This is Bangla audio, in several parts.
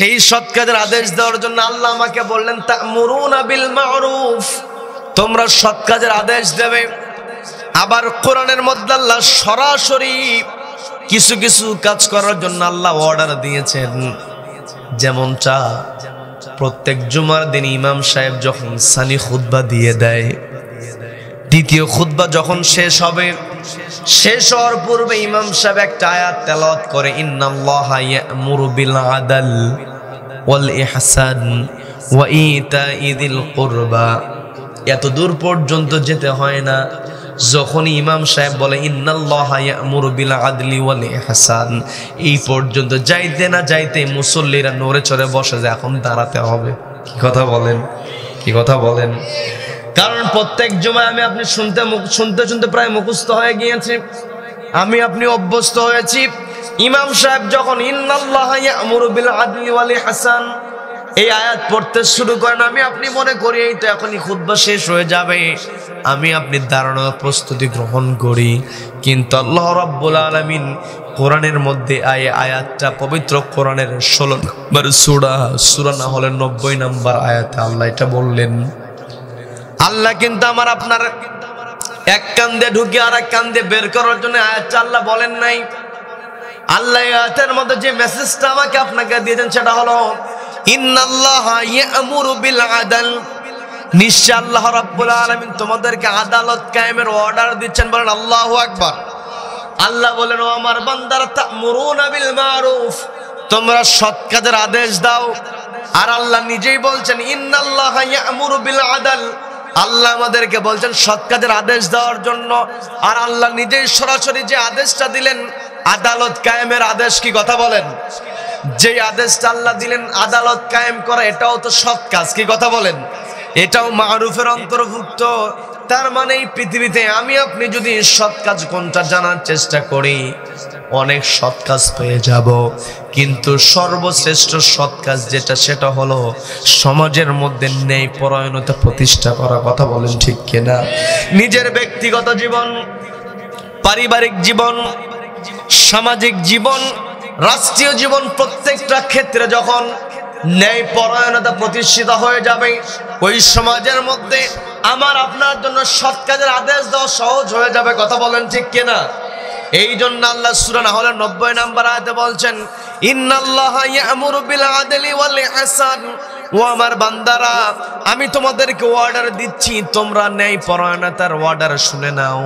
সেই সৎ কাজের আদেশ দেওয়ার জন্য আল্লাহ আমাকে বললেন তা'মুরুনা বিল মা'রুফ, তোমরা সৎ কাজের আদেশ দেবে। আবার কোরআনের মধ্যে আল্লাহ সরাসরি কিছু কিছু কাজ করার জন্য আল্লাহ অর্ডার দিয়েছেন। যেমনটা প্রত্যেক জুমার দিন ইমাম সাহেব যখন সানি খুতবা দিয়ে দেয়, দ্বিতীয় খুতবা যখন শেষ হবে, শেষ হওয়ার পূর্বে ইমাম সাহেব একটা আয়াত তেলাওয়াত করে, ইন্নাল্লাহা ইয়া'মুরু বিল আদল ওয়াল ইহসান ওয়া ইতাই যিল কুরবা। এত দূর পর্যন্ত যেতে হয় না। যখন ইমাম সাহেব বলে ইন্নাল্লাহা ইয়া'মুরু বিল আদলি ওয়াল ইহসান, এই পর্যন্ত যাইতে না যাইতে মুসল্লিরা নড়ে চড়ে বসে যায়, এখন দাঁড়াতে হবে। কি কথা বলেন, কি কথা বলেন? কারণ প্রত্যেক জুমায় আমি আপনি শুনতে শুনতে প্রায় মুখস্থ হয়ে গিয়েছে, আমি আপনি অভ্যস্ত হয়েছি। ইমাম সাহেব যখন ইন্নাল্লাহা ইয়া'মুরু বিল আদলি ওয়াল ইহসান এই আয়াত পড়তে শুরু করেন, আমি আপনি মনে করি এই তো এখনই খুতবা শেষ হয়ে যাবে, আমি আপনি দাঁড়ানোর প্রস্তুতি গ্রহণ করি। কিন্তু আল্লাহ রাব্বুল আলামিন কোরআনের মধ্যে আয়াতটা পবিত্র কোরআনের 16 নম্বর সূরা না হলে 90 নম্বর আয়াতে আল্লাহ এটা বললেন। আল্লাহ কিন্তু আমার আপনার এক কান দিয়ে ঢুকে আর এক কান দিয়ে বের করার জন্য আয়াতটা আল্লাহ বলেন নাই। আল্লাহ আয়াতের মধ্যে যে মেসেজটা আমাকে আপনাকে দিয়েছেন সেটা হলো ইন্নাল্লাহা ইয়া'মুরু বিল আদল, নিশ্চয় আল্লাহ রাব্বুল আলামিন তোমাদেরকে আদালত কায়েমের অর্ডার দিচ্ছেন। বলেন আল্লাহু আকবার। আল্লাহ বলেন, ও আমার বান্দারা, তা'মুরুনা বিল মা'রুফ, তোমরা সৎ কাজের আদেশ দাও। আর আল্লাহ নিজেই বলছেন ইন্নাল্লাহা ইয়া'মুরু বিল আদল, আল্লাহ আমাদেরকে বলছেন সৎ কাজের আদেশ দেওয়ার জন্য। আর আল্লাহ নিজেই সরাসরি যে আদেশটা দিলেন আদালত কায়েমের আদেশ, কি কথা বলেন? যে আদেশটা আল্লাহ দিলেন আদালত কায়েম করা, এটাও তো সৎ কাজ। কি কথা বলেন? এটাও মারুফের অন্তর্ভুক্ত। তার মানে এই পৃথিবীতে আমি আপনি যদি সৎ কাজ কোনটা জানার চেষ্টা করি, অনেক সৎ কাজ পেয়ে যাব, কিন্তু সর্বশ্রেষ্ঠ সৎ কাজ যেটা, সেটা হলো সমাজের মধ্যে ন্যায় পরায়ণতা প্রতিষ্ঠা করা। কথা বলেন ঠিক কিনা? নিজের ব্যক্তিগত জীবন, পারিবারিক জীবন, সামাজিক জীবন, রাষ্ট্রীয় জীবন, প্রত্যেকটা ক্ষেত্রে যখন ন্যায় পরায়ণতা প্রতিষ্ঠিত হয়ে যাবে, ওই সমাজের মধ্যে আমার আপনার জন্য সৎ কাজের আদেশ দেওয়া সহজ হয়ে যাবে। কথা বলেন ঠিক কিনা? এই জন্য আল্লাহ সূরা না হলে 90 নম্বর আয়াতে বলছেন ইন্নাল্লাহা ইয়া'মুরু বিল আদলি ওয়াল ইহসান, ও আমার বান্দারা, আমি তোমাদেরকে অর্ডার দিচ্ছি, তোমরা ন্যায় পরায়ণতার অর্ডার শুনে নাও।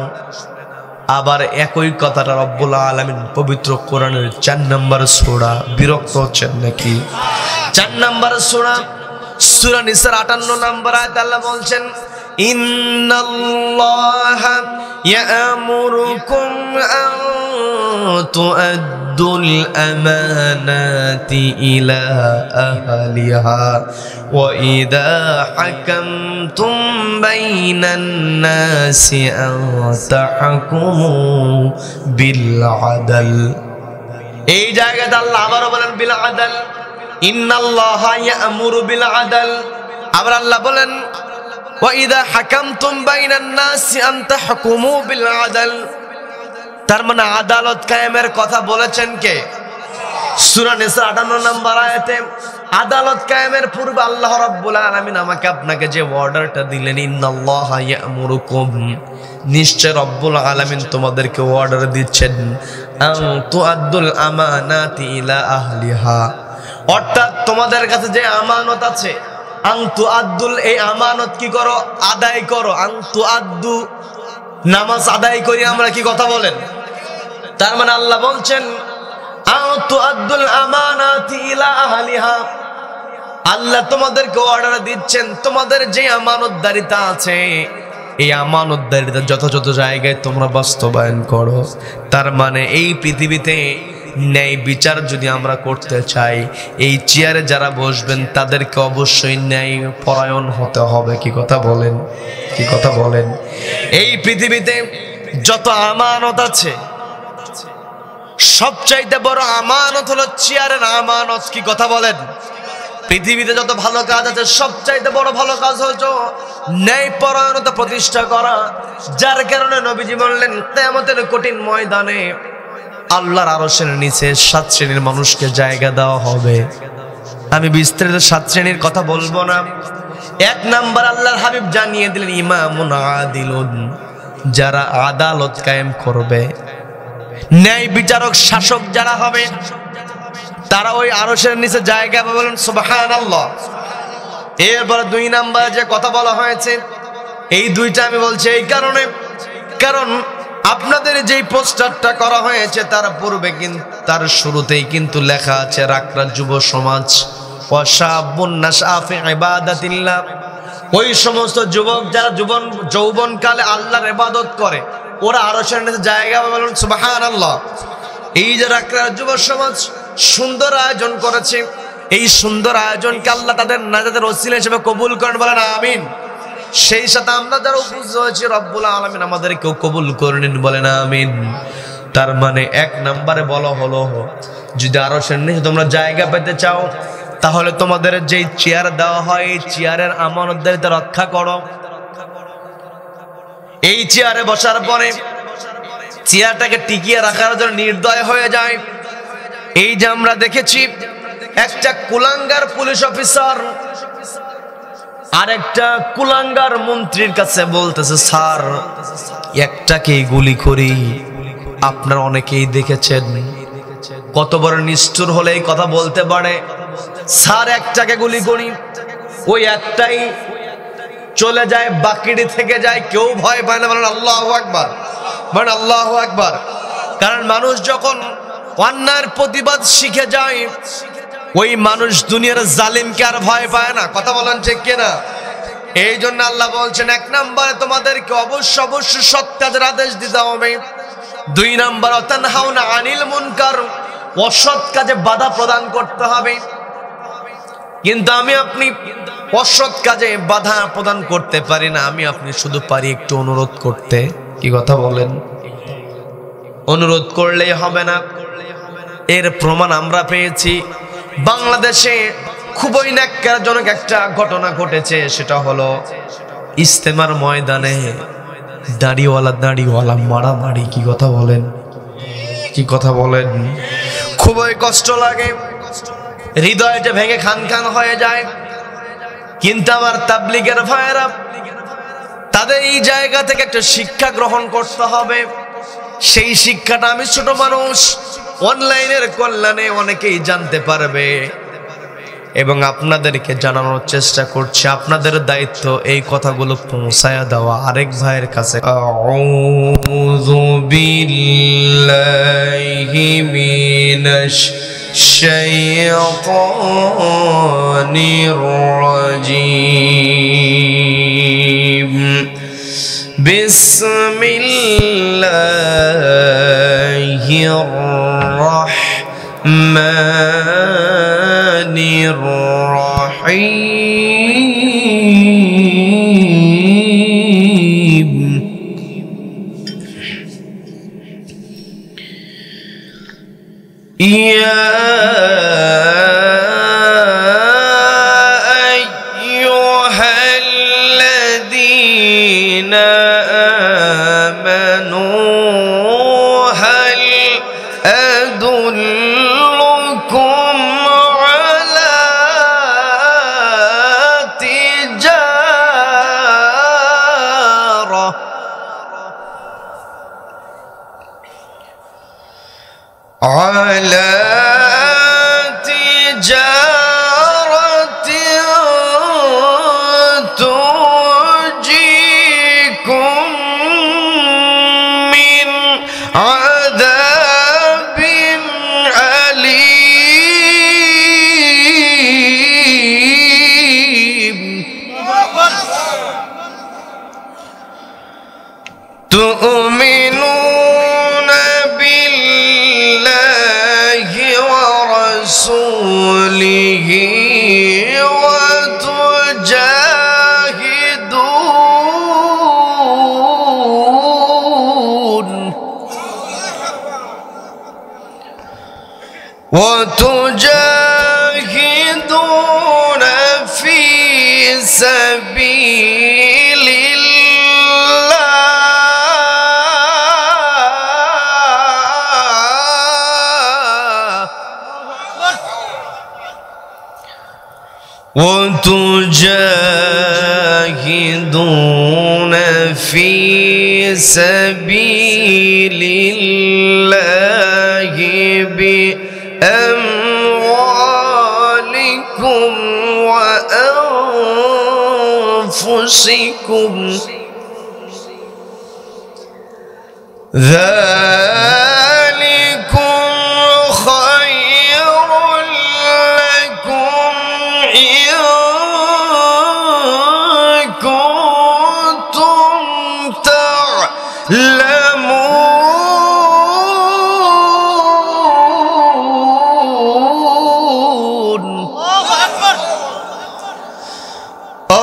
আবার একই কথাটা রব্বুল আলামিন পবিত্র কোরআনের 4 নম্বর সূরা, বিরক্ত হচ্ছেন নাকি? 4 নম্বর সূরা, সূরা নিসার 58 নম্বর আয়াতে আল্লাহ বলছেন ইন্নাল্লাহা ইয়া'মুরুকুম আন তু'আদ্দুল আমানাতি ইলা আহলিহা ওয়া ইযা হাকামতুম বাইনান নাসি আন তাহকুমু বিল আদল। এই জায়গাতে আল্লাহ আবারও বলেন বিল আদল, ইন্নাল্লাহা ইয়া'মুরু বিল আদল। আবার আল্লাহ বলেন ওয়া ইযা হাকামতুম বাইনান নাসি আন তাহকুমু বিল আদল। তার মানে আদালত কায়েমের কথা বলেছেন কে? সূরা নিসা 58 নম্বর আয়াতে আদালত কায়েমের পূর্বে আল্লাহ রাব্বুল আলামিন আমাকে আপনাকে যে অর্ডারটা দিলেন ইন্নাল্লাহা ইয়া'মুরুকুম, নিশ্চয় রব্বুল আলামিন তোমাদেরকে অর্ডার দিচ্ছেন আন তুআদ্দুল আমানাতি ইলা আহলিহা, অর্থাৎ তোমাদের কাছে যে আমানত আছে, আন তুআদ্দুল, এই আমানত কি করো? আদায় করো। আন তুআদ্দু, নামাজ আদায় করি আমরা, কি কথা বলেন? তার মানে আল্লাহ বলছেন আন তুআদ্দুল আমানাতি ইলা আহলিহা, আল্লাহ তোমাদেরকে অর্ডার দিচ্ছেন তোমাদের যে আমানতদারিতা আছে, এই আমানতদারিতা যথাযথ জায়গায় তোমরা বাস্তবায়ন করো। তার মানে এই পৃথিবীতে ন্যায় বিচার যদি আমরা করতে চাই, এই চেয়ারে যারা বসবেন তাদেরকে অবশ্যই ন্যায় পরায়ণ হতে হবে। কি কথা বলেন? কি কথা বলেন? এই পৃথিবীতে যত আমানত আছে, সবচাইতে বড় আমানত হলো চেয়ারের আমানত। কি কথা বলেন? পৃথিবীতে যত ভালো কাজ আছে, সবচাইতে বড় ভালো কাজ হচ্ছে ন্যায় পরায়ণতা প্রতিষ্ঠা করা। যার কারণে নবীজি বললেন কিয়ামতের কঠিন ময়দানে আল্লাহর আরশের নিচে 7 শ্রেণীর মানুষকে জায়গা দেওয়া হবে। আমি বিস্তারিত 7 শ্রেণীর কথা বলবো না। 1 নাম্বার আল্লাহর হাবিব জানিয়ে দিলেন ইমামুন আদিলুন, যারা আদালত কায়েম করবে, ন্যায় বিচারক শাসক যারা হবে, তারা ওই আরশের নিচে জায়গা পাবে, বলেন সুবহানাল্লাহ। এরপর 2 নাম্বার যে কথা বলা হয়েছে, এই দুইটা আমি বলছি এই কারণে, কারণ আপনাদের যেই পোস্টারটা করা হয়েছে তার পূর্বে কিন্তু তার শুরুতেই কিন্তু লেখা আছে রাকরা যুব সমাজ ওয়াশাবুন নাশআ ফি ইবাদাতিল্লাহ। ওই সমস্ত যুবক যারা যৌবনকালে আল্লাহর ইবাদত করে, ওরা আরশের নিচে জায়গা পাবে, বলেন সুবহানাল্লাহ। এই যে রাকরা যুব সমাজ সুন্দর আয়োজন করেছে, এই সুন্দর আয়োজনকে আল্লাহ তাদের নাজাতের ওসিলা হিসেবে কবুল করেন, বলেন আমিন। সেই সাথে আমরা যারা উপস্থিত হয়েছি রব্বুল আলামিন আমাদেরকেও কবুল করে নিন, বলেন আমিন। তার মানে 1 নম্বরে বলা হলো, যদি আরশের নিচে তোমরা জায়গা পেতে চাও, তাহলে তোমাদের যেই চেয়ার দেওয়া হয় এই চেয়ারের আমানতদারিতা রক্ষা করো। এই চেয়ারে বসার পরে চেয়ারটাকে টিকিয়ে রাখার জন্য নির্দয় হয়ে যায়। এই যে আমরা দেখেছি একটা কুলাঙ্গার পুলিশ অফিসার আরেকটা কুলাঙ্গার মন্ত্রীর কাছে বলতেছে, স্যার একটাকে গুলি করি। আপনারা অনেকেই দেখেছেন কত বড় নিষ্ঠুর হলে এই কথা বলতে পারে, স্যার একটাকে গুলি করি, ওই একটাই চলে যায়, বাকিটি থেকে যায়, কেউ ভয় পায় না, বলেন আল্লাহু আকবার, বলেন আল্লাহু আকবার। কারণ মানুষ যখন অন্যায়ের প্রতিবাদ শিখে যায়, ওই মানুষ দুনিয়ার জালিমকে আর ভয় পায় না, কথা বলেন ঠিক কিনা? এই জন্য আল্লাহ বলছেন 1 নম্বরে তোমাদেরকে অবশ্যই সৎ কাজের আদেশ দিতে হবে। 2 নম্বর তানহাউনা আনিল মুনকার, অসৎ কাজে বাধা প্রদান করতে হবে। কিন্তু আমি আপনি অসৎ কাজে বাধা প্রদান করতে পারি না, আমি আপনি শুধু পারি একটু অনুরোধ করতে। কি কথা বলেন? অনুরোধ করলেই হবে না। এর প্রমাণ আমরা পেয়েছি বাংলাদেশে খুবই ন্যাক্কারজনক একটা ঘটনা ঘটেছে, সেটা হলো ইজতেমার ময়দানে দাড়িওয়ালা মারামারি। কি কথা বলেন? কি কথা বলেন? খুবই কষ্ট লাগে, হৃদয়টা ভেঙে খান খান হয়ে যায়। কিন্তু আমার তাবলীগের ভাইয়েরা, তাদের এই জায়গা থেকে একটা শিক্ষা গ্রহণ করতে হবে। সেই শিক্ষাটা আমি ছোট মানুষ, অনলাইনের কল্যাণে অনেকেই জানতে পারবে এবং আপনাদেরকে জানানোর চেষ্টা করছি। আপনাদের দায়িত্ব এই কথাগুলো পৌঁছায়া দেওয়া আরেক ভাইয়ের কাছে। আউযু বিল্লাহি মিনাশ শাইতানির রাজীম। বিসমিল্লাহির রাহমানির রাহিম। ইয়া আইয়ুহাল্লাযীনা আমানু হাল আদুল্লুকুম আলা তিজারা تنجيكم من عذاب أليم تؤمنون بالله ورسوله وتجاهدون في سبيل الله وتجاهدون في سبيل الله بأموالكم وأنفسكم ذلكم خير لكم إن كنتم تعلمون.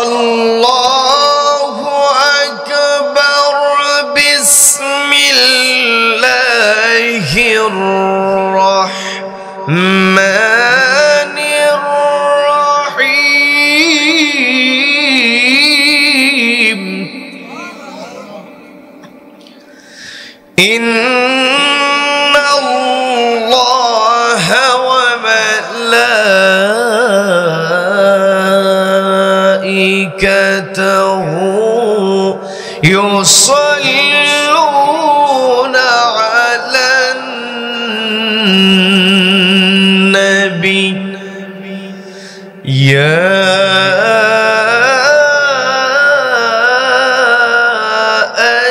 الله أكبر. بسم الله الرحمن الرحيم. إن الله وملائكته يصلون على النبي يا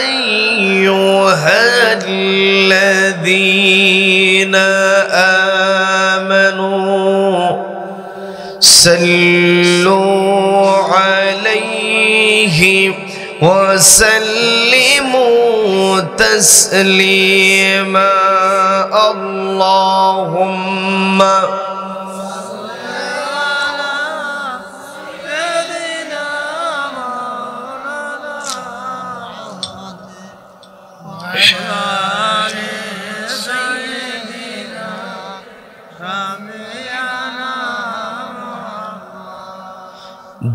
أيها الذين آمنوا صلوا عليه وسلموا تسليما. اللهم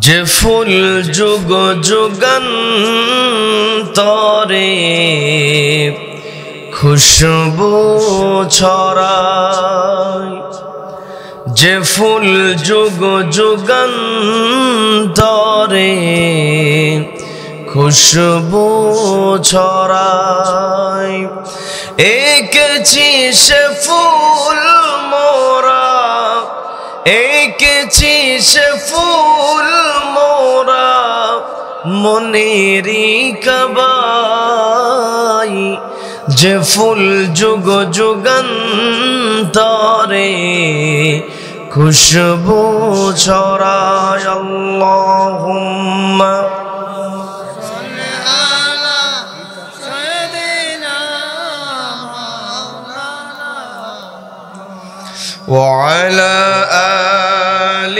যে ফুল যুগ যুগান্তরে খুশবু ছড়ায়, যে ফুল যুগ যুগান্তরে খুশবু ছড়ায়, এঁকেছি সে ফুল মোরা, এঁকেছি সে ফুল মোরা মনেরি কাবাই, যে ফুল যুগ যুগান্তরে খুশবু ছড়ায়। আল্লাহুম্মা وعلى آل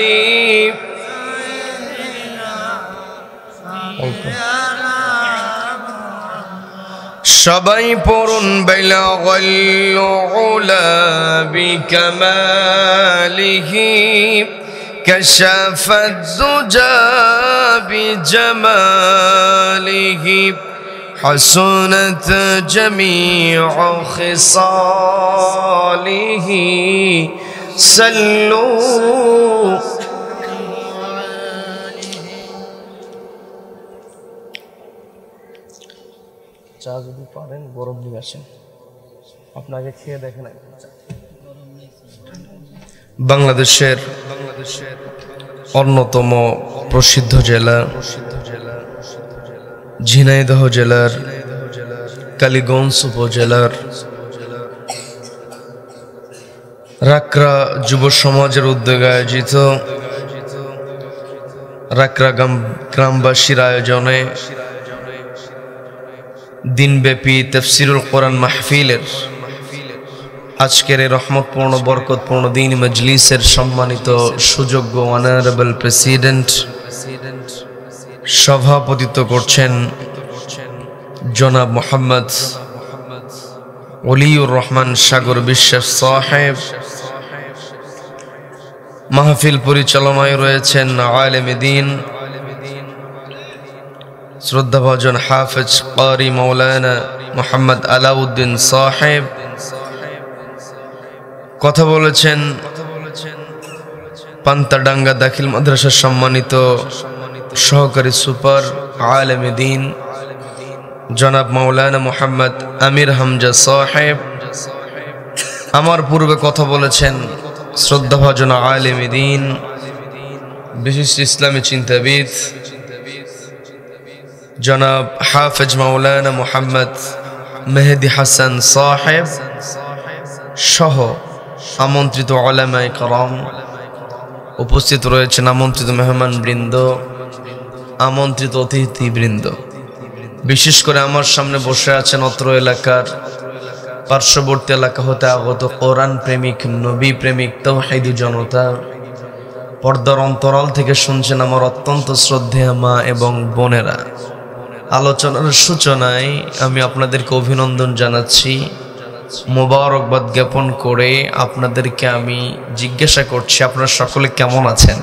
সবাই পড়ুন বালাগাল উলা বিকামালিহি কাশাফাদ দুজা বিজামালিহি حسنت جميع خصاله صلوا চা যদি পারেন গরম নিয়ে আসেন, আপনাকে খেয়ে দেখেন। বাংলাদেশের অন্যতম প্রসিদ্ধ জেলা ঝিনাইদহ জেলার কালীগঞ্জ উপজেলার রাকরা যুব সমাজের উদ্যোগে আয়োজিত রাকরা গ্রামবাসীর আয়োজনে দিনব্যাপী তাফসিরুল কোরআন মাহফিলের আজকের এই রহমতপূর্ণ বরকতপূর্ণ দিন মজলিসের সম্মানিত সুযোগ্য অনারেবল প্রেসিডেন্ট সভাপতিত্ব করছেন জনাব মোহাম্মদ ওলিউর রহমান সাগর বিশ্বাস সাহেব। মাহফিল পরিচালনায় রয়েছেন আলেম দ্বীন শ্রদ্ধাভাজন হাফেজ কারি মাওলানা মোহাম্মদ আলাউদ্দিন সাহেব। কথা বলেছেন পান্তাডাঙ্গা দাখিল মাদ্রাসার সম্মানিত সহকারী সুপার আলেমে দ্বীন জনাব মাওলানা মোহাম্মদ আমির হামজা সাহেব, আমার পূর্বে কথা বলেছেন শ্রদ্ধাভাজন আলেমে দ্বীন, বিশিষ্ট ইসলামী চিন্তাবিদ জনাব হাফেজ মাওলানা মোহাম্মদ মেহেদি হাসান সাহেব সহ আমন্ত্রিত উলামায়ে কেরাম, উপস্থিত রয়েছেন আমন্ত্রিত মেহমান বৃন্দ, আমন্ত্রিত অতিথিবৃন্দ। বিশেষ করে আমার সামনে বসে আছেন অত্র এলাকার পার্শ্ববর্তী এলাকা হতে আগত কোরআন প্রেমিক, নবী প্রেমিক, তাওহীদি জনতা। পর্দার অন্তরাল থেকে শুনছেন আমার অত্যন্ত শ্রদ্ধেয় মা এবং বোনেরা। আলোচনার সূচনায় আমি আপনাদেরকে অভিনন্দন জানাচ্ছি, মোবারকবাদ জ্ঞাপন করে আপনাদেরকে আমি জিজ্ঞাসা করছি আপনারা সকলে কেমন আছেন?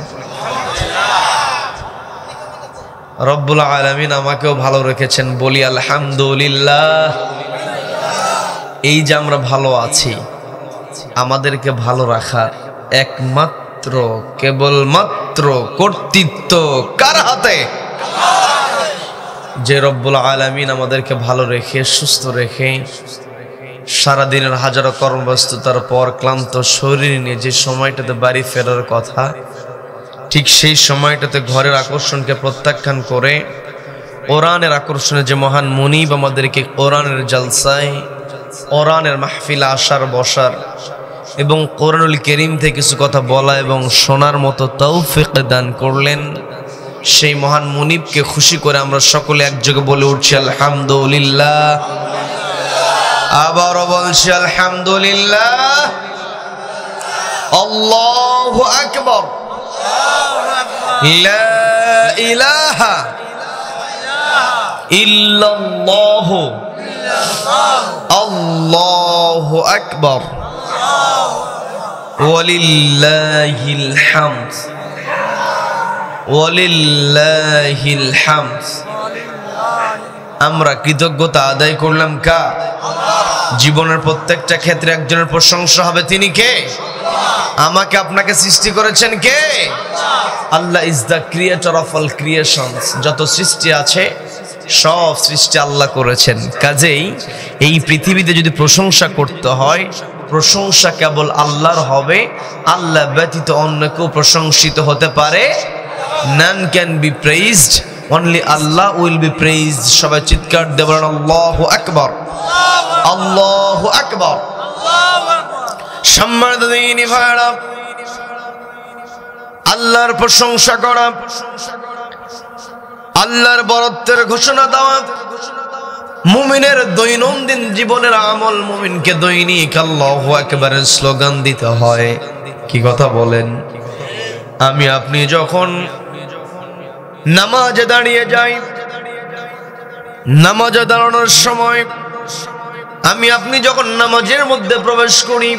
রব্বুল আলামিন আমাকেও ভালো রেখেছেন, বলি আলহামদুলিল্লাহ। এই যে আমরা ভালো আছি, আমাদেরকে ভালো রাখার একমাত্র কেবলমাত্র কর্তৃত্ব কার হাতে? যে রব্বুল আলামিন আমাদেরকে ভালো রেখে সুস্থ রেখে সারাদিনের হাজারো কর্মব্যস্ততার পর ক্লান্ত শরীর নিয়ে যে সময়টাতে বাড়ি ফেরার কথা, ঠিক সেই সময়টাতে ঘরের আকর্ষণকে প্রত্যাখ্যান করে কোরআনের আকর্ষণে যে মহান মুনিব আমাদেরকে কোরআনের জলসায়, কোরআনের মাহফিলে আসার বসার এবং কোরআনুল কারীম থেকে কিছু কথা বলা এবং শোনার মতো তৌফিক দান করলেন, সেই মহান মুনিবকে খুশি করে আমরা সকলে একযোগে বলে উঠছি আলহামদুলিল্লাহ। আবারও বলছি আলহামদুলিল্লাহ। আল্লাহু আকবার। লা ইলাহা ইল্লাল্লাহ। আল্লাহু আকবার। ওয়ালিল্লাহিল হামদ। ওয়ালিল্লাহিল হামদ। আমরা কৃতজ্ঞতা আদায় করলাম কার? জীবনের প্রত্যেকটা ক্ষেত্রে একজনের প্রশংসা হবে, তিনি কে? আমাকে আপনাকে সৃষ্টি করেছেন কে? Allah is the creator of all creations. যত সৃষ্টি আছে সব সৃষ্টি আল্লাহ করেছেন। কাজেই এই পৃথিবীতে যদি প্রশংসা করতে হয়, প্রশংসা কেবল আল্লাহর হবে, আল্লাহ ব্যতীত অন্য কেউ প্রশংসিত হতে পারে। None can be praised, only Allah will be praised. সবাই চিৎকার দিয়ে বলেন আল্লাহু আকবার। আল্লাহু আকবার। সম্মানিত দিনী ভাইরা, আল্লাহর প্রশংসা করা, আল্লাহর বরত্বের ঘোষণা দেওয়া মুমিনের দৈনন্দিন জীবনের আমল। মুমিনকে দৈনিক আল্লাহু আকবারের স্লোগান দিতে হয়। কি কথা বলেন? আমি আপনি যখন নামাজে দাঁড়িয়ে যাই, নামাজে দাঁড়ানোর সময় আমি আপনি যখন নামাজের মধ্যে প্রবেশ করি,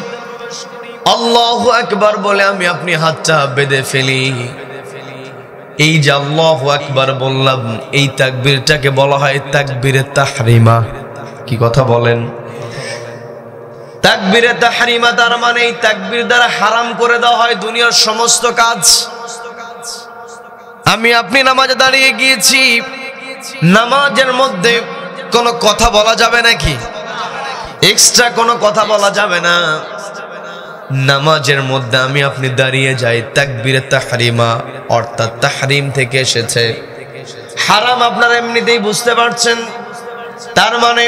আল্লাহু আকবার বলে আমি আপনি হাতটা বেঁধে ফেলি। এই যে আল্লাহু আকবার বললাম, এই তাকবীরটাকে বলা হয় তাকবীরে তাহরিমা। কি কথা বলেন? তাকবীরে তাহরিমা তার মানে এই তাকবীর দ্বারা হারাম করে দেওয়া হয় দুনিয়ার সমস্ত কাজ। আমি আপনি নামাজে দাঁড়িয়ে গিয়েছি, নামাজের মধ্যে কোনো কথা বলা যাবে নাকি? এক্সট্রা কোনো কথা বলা যাবে না। নামাজের মধ্যে আমি আপনি দাঁড়িয়ে যাই, তাকবীরে তাহরিমা অর্থাৎ তাহরিম থেকে এসেছে। হারাম আপনারা এমনিতেই বুঝতে পারছেন। তার মানে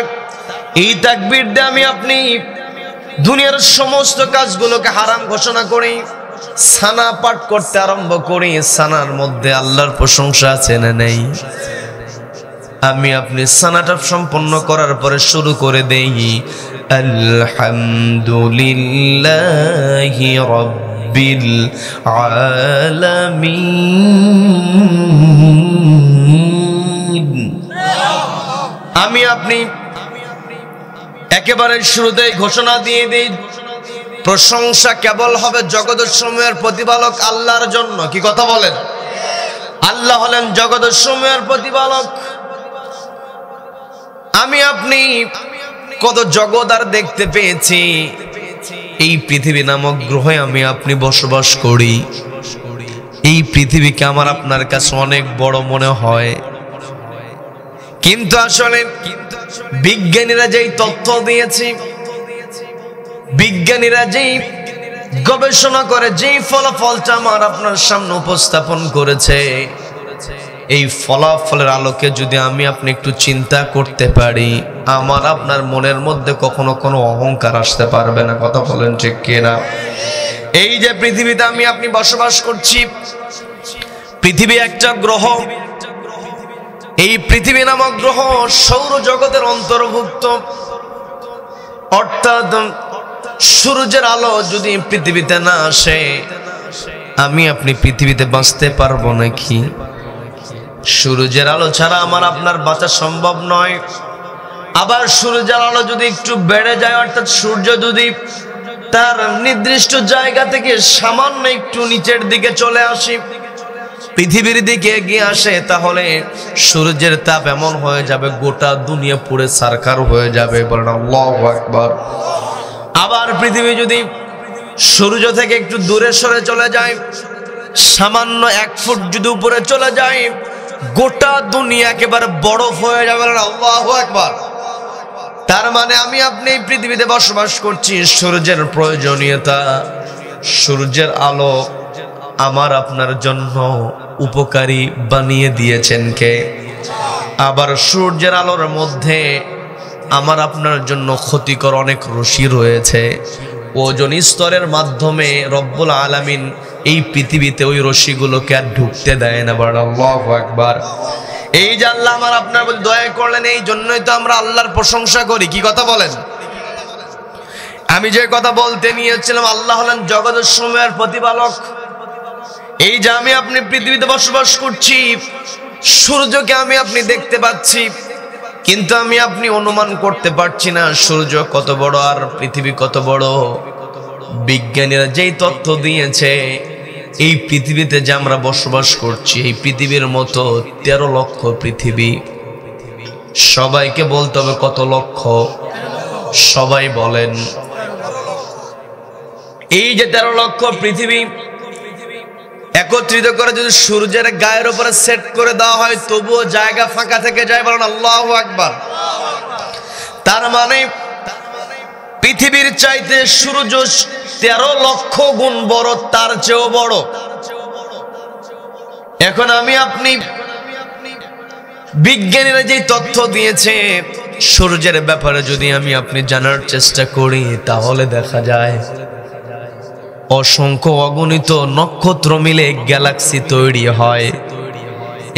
এই তাকবীর দিয়ে আমি আপনি দুনিয়ার সমস্ত কাজগুলোকে হারাম ঘোষণা করি, সানা পাঠ করতে আরম্ভ করি। সানার মধ্যে আল্লাহর প্রশংসা আছে না নেই? আমি আপনি সানাটা সম্পন্ন করার পরে শুরু করে দেই আলহামদুলিল্লাহি রাব্বিল আলামিন। আমি আপনি একেবারে শুরুতেই ঘোষণা দিয়ে দেই, প্রশংসা কেবল হবে জগতের সমূহের প্রতিপালক আল্লাহর জন্য। কি কথা বলেন? আল্লাহ হলেন জগতের সমূহের প্রতিপালক। আমি আপনি কত জগৎ আর দেখতে পেয়েছি, এই পৃথিবী নামক গ্রহে আমি আপনি বসবাস করি। এই পৃথিবীকে আমার আপনার কাছে অনেক বড় মনে হয়, কিন্তু আসলে বিজ্ঞানীরা যেই তথ্য দিয়েছে, বিজ্ঞানীরা যেই গবেষণা করে যেই ফলাফলটা আমার আপনার সামনে উপস্থাপন করেছে, এই ফলাফলের আলোকে যদি আমি আপনি একটু চিন্তা করতে পারি, আমার আপনার মনের মধ্যে কখনো কোনো অহংকার আসতে পারবে না। কথা বলেন ঠিক কিনা? এই যে পৃথিবীতে আমি আপনি বসবাস করছি, পৃথিবী একটা গ্রহ। এই পৃথিবী নামক গ্রহ সৌরজগতের অন্তর্ভুক্ত, অর্থাৎ সূর্যের আলো যদি পৃথিবীতে না আসে, আমি আপনি পৃথিবীতে বাঁচতে পারবো নাকি? সূর্যের আলো ছাড়া আমার আপনার বাঁচা সম্ভব নয়। আবার সূর্যের আলো যদি একটু বেড়ে যায়, অর্থাৎ সূর্য যদি তার নির্দিষ্ট জায়গা থেকে সামান্য একটু নিচের দিকে চলে আসে, পৃথিবীর দিকে এগিয়ে আসে, তাহলে সূর্যের তাপ এমন হয়ে যাবে গোটা দুনিয়া পুরো সারকার হয়ে যাবে। বলেন আল্লাহু আকবার। আবার পৃথিবী যদি সূর্য থেকে একটু দূরে সরে চলে যায়, সামান্য 1 ফুট যদি উপরে চলে যায়, গোটা দুনিয়া একেবারে বরফ হয়ে যাবে। আল্লাহু আকবার। তার মানে আমি আপনি এই পৃথিবীতে বসবাস করছি, সূর্যের প্রয়োজনীয়তা, সূর্যের আলো আমার আপনার জন্য উপকারী বানিয়ে দিয়েছেন কে? আবার সূর্যের আলোর মধ্যে আমার আপনার জন্য ক্ষতিকর অনেক রশ্মি রয়েছে। ওজন স্তরের মাধ্যমে রব্বুল আলামিন এই পৃথিবীতে ওই রশ্মিগুলোকে আর ঢুকতে দেয় না। বলেন আল্লাহু আকবার। এই যে আল্লাহ আমার আপনার প্রতি দয়া করলেন, এই জন্যই তো আমরা আল্লাহর প্রশংসা করি। কি কথা বলেন? আমি যে কথা বলতে নিয়েছিলাম, আল্লাহ হলেন জগতের সমূহের প্রতিপালক। এই যে আমি আপনি পৃথিবীতে বসবাস করছি, সূর্যকে আমি আপনি দেখতে পাচ্ছি, কিন্তু আমি আপনি অনুমান করতে পারছি না সূর্য কত বড় আর পৃথিবী কত বড়। বিজ্ঞানীরা যেই তথ্য দিয়েছে, এই পৃথিবীতে যে আমরা বসবাস করছি, এই পৃথিবীর মতো 13 লক্ষ পৃথিবী। সবাইকে বলতে হবে কত লক্ষ? সবাই বলেন। এই যে 13 লক্ষ পৃথিবী একত্রিত করে যদি সূর্যের গায়ের উপরে সেট করে দেওয়া হয়, তবুও জায়গা ফাঁকা থেকে যায়। বলেন আল্লাহু আকবার। তার মানে পৃথিবীর চাইতে সূর্য 13 লক্ষ গুণ বড়, তার চেয়েও বড়। এখন আমি আপনি বিজ্ঞানীরা যে তথ্য দিয়েছে সূর্যের ব্যাপারে যদি আমি আপনি জানার চেষ্টা করি, তাহলে দেখা যায় অসংখ্য অগণিত নক্ষত্র মিলে গ্যালাক্সি তৈরি হয়।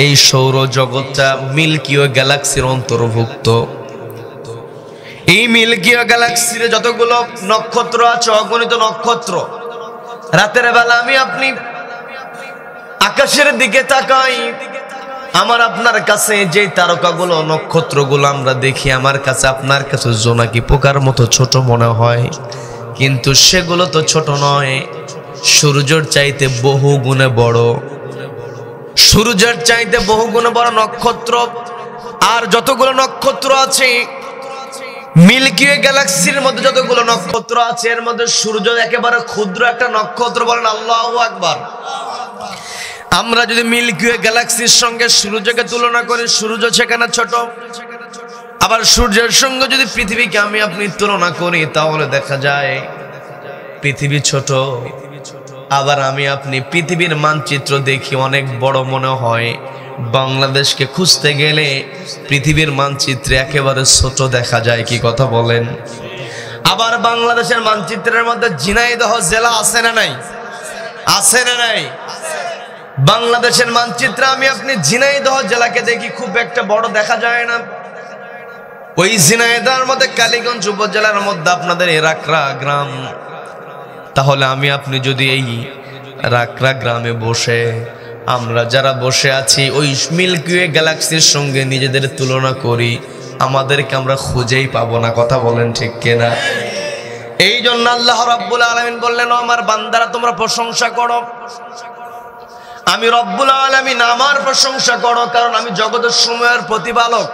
এই সৌরজগৎটা মিল্কি ওয়ে গ্যালাক্সির অন্তর্ভুক্ত। এই মিল্কি ওয়ে গ্যালাক্সির যতগুলো নক্ষত্র আছে, অগণিত নক্ষত্র, রাতের বেলা আমি আপনি আকাশের দিকে তাকাই, আমার আপনার কাছে যে তারকাগুলো নক্ষত্রগুলো আমরা দেখি, আমার কাছে আপনার কাছে জোনাকি পোকার মতো ছোট মনে হয়, কিন্তু সেগুলো তো ছোট নয়, সূর্যের চাইতে বহু গুণে বড়। সূর্যের চাইতে বহু গুণে বড় নক্ষত্র। আর যতগুলো নক্ষত্র আছে মিল্কি ওয়ে গ্যালাক্সির মধ্যে, যতগুলো নক্ষত্র আছে এর মধ্যে সূর্য একেবারে ক্ষুদ্র একটা নক্ষত্র। বলেন আল্লাহু আকবার। আমরা যদি মিল্কি ওয়ে গ্যালাক্সির সঙ্গে সূর্যকে তুলনা করি, সূর্য সেখানে ছোট। আবার সূর্যের সঙ্গে যদি পৃথিবীকে আমি আপনি তুলনা করি, তাহলে দেখা যায় পৃথিবী ছোট। আবার আমি আপনি পৃথিবীর মানচিত্র দেখি, অনেক বড় মনে হয়। বাংলাদেশকে খুঁজতে গেলে পৃথিবীর মানচিত্রে একেবারে ছোট দেখা যায়। কি কথা বলেন? আবার বাংলাদেশের মানচিত্রের মধ্যে ঝিনাইদহ জেলা আছে না নাই? আছে না নাই? বাংলাদেশের মানচিত্রে আমি আপনি ঝিনাইদহ জেলাকে দেখি, খুব একটা বড় দেখা যায় না। ওই ঝিনাইদহের মধ্যে কালীগঞ্জ উপজেলার মধ্যে আপনাদের রাকরা গ্রাম। তাহলে আমি আপনি যদি এই রাকরা গ্রামে বসে, আমরা যারা বসে আছি, ওই মিল্কি ওয়ে গ্যালাক্সির সঙ্গে নিজেদের তুলনা করি, আমাদেরকে আমরা খুঁজেই পাবো না। কথা বলেন ঠিক কিনা? এই জন্য আল্লাহ রাব্বুল আলামিন বললেন, আমার বান্দারা তোমরা প্রশংসা করো। আমি রব্বুল আলামিন আমার প্রশংসা করো, কারণ আমি জগতের সমূহের প্রতিপালক।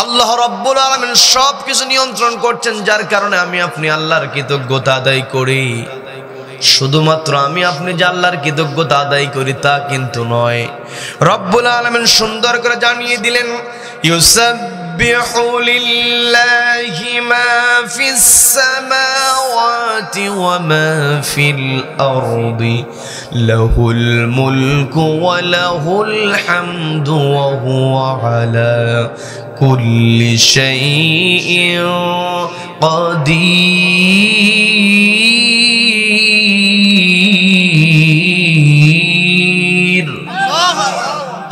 আল্লাহ রাব্বুল আলামিন সবকিছু নিয়ন্ত্রণ করছেন, যার কারণে আমি আপনি আল্লাহর কৃতজ্ঞতা আদায় করি। শুধুমাত্র আমি আপনি যে আল্লাহর কৃতজ্ঞতা আদায় করি তা কিন্তু নয়। রব্বুল আলামিন সুন্দর করে জানিয়ে দিলেন, ইউসাব্বিহু লিল্লাহি মা ফিস সামাওয়াতি ওয়া মা ফিল আরদি লাহুল মুলকু ওয়া লাহুল হামদু ওয়া হুয়া আলা কুল্লি শাইইন কাদির।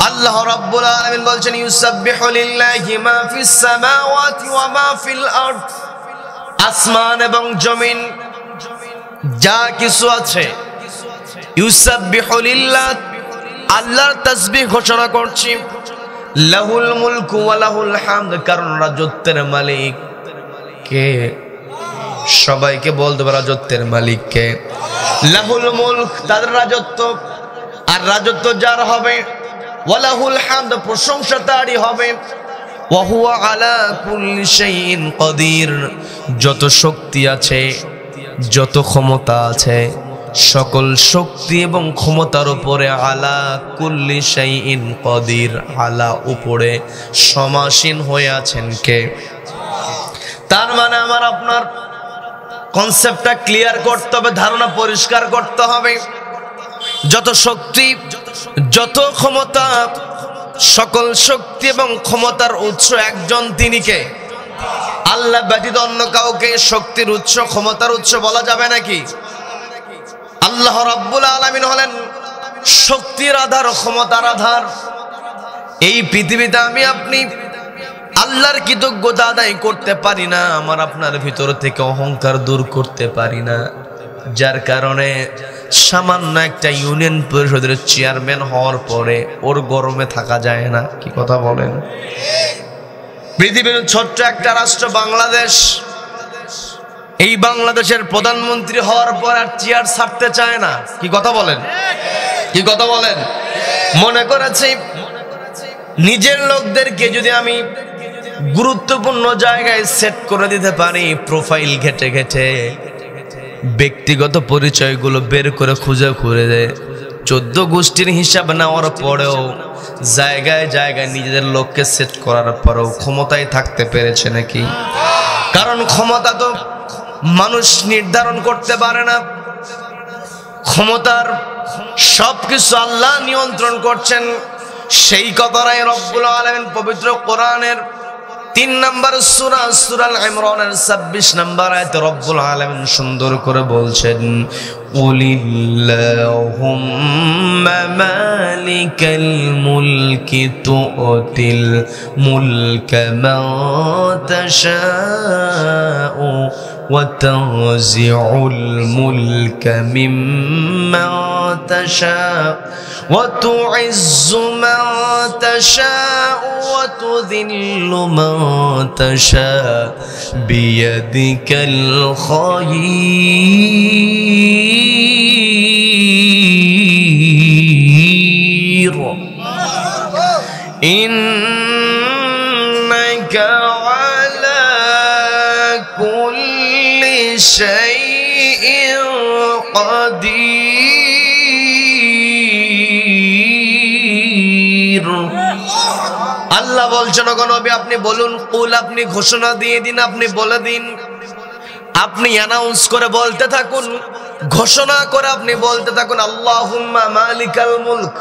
আল্লাহ রাব্বুল আলামিন বলছেন, ইউসাব্বিহু লিল্লাহি মা ফিস সামাওয়াতি ওয়া মা ফিল আরদ, আসমান এবং জমিন যা কিছু আছে, ইউসাব্বিহু লিল্লাহ, আল্লাহর তাসবিহ ঘোষণা করছি। লাহুল মুলকু ওয়া লাহুল হামদ, কারণ রাজত্বের মালিক কে? সবাইকে বলতে পারে রাজত্বের মালিক কে? লাহুল মুলক, তাদের রাজত্ব, আর রাজত্ব যার হবে, ওয়া লাহুল হামদ, প্রশংসা তারই হবে, ওয়া হুয়া আলা কুল্লি শাইইন কাদির, যত শক্তি আছে, যত ক্ষমতা আছে, সকল শক্তি এবং ক্ষমতার উপরে আলা কুল্লি শাইইন কাদির, আলা উপরে সমাসীন হয়ে আছেন কে? তার মানে আমার আপনার কনসেপ্টটা ক্লিয়ার করতে হবে, ধারণা পরিষ্কার করতে হবে। যত শক্তি, যত ক্ষমতা, সকল শক্তি এবং ক্ষমতার উৎস একজন, তিনি কে? আল্লাহ ব্যতীত অন্য কাউকে শক্তির উৎস, ক্ষমতার উৎস বলা যাবে নাকি? আল্লাহ রাব্বুল আলামিন হলেন শক্তির আধার, ক্ষমতার আধার। এই পৃথিবীতে আমি আপনি আল্লাহর কৃতজ্ঞতা আদায় করতে পারি না, আমার আপনার ভিতর থেকে অহংকার দূর করতে পারি না, যার কারণে সামান্য একটা ইউনিয়ন পরিষদের চেয়ারম্যান হওয়ার পরে ওর গরমে থাকা যায় না। কি কথা বলেন? পৃথিবীর ছোট্ট একটা রাষ্ট্র বাংলাদেশ, এই বাংলাদেশের প্রধানমন্ত্রী হওয়ার পর আর চেয়ার ছাড়তে চায় না। কি কথা বলেন? কি কথা বলেন? মনে করেছি নিজের লোকদেরকে যদি আমি গুরুত্বপূর্ণ জায়গায় সেট করে দিতে পারি, প্রোফাইল ঘেটে ঘেটে ব্যক্তিগত পরিচয়গুলো বের করে খুঁজে খুঁজে 14 গোষ্ঠীর হিসাব নেওয়ার পরেও জায়গায় জায়গায় নিজেদের লোককে সেট করার পরেও ক্ষমতায় থাকতে পেরেছে নাকি? কারণ ক্ষমতা তো মানুষ নির্ধারণ করতে পারে না, ক্ষমতার সবকিছু আল্লাহ নিয়ন্ত্রণ করছেন। সেই কথাটাই রব্বুল আলামিন পবিত্র কোরআনের 3 নম্বর সূরা সূরা ইমরানের 26 নম্বর আয়াতে রব্বুল আলামিন সুন্দর করে বলছেন, কুলিল্লাহুম্মা মালিকাল মুলকি তুতিল মুলকা মান তাশাউ ওয়া তানজিউল মুলকা মিম্মান তাশাউ ওয়া তুইজ্জু মান তাশাউ ওয়া তুযিল্লু মান তাশাউ বিয়াদিকাল খায়র ইন্নাকা আলা কুল্লি শাইইন কাদির। আল্লাহ বলছেন, ওগো নবী আপনি বলুন, কুল, আপনি ঘোষণা দিয়ে দিন, আপনি বলে দিন, আপনি অ্যানাউন্স করে বলতে থাকুন, ঘোষণা করে আপনি বলতে থাকুন, আল্লাহুম্মা মালিকাল মুলক,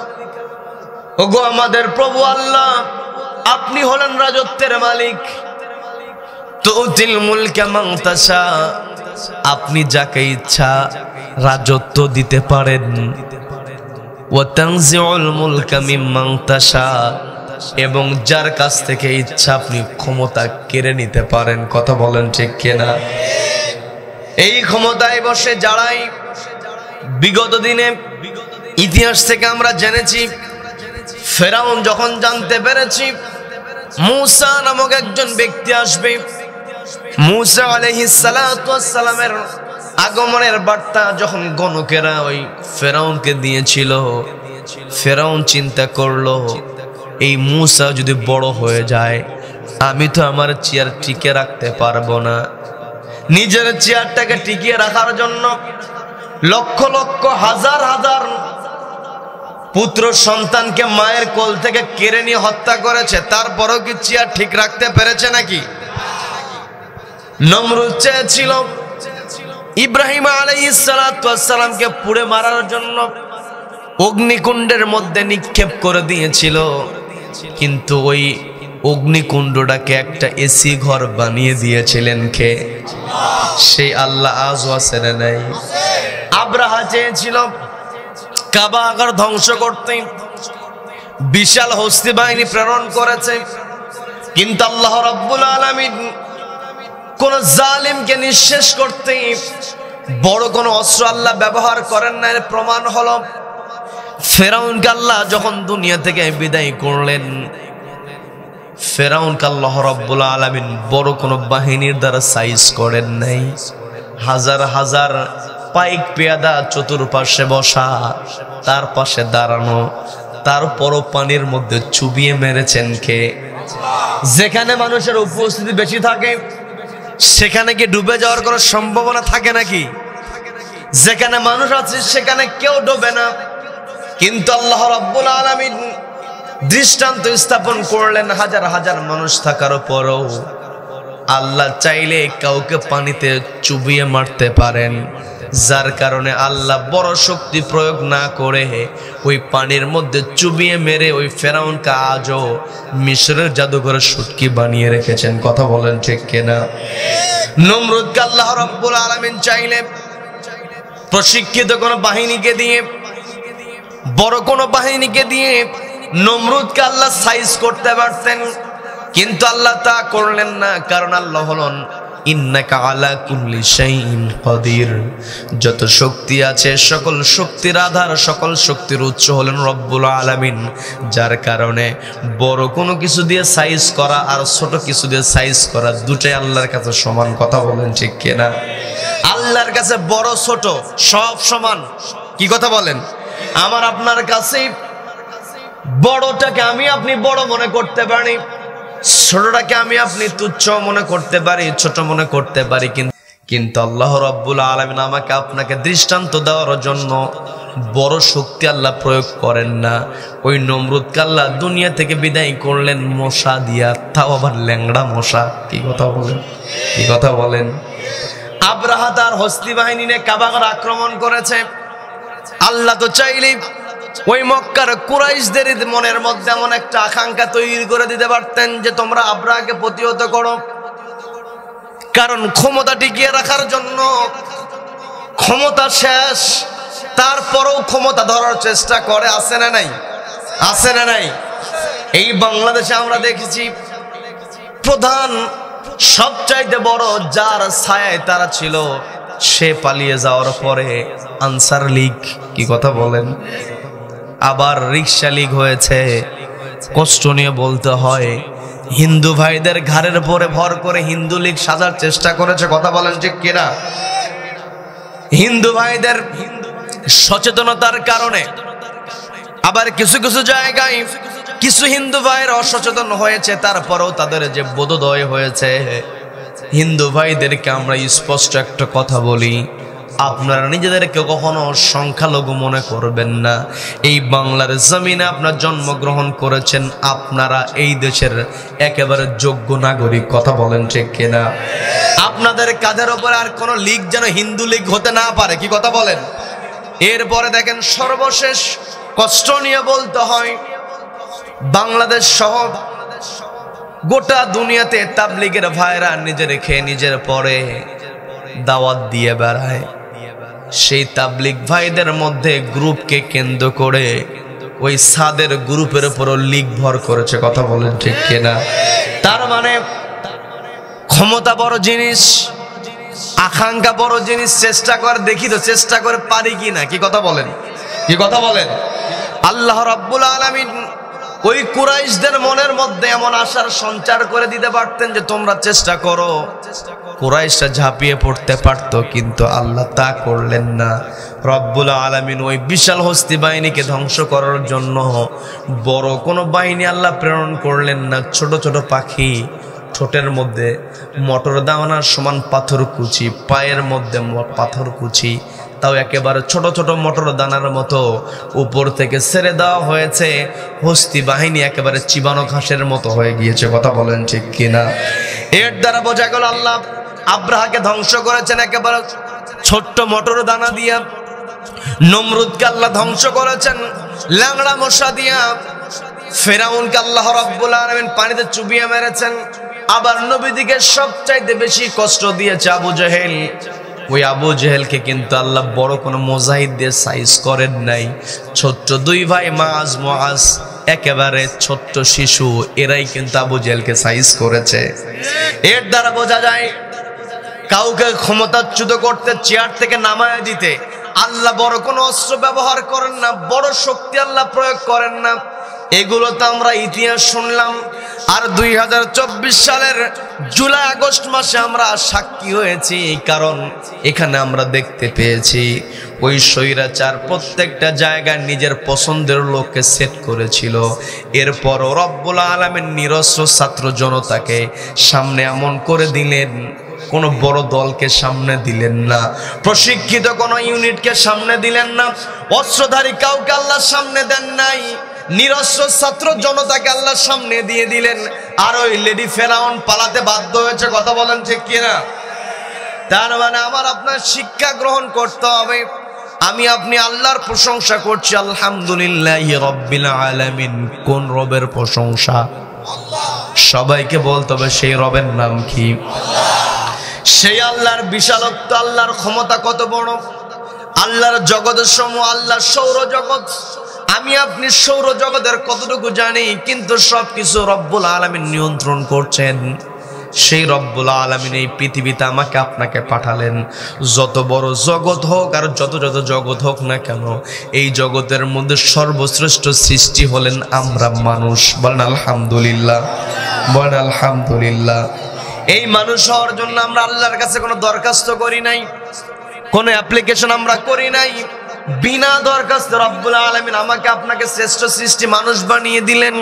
ওগো আমাদের প্রভু আল্লাহ, আপনি হলেন রাজত্বের মালিক। তুতিল মুলকা মান তাশা, আপনি যাকে ইচ্ছা রাজত্ব দিতে পারেন। ওয়া তানজিউল মুলকা মিম্মান তাশা, এবং যার কাছ থেকে ইচ্ছা আপনি ক্ষমতা কেড়ে নিতে পারেন। কথা বলেন ঠিক কিনা? এই ক্ষমতায় বসে যারাই বিগত দিনে ইতিহাস থেকে আমরা জেনেছি, ফেরাউন যখন জানতে পেরেছি মূসা নামক একজন ব্যক্তি আসবে, মূসা আলাইহিস সালাতু ওয়াস সালামের আগমনের বার্তা যখন গণকেরা ওই ফেরাউনকে দিয়েছিল, ফেরাউন চিন্তা করলো এই মূসা যদি বড় হয়ে যায় আমি তো আমার চেয়ার টিকে রাখতে পারবো না। নিজের চেয়ারটাকে টিকিয়ে রাখার জন্য লক্ষ লক্ষ হাজার হাজার পুত্র সন্তানকে মায়ের কোল থেকে কেড়ে নিয়ে হত্যা করেছে, তারপরেও কি চেয়ার ঠিক রাখতে পেরেছে নাকি? নমরুদ চেয়েছিল ইব্রাহিম আলাইহিস সালাতু ওয়াস সালামকে পুড়ে মারার জন্য অগ্নিকুণ্ডের মধ্যে নিক্ষেপ করে দিয়েছিল, কিন্তু ওই অগ্নিকুণ্ডটাকে একটা এসি ঘর বানিয়ে দিয়েছিলেন কে? সেই আল্লাহ আজও আছেন নাই? আব্রাহা চেয়েছিল কাবা ঘর ধ্বংস করতে, বিশাল হস্তি বাহিনী প্রেরণ করেছে, কিন্তু আল্লাহ রাব্বুল আলামিন কোন জালিমকে নিঃশেষ করতে বড় কোন অস্ত্র আল্লাহ ব্যবহার করেন না। এর প্রমাণ হলো ফেরাউনকে আল্লাহ যখন দুনিয়া থেকে বিদায় করলেন, ফেরাউনকে আল্লাহ রাব্বুল আলামিন বড় কোন বাহিনীর দ্বারা সাইজ করেন নাই। হাজার হাজার পাইক পেয়াদা চতুর্পাশে বসা, তার পাশে দাঁড়ানো, তারপরও পানির মধ্যে চুবিয়ে মেরেছেন কে? যেখানে মানুষের উপস্থিতি বেশি থাকে সেখানে কি ডুবে যাওয়ার কোনো সম্ভাবনা থাকে নাকি? যেখানে মানুষ আছে সেখানে কেউ ডুবে না, কিন্তু আল্লাহ রাব্বুল আলামিন দৃষ্টান্ত স্থাপন করলেন হাজার হাজার মানুষ থাকার পরও আল্লাহ চাইলে কাউকে পানিতে চুবিয়ে মারতে পারেন, যার কারণে আল্লাহ বড় শক্তি প্রয়োগ না করে ওই পানির মধ্যে চুবিয়ে মেরে ওই ফেরাউনকে আজও মিশরের জাদুঘরে শুটকি বানিয়ে রেখেছেন। কথা বলেন ঠিক কিনা? নমরুদকে আল্লাহ রাব্বুল আলামিন চাইলে প্রশিক্ষিত কোন বাহিনীকে দিয়ে, বড় কোন বাহিনীকে দিয়ে নমরুদকে আল্লাহ সাইজ করতে পারতেন, কিন্তু আল্লাহ তা করলেন না। কারণ আল্লাহ হলেন ইন্নাকা আলা কুল্লি শাইইন কাদির, যত শক্তি আছে সকল শক্তির আধার, সকল শক্তির উৎস হলেন রব্বুল আলামিন, যার কারণে বড় কোনো কিছু দিয়ে সাইজ করা আর ছোট কিছু দিয়ে সাইজ করা দুটাই আল্লাহর কাছে সমান। কথা বলেন ঠিক কিনা? আল্লাহর কাছে বড় ছোট সব সমান। কি কথা বলেন? আমার আপনার কাছে বড়টাকে আমি আপনি বড় মনে করতে পারি, ছোটটাকে আমি আপনি তুচ্ছ মনে করতে পারি, ছোট মনে করতে পারি, কিন্তু আল্লাহ রাব্বুল আলামিন আমাকে আপনাকে দৃষ্টান্ত দেওয়ার জন্য বড় শক্তি আল্লাহ প্রয়োগ করেন না। ওই নমরুদকে আল্লাহ দুনিয়া থেকে বিদায় করলেন মশা দিয়া, তাও আবার ল্যাংড়া মশা। কি কথা বলেন? কি কথা বলেন? আব্রাহা তার হস্তি বাহিনী নিয়ে কাবা ঘর আক্রমণ করেছে। আল্লাহ তো চাইলেই ওই মক্কার কুরাইশদের মনের মধ্যে এমন একটা আকাঙ্ক্ষা তৈরি করে দিতে পারতেন যে তোমরা আব্রাহাকে প্রতিহত করো, কারণ ক্ষমতা টিকিয়ে রাখার জন্য ক্ষমতা শেষ, তারপরেও ক্ষমতা ধরার চেষ্টা করে। আছে না নাই? আছে না নাই? এই বাংলাদেশে আমরা দেখেছি প্রধান সবচাইতে বড় যার ছায়ায় তারা ছিল, সে পালিয়ে যাওয়ার পরে আনসার লীগ। কি কথা বলেন? আবার রিক্সা লীগ হয়েছে। কষ্ট নিয়ে বলতে হয়, হিন্দু ভাইদের ঘাড়ের উপরে ভর করে হিন্দু লীগ সাজার চেষ্টা করেছে। কথা বলেন ঠিক কিনা? হিন্দু ভাইদের সচেতনতার কারণে আবার কিছু কিছু জায়গায় কিছু হিন্দু ভাইয়ের অসচেতন হয়েছে, তারপরেও তাদের যে বোধোদয় হয়েছে। হিন্দু ভাইদেরকে আমরা স্পষ্ট একটা কথা বলি, আপনারা নিজেদেরকে কখনো সংখ্যালঘু মনে করবেন না। এই বাংলার জমিনে আপনারা জন্মগ্রহণ করেছেন, আপনারা এই দেশের একেবারে যোগ্য নাগরিক। কথা বলেন ঠিক কিনা? আপনাদের কাঁধের ওপরে আর কোনো লীগ যেন হিন্দু লীগ হতে না পারে। কি কথা বলেন? এরপরে দেখেন, সর্বশেষ কষ্ট নিয়ে বলতে হয়, বাংলাদেশ সহ গোটা দুনিয়াতে তাবলীগের ভাইরা নিজের খেয়ে নিজের পরে দাওয়াত দিয়ে বেড়ায়। সেই তাবলীগ ভাইদের মধ্যে গ্রুপকে কেন্দ্র করে ওই সাদের গ্রুপের উপরও লীগ ভর করেছে। কথা বলেন ঠিক কিনা? তার মানে ক্ষমতা বড় জিনিস, আকাঙ্ক্ষা বড় জিনিস। চেষ্টা করে দেখি তো, চেষ্টা করে পারি কিনা। কি কথা বলেন? কি কথা বলেন? আল্লাহ রাব্বুল আলামিন ওই কুরাইশদের মনের মধ্যে এমন আশার সঞ্চার করে দিতে পারতেন যে তোমরা চেষ্টা করো, কুরাইশরা ঝাঁপিয়ে পড়তে পারত, কিন্তু আল্লাহ তা করলেন না। রব্বুল আলামিন ওই বিশাল হস্তি বাহিনীকে ধ্বংস করার জন্য বড় কোনো বাহিনী আল্লাহ প্রেরণ করলেন না। ছোট ছোট পাখি, ঠোঁটের মধ্যে মটর দানার সমান পাথর কুচি, পায়ের মধ্যে পাথর কুচি, তাও একেবারে ছোট ছোট মটর দানার মতো উপর থেকে ছেড়ে দেওয়া হয়েছে। হস্তি বাহিনী একেবারে চিবানো ঘাসের মতো হয়ে গিয়েছে। কথা বলেন ঠিক কিনা? এর দ্বারা বোঝা গেল আল্লাহ আব্রাহাকে ধ্বংস করেছেন একেবারে ছোট্ট মটর দানা দিয়া। নমরুদকে আল্লাহ ধ্বংস করেছেন ল্যাংড়া মশা দিয়া। ফেরাউনকে আল্লাহ রাব্বুল আলামিন পানিতে চুবিয়ে মেরেছেন। আবার নবীদিকে সবচাইতে বেশি কষ্ট দিয়েছে আবু জেহেল। ওই আবু জেহেলকে কিন্তু আল্লাহ বড় কোনো মুজাহিদ দিয়ে সাইজ করেন নাই। ছোট্ট দুই ভাই মাআজ মুআজ, একেবারে ছোট্ট শিশু, এরাই কিন্তু আবু জেহেলকে সাইজ করেছে। এর দ্বারা বোঝা যায় কাউকে ক্ষমতাচ্যুত করতে, চেয়ার থেকে নামায় দিতে আল্লাহ বড় কোনো অস্ত্র ব্যবহার করেন না, বড় শক্তি আল্লাহ প্রয়োগ করেন না। এগুলো তো আমরা ইতিহাস শুনলাম। আর 2024 সালের জুলাই আগস্ট মাসে আমরা সাক্ষী হয়েছি, কারণ এখানে আমরা দেখতে পেয়েছি ওই স্বৈরাচার প্রত্যেকটা জায়গায় নিজের পছন্দের লোককে সেট করেছিল। এরপর রব্বুল আলামিন নিরস্ত্র ছাত্র জনতাকে সামনে এমন করে দিলেন, কোন বড় দলকে সামনে দিলেন না, প্রশিক্ষিত কোন ইউনিটকে সামনে দিলেন না, অস্ত্রধারী কাউকে আল্লাহ সামনে দেন নাই, নিরস্ত্র ছাত্র জনতাকে আল্লাহ সামনে দিয়ে দিলেন। আর ওই লেডি ফেরাউন পালাতে বাধ্য হয়েছে। কথা বলেন ঠিক কিনা? তার মানে আমার আপনার শিক্ষা গ্রহণ করতে হবে। আমি আপনি আল্লাহর প্রশংসা করছি, আলহামদুলিল্লাহি রাব্বিল আলামিন। কোন রবের প্রশংসা? সবাইকে বলতে হবে সেই রবের নাম কি? সেই আল্লাহর বিশালত্ব, আল্লাহর ক্ষমতা কত বড়, আল্লাহর জগতের সমূহ, আল্লাহর সৌরজগৎ। আমি আপনি সৌরজগতের কতটুকু জানি, কিন্তু সবকিছু রব্বুল আলামিন নিয়ন্ত্রণ করছেন। সেই রব্বুল আলামিন এই পৃথিবীতে আমাকে আপনাকে পাঠালেন। যত বড় জগৎ হোক আর যত যত জগৎ হোক না কেন, এই জগতের মধ্যে সর্বশ্রেষ্ঠ সৃষ্টি হলেন আমরা মানুষ। বলেন আলহামদুলিল্লাহ, বলেন আলহামদুলিল্লাহ। এই মানুষ হওয়ার জন্য আমরা আল্লাহর কাছে কোনো দরখাস্ত করি নাই, কোনো অ্যাপ্লিকেশন আমরা করি নাই। বিনা দরখাস্তে রব্বুল আলামিন আমাকে আপনাকে শ্রেষ্ঠ সৃষ্টি মানুষ বানিয়ে দিলেন।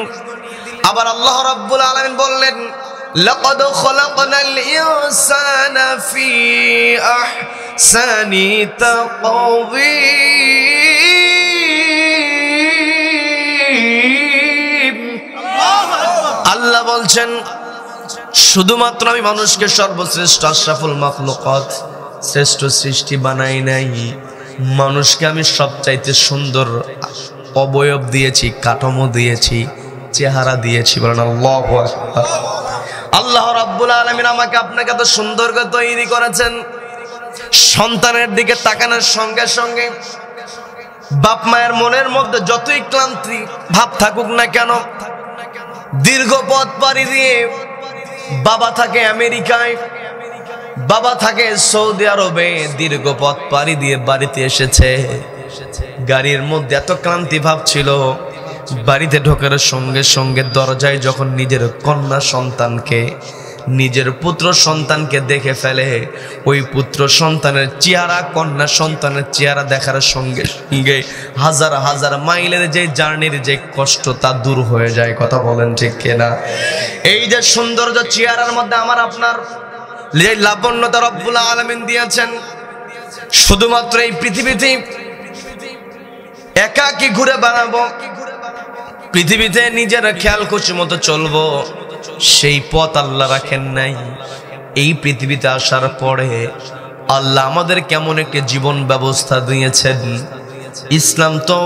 আবার আল্লাহ রব্বুল আলামিন বললেন, লাকাদ খলাকনাল ইনসানা ফি আহসানি তাকওয়িম। আল্লাহ বলছেন শুধুমাত্র আমি মানুষকে সর্বশ্রেষ্ঠ আশরাফুল মাখলুকাত, শ্রেষ্ঠ সৃষ্টি বানাই নাই, মানুষকে আমি সবচাইতে সুন্দর অবয়ব দিয়েছি, কাঠামো দিয়েছি, চেহারা দিয়েছি। বলেন আল্লাহু আকবার। আল্লাহ রাব্বুল আলামিন আমাকে আপনাকে এত সুন্দর করে তৈরি করেছেন। সন্তানের দিকে তাকানোর সঙ্গে সঙ্গে বাপ মায়ের মনের মধ্যে যতই ক্লান্তি ভাব থাকুক না কেন, দীর্ঘ পথ পাড়ি দিয়ে বাবা থাকে আমেরিকায়, বাবা থাকে সৌদি আরবে, দীর্ঘ পথ পাড়ি দিয়ে বাড়িতে এসেছে। গাড়ির মধ্যে এত ক্লান্তি ভাব ছিল, বাড়িতে ঢোকার সঙ্গে সঙ্গে দরজায় যখন নিজের কন্যা সন্তানকে, নিজের পুত্র সন্তানকে দেখে ফেলে, ওই পুত্র সন্তানের চেহারা, কন্যা সন্তানের চেহারা দেখার সঙ্গে সঙ্গে হাজার হাজার মাইলের যে জার্নির যে কষ্ট তা দূর হয়ে যায়। কথা বলেন ঠিক কিনা? এই যে সৌন্দর্য চেহারার মধ্যে আমার আপনার যে লাবণ্যতা রব্বুল আলামিন দিয়েছেন, শুধুমাত্র এই পৃথিবীতে একাকী ঘুরে বেড়াবো, পৃথিবীতে নিজের খেয়াল খুশি মতো চলবো, সেই পথ আল্লাহ রাখেন নাই। এই পৃথিবীতে আসার পরে আল্লাহ আমাদের কেমন একটি জীবন ব্যবস্থা দিয়েছেন। ইসলাম তো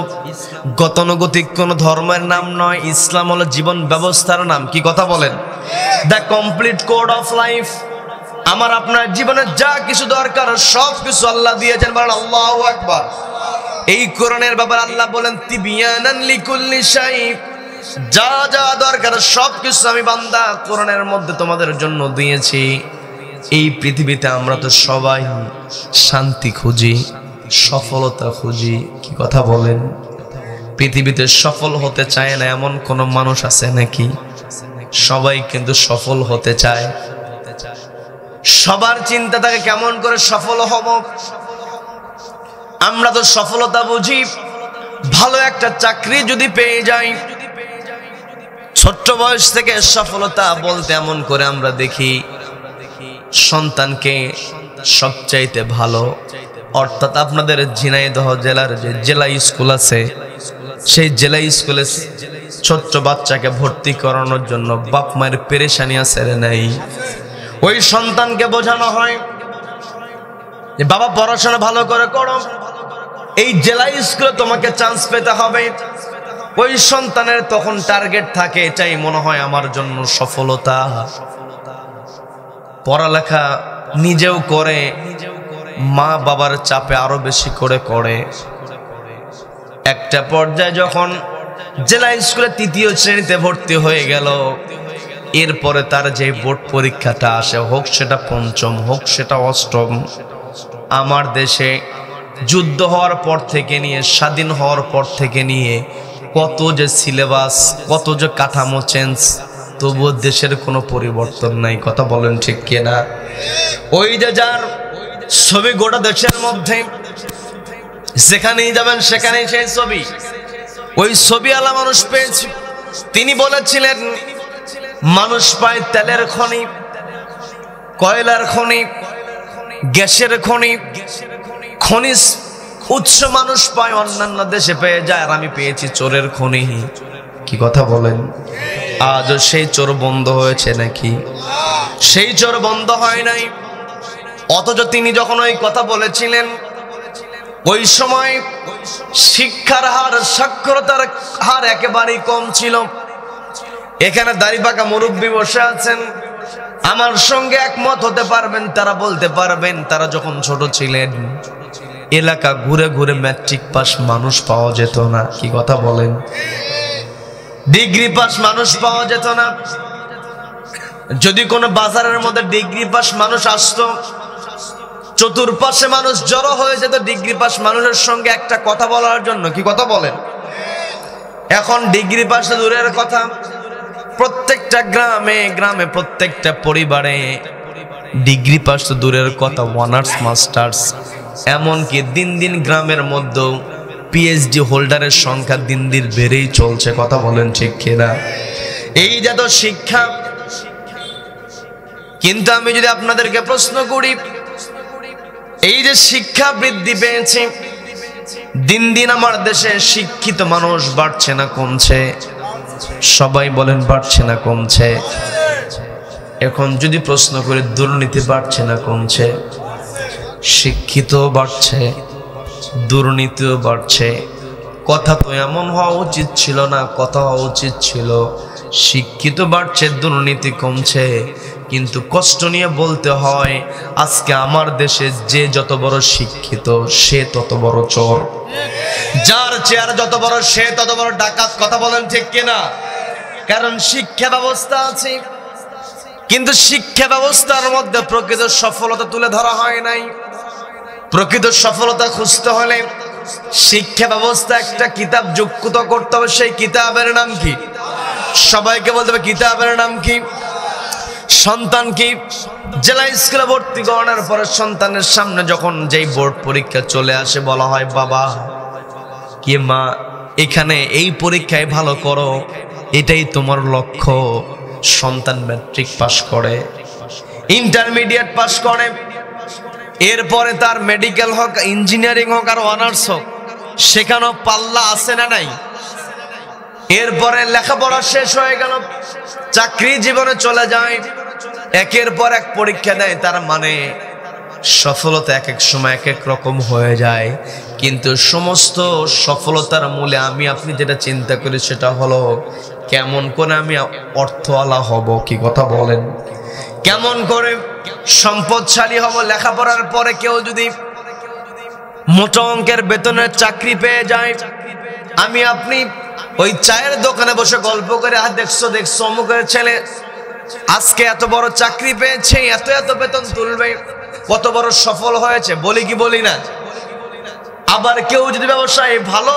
গতানুগতিক কোন ধর্মের নাম নয়, ইসলাম হলো জীবন ব্যবস্থার নাম। কি কথা বলেন? The complete code of life. আমার আপনার জীবনে যা কিছু দরকার সব কিছু আল্লাহ দিয়েছেন। বলেন আল্লাহু আকবার। এই কোরআনের ব্যাপারে আল্লাহ বলেন তিবিয়ানান লিকুল্লি শাই, যা যা দরকার সব কিছু আমি বান্দা কোরআনের মধ্যে তোমাদের জন্য দিয়েছি। এই পৃথিবীতে আমরা তো সবাই শান্তি খুঁজি, সফলতা খুঁজি। কি কথা বলেন? পৃথিবীতে সফল হতে চায় না এমন কোন মানুষ আছে নাকি? সবাই কিন্তু সফল হতে চায়। সবার চিন্তা থাকে কেমন করে সফল হব, আমরা তো সফলতা বুঝি ভালো একটা চাকরি যদি পেয়ে যাই। ছোট্ট বয়স থেকে সফলতা বলতে এমন করে আমরা দেখি সন্তানকে সবচাইতে ভালো, অর্থাৎ আপনাদের ঝিনাইদহ জেলার যে জেলা স্কুল আছে, সেই জেলা স্কুলে ছোট্ট বাচ্চাকে ভর্তি করানোর জন্য বাপ মায়ের পেরেশানি আছে রে নাই। ওই সন্তানকে বোঝানো হয় যে বাবা পড়াশোনা ভালো করে করো, এই জেলা স্কুলে তোমাকে চান্স পেতে হবে। ওই সন্তানের তখন টার্গেট থাকে, এটাই মনে হয় আমার জন্য সফলতা। পড়ালেখা নিজেও করে, মা বাবার চাপে আরো বেশি করে করে। একটা পর্যায়ে যখন জেলা স্কুলে তৃতীয় শ্রেণীতে ভর্তি হয়ে গেল, এরপরে তার যে বোর্ড পরীক্ষাটা আসে, হোক সেটা পঞ্চম হোক সেটা অষ্টম, আমার দেশে যুদ্ধ হওয়ার পর থেকে নিয়ে স্বাধীন হওয়ার পর থেকে নিয়ে কত যে সিলেবাস, কত যে কাঠামো চেঞ্জ, তবুও দেশের কোনো পরিবর্তন নাই। কথা বলেন ঠিক কিনা? ওই যে যার ছবি গোটা দেশের মধ্যে, যেখানেই যাবেন সেখানেই সেই ছবি, ওই ছবি আলা মানুষ পেয়েছি। তিনি বলেছিলেন মানুষ পায় তেলের খনি, কয়লার খনি, গ্যাসের খনি, খনিজ উৎস মানুষ পায় অন্যান্য দেশে পেয়ে যায়, আর আমি পেয়েছি চোরের খনি। কি কথা বলেন? আজও সেই চোর বন্ধ হয়েছে নাকি? সেই চোর বন্ধ হয় নাই। অথচ তিনি যখন ওই কথা বলেছিলেন, ওই সময় শিক্ষার হার, সাক্ষরতার হার একেবারেই কম ছিল। এখানে দাড়িপাকা মুরব্বী বসে আছেন, আমার সঙ্গে একমত হতে পারবেন। তারা বলতে পারবেন তারা যখন ছোট ছিলেন এলাকা ঘুরে ঘুরে ম্যাট্রিক পাস মানুষ পাওয়া যেত না। কি কথা বলেন? ডিগ্রি পাস মানুষ পাওয়া যেত না। যদি কোনো বাজারের মধ্যে ডিগ্রি পাস মানুষ আসতো, চতুর্পাশে মানুষ জড়ো হয়ে যেত ডিগ্রি পাস মানুষের সঙ্গে একটা কথা বলার জন্য। কি কথা বলেন? এখন ডিগ্রি পাসে দূরের কথা, প্রত্যেকটা গ্রামে গ্রামে, প্রত্যেকটা পরিবারে ডিগ্রি পাস তো দূরের কথা, অনার্স মাস্টার্স, এমনকি দিন দিন গ্রামের মধ্যেও পিএইচডি হোল্ডারের সংখ্যা দিন দিন বেড়েই চলছে। কথা বলেন ঠিক কিনা? এই যে তো শিক্ষা। কিন্তু আমি যদি আপনাদেরকে প্রশ্ন করি, এই যে শিক্ষা বৃদ্ধি পেয়েছে, দিন দিন আমার দেশে শিক্ষিত মানুষ বাড়ছে না কমছে? সবাই বলেন বাড়ছে না কমছে? এখন যদি প্রশ্ন করি দুর্নীতি বাড়ছে না কমছে? শিক্ষিত বাড়ছে, দুর্নীতিও বাড়ছে। কথা তো এমন হওয়া উচিত ছিল না, কথা হওয়া উচিত ছিল শিক্ষিত বাড়ছে, দুর্নীতি কমছে। কিন্তু কষ্ট নিয়ে বলতে হয়, আজকে আমার দেশে যে যত বড় শিক্ষিত সে তত বড় চোর, যার চেয়ার যত বড় সে তত বড় ডাকাত। কথা বলেন ঠিক কিনা? কারণ শিক্ষা ব্যবস্থা আছে, কিন্তু শিক্ষা ব্যবস্থার মধ্যে প্রকৃত সফলতা তুলে ধরা হয় নাই। প্রকৃত সফলতা খুঁজতে হলে শিক্ষা ব্যবস্থা একটা কিতাব যুক্ত করতে হবে। সেই কিতাবের নাম কি? সবাইকে বলতে হবে কিতাবের নাম কি? সন্তান কি জেলা স্কুলে ভর্তি করানোর পরে সন্তানের সামনে যখন যেই বোর্ড পরীক্ষা চলে আসে, বলা হয় বাবা কি মা এখানে এই পরীক্ষায় ভালো করো, এটাই তোমার লক্ষ্য। সন্তান ম্যাট্রিক পাস করে, ইন্টারমিডিয়েট পাস করে, এরপরে তার মেডিকেল হোক, ইঞ্জিনিয়ারিং হোক আর অনার্স হোক, সেখানেও পাল্লা আছে না নাই? এরপরে লেখাপড়া শেষ হয়ে গেল, চাকরি জীবনে চলে যায়, একের পর এক পরীক্ষা দেয়। তার মানে সফলতা এক এক সময় এক এক রকম হয়ে যায়। কিন্তু সমস্ত সফলতার মূলে আমি আপনি যেটা চিন্তা করি সেটা হলো কেমন করে আমি অর্থওয়ালা হব। কি কথা বলেন? কেমন করে সম্পদশালী হব। লেখাপড়ার পরে কেউ যদি মোটা অঙ্কের বেতনের চাকরি পেয়ে যায়, আমি আপনি ওই চায়ের দোকানে বসে গল্প করে, দেখছো দেখছো অমুকের ছেলে আজকে এত বড় চাকরি পেয়েছে, এত এত বেতন তুলবে, কত বড় সফল হয়েছে, বলি কি বলি না? আবার কেউ যদি ব্যবসায় ভালো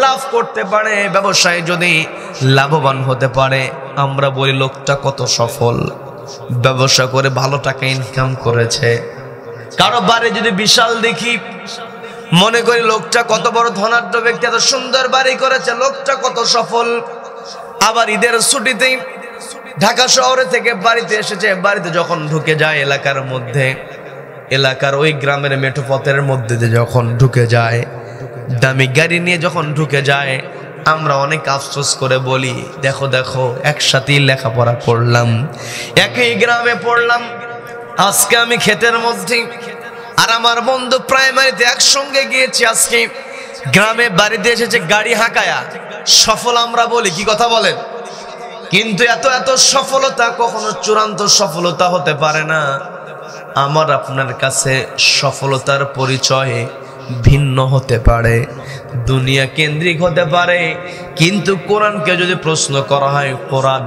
লাভ করতে পারে, ব্যবসায় যদি লাভবান হতে পারে, আমরা বলি লোকটা কত সফল, ব্যবসা করে ভালো টাকা ইনকাম করেছে। কারো বাড়ি যদি বিশাল দেখি, মনে করি লোকটা কত বড় ধনাঢ্য ব্যক্তি, এত সুন্দর বাড়ি করেছে, লোকটা কত সফল। আবার ঈদের ছুটিতেই ঢাকা শহরে থেকে বাড়িতে এসেছে, বাড়িতে যখন ঢুকে যায় এলাকার মধ্যে, এলাকার ওই গ্রামের মেঠো পথের মধ্যে যখন ঢুকে যায়, দামি গাড়ি নিয়ে যখন ঢুকে যায়, আমরা অনেক আফসোস করে বলি, দেখো দেখো একসাথেই লেখাপড়া করলাম, একই গ্রামে পড়লাম, আজকে আমি ক্ষেতের মধ্যে, আর আমার বন্ধু প্রাইমারিতে একসঙ্গে গিয়েছি, আজকে গ্রামে বাড়িতে এসেছে গাড়ি হাঁকায়া। সফল আমরা বলি, কি কথা বলেন? কিন্তু এত এত সফলতা কখনো চূড়ান্ত সফলতা হতে পারে না। আমার আপনার কাছে সফলতার পরিচয় ভিন্ন হতে পারে, দুনিয়া কেন্দ্রিক হতে পারে, কিন্তু কোরআনকে যদি প্রশ্ন করা হয়, কোরআন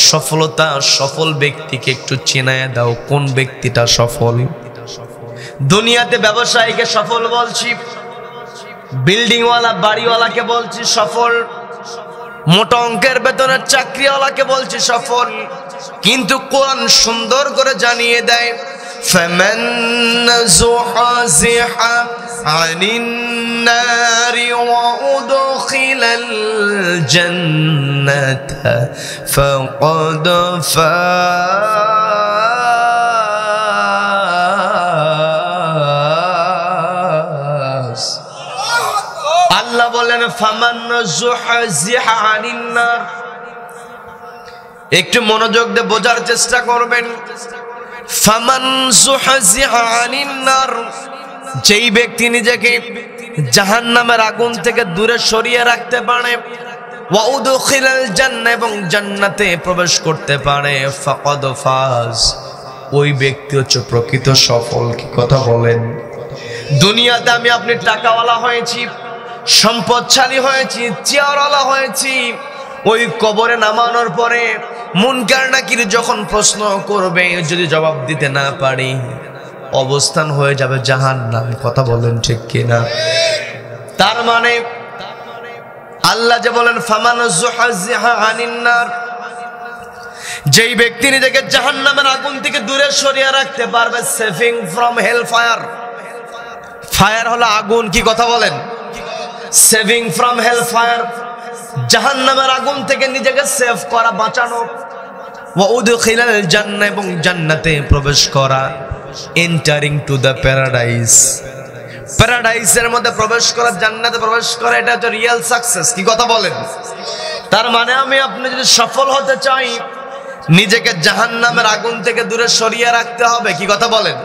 সফলতা, সফল ব্যক্তিকে একটু চিনায় দাও, কোন ব্যক্তিটা সফল? দুনিয়াতে ব্যবসায়ীকে সফল বলছি, বিল্ডিংওয়ালা বাড়িওয়ালাকে বলছি সফল, মোটা অঙ্কের বেতনের চাকরিওয়ালাকে বলছি সফল, কিন্তু কোরআন সুন্দর করে জানিয়ে দেয়, فمن زحزح عن النار وأدخل الجنة فقد فاز। আল্লাহ বলেন ফামান যুহজিহা আনিন নার। একটু মনোযোগ দিয়ে বোঝার চেষ্টা করবেন। ফামান যুহজিহা আনিন নার, যেই ব্যক্তি নিজেকে জাহান্নামের আগুন থেকে দূরে সরিয়ে রাখতে পারে, ওয়া উদখিলাল জান্নাহ, এবং জান্নাতে প্রবেশ করতে পারে, ফাকাদ ফাজ, ওই ব্যক্তি হচ্ছে প্রকৃত সফল। কি কথা বলেন? দুনিয়াতে আমি আপনি টাকাওয়ালা হয়েছি, সম্পদশালী হয়েছি, চেয়ারওয়ালা হয়েছি, ওই কবরে নামানোর পরে মুনকার নাকির যখন প্রশ্ন করবে, যদি জবাব দিতে না পারি, অবস্থান হয়ে যাবে জাহান্নাম। কথা বলেন ঠিক কিনা? তার মানে আল্লাহ যে বলেন ফামান যুহজিহা আনিন নার, যেই ব্যক্তি নিজেকে জাহান্নামের আগুন থেকে দূরে সরিয়ে রাখতে পারবে, saving from hell fire, fire হলো আগুন, কি কথা বলেন? সেভিং ফ্রম হেল ফায়ার, জাহান্নামের আগুন থেকে নিজেকে সেভ করা, বাঁচানো, ওয়া উদখিলাল জান্নাহ, এবং জান্নাতে প্রবেশ করা, এন্টারিং টু দ্য প্যারাডাইস, প্যারাডাইসের মধ্যে প্রবেশ করা, জান্নাতে প্রবেশ করা, এটা হচ্ছে রিয়েল সাকসেস। কি কথা বলেন? তার মানে আমি আপনি যদি সফল হতে চাই, নিজেকে জাহান্নামের আগুন থেকে দূরে সরিয়ে রাখতে হবে। কি কথা বলেন?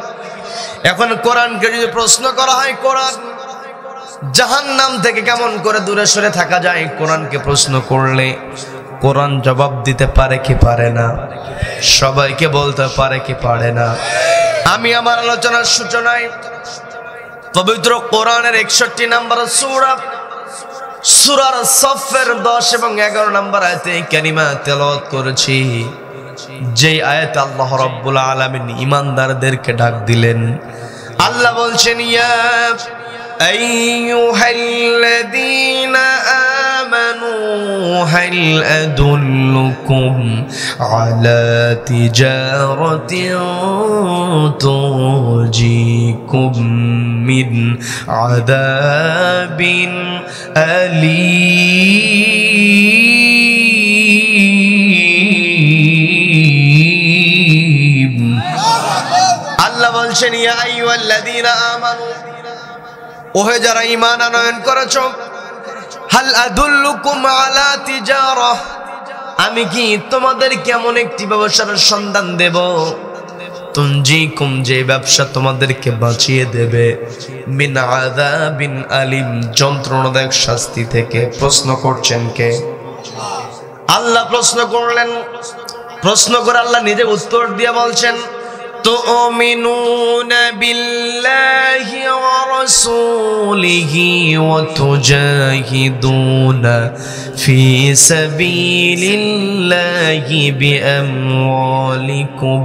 এখন কোরআনকে যদি প্রশ্ন করা হয়, কোরআন জাহান্নাম থেকে কেমন করে দূরে সরে থাকা যায়, কোরআনকে প্রশ্ন করলে কোরআন জবাব দিতে পারে কি পারে না? সবাইকে বলতে পারে কি পারে না? আমি আমার আলোচনার সূচনায় পবিত্র কোরআনের 61 নম্বর সূরা, সূরার সফের 10 এবং 11 নম্বর আয়াতে কারিমা তেলাওয়াত করেছি, যে আয়াতে আল্লাহ রাব্বুল আলামিন ঈমানদারদেরকে ডাক দিলেন। আল্লাহ বলছেন, ইয়া আইয়ুহাল্লাযীনা আমানু হাল আদুল্লুকুম আলা তিজারাতিন তুনজিকুম মিন আযাবিন আলীম। আল্লাহ বলছেন, ইয়া আইয়ুহাল্লাযীনা আমানু, ওহে যারা ঈমান আনয়ন করেছো, হাল আদুল্লুকুম আলা তিজারাহ, আমি কি তোমাদের কেমন একটি ব্যবসার সন্ধান দেব, তুনজিকুম, যে ব্যবসা তোমাদেরকে বাঁচিয়ে দেবে, মিন আযাবিন আলীম, যন্ত্রণাদায়ক শাস্তি থেকে। প্রশ্ন করছেন কে? আল্লাহ প্রশ্ন করলেন। প্রশ্ন করে আল্লাহ নিজে উত্তর দিয়ে বলছেন, تؤمنون بالله ورسوله وتجاهدون في سبيل الله بأموالكم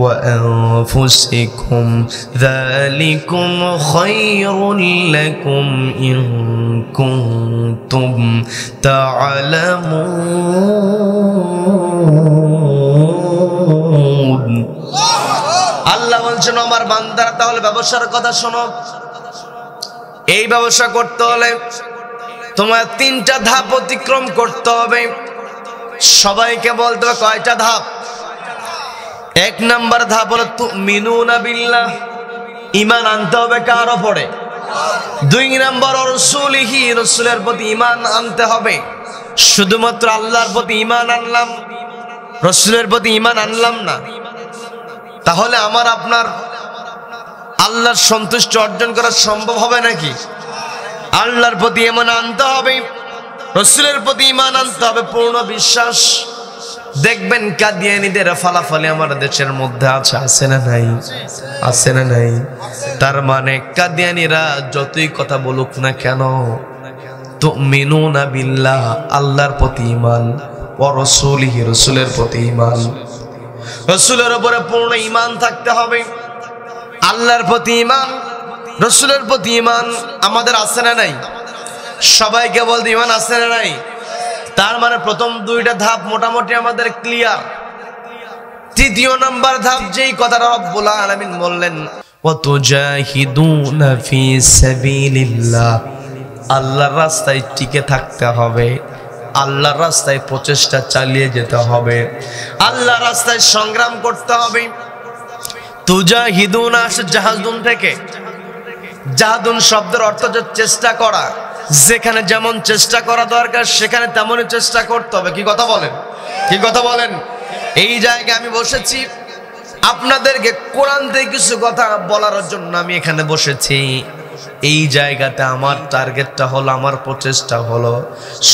وأنفسكم ذلكم خير لكم إن كنتم تعلمون। আল্লাহ বলছেন, আমার বান্দারা তাহলে ব্যবসার কথা শোনো, এই ব্যবসা করতে হলে তোমার 3টা ধাপ অতিক্রম করতে হবে। সবাইকে বলতে হবে কয়টা ধাপ? 1 নাম্বার ধাপ হলো তুমিনুনা বিল্লাহ, ঈমান আনতে হবে কার উপরে? 2 নাম্বার রাসূলিহি, রাসূলের প্রতি ঈমান আনতে হবে। শুধুমাত্র আল্লাহর প্রতি ঈমান আনলাম, রাসূলের প্রতি ঈমান আনলাম না, তাহলে আমার আপনার আল্লাহর সন্তুষ্টি অর্জন করা সম্ভব হবে নাকি? আল্লাহর প্রতি ঈমান আনতে হবে, রাসূলের প্রতি ঈমান আনতে হবে, পূর্ণ বিশ্বাস। দেখবেন কাদিয়ানীদের ফালাফালি আমার দেশের মধ্যে আছে না নাই? আছে না নাই? তার মানে কাদিয়ানীরা যতই কথা বলুক না কেন, তুমিনুনা বিল্লাহ, আল্লাহর প্রতি ঈমান, ওয়া রাসূলিহি, রাসূলের প্রতি ঈমান। রাসূলের উপরে পূর্ণ ঈমান থাকতে হবে, আল্লাহর প্রতি ঈমান, রাসূলের প্রতি ঈমান আমাদের আছে না নাই? সবাইকে বলতে ঈমান আছে না নাই? তার মানে প্রথম 2টা ধাপ মোটামুটি আমাদের ক্লিয়ার। 3য় নাম্বার ধাপ যেই কথাটা রব্বুল আলামিন বললেন, ওয়া তুজাহিদুনা ফি সাবিলিল্লাহ, আল্লাহর রাস্তায় টিকে থাকতে হবে, আল্লাহর রাস্তায় প্রচেষ্টা চালিয়ে যেতে হবে, আল্লাহর রাস্তায় সংগ্রাম করতে হবে। তুজাহিদুনা আসে জাহাদুন থেকে। জাহাদুন শব্দের অর্থ হচ্ছে চেষ্টা করা। যেখানে যেমন চেষ্টা করা দরকার সেখানে তেমনই চেষ্টা করতে হবে। কি কথা বলেন? কি কথা বলেন? এই জায়গায় আমি বসেছি, আপনাদেরকে কোরআন থেকে কিছু কথা বলার জন্য আমি এখানে বসেছি। এই জায়গাতে আমার টার্গেটটা হলো, আমার প্রচেষ্টা হলো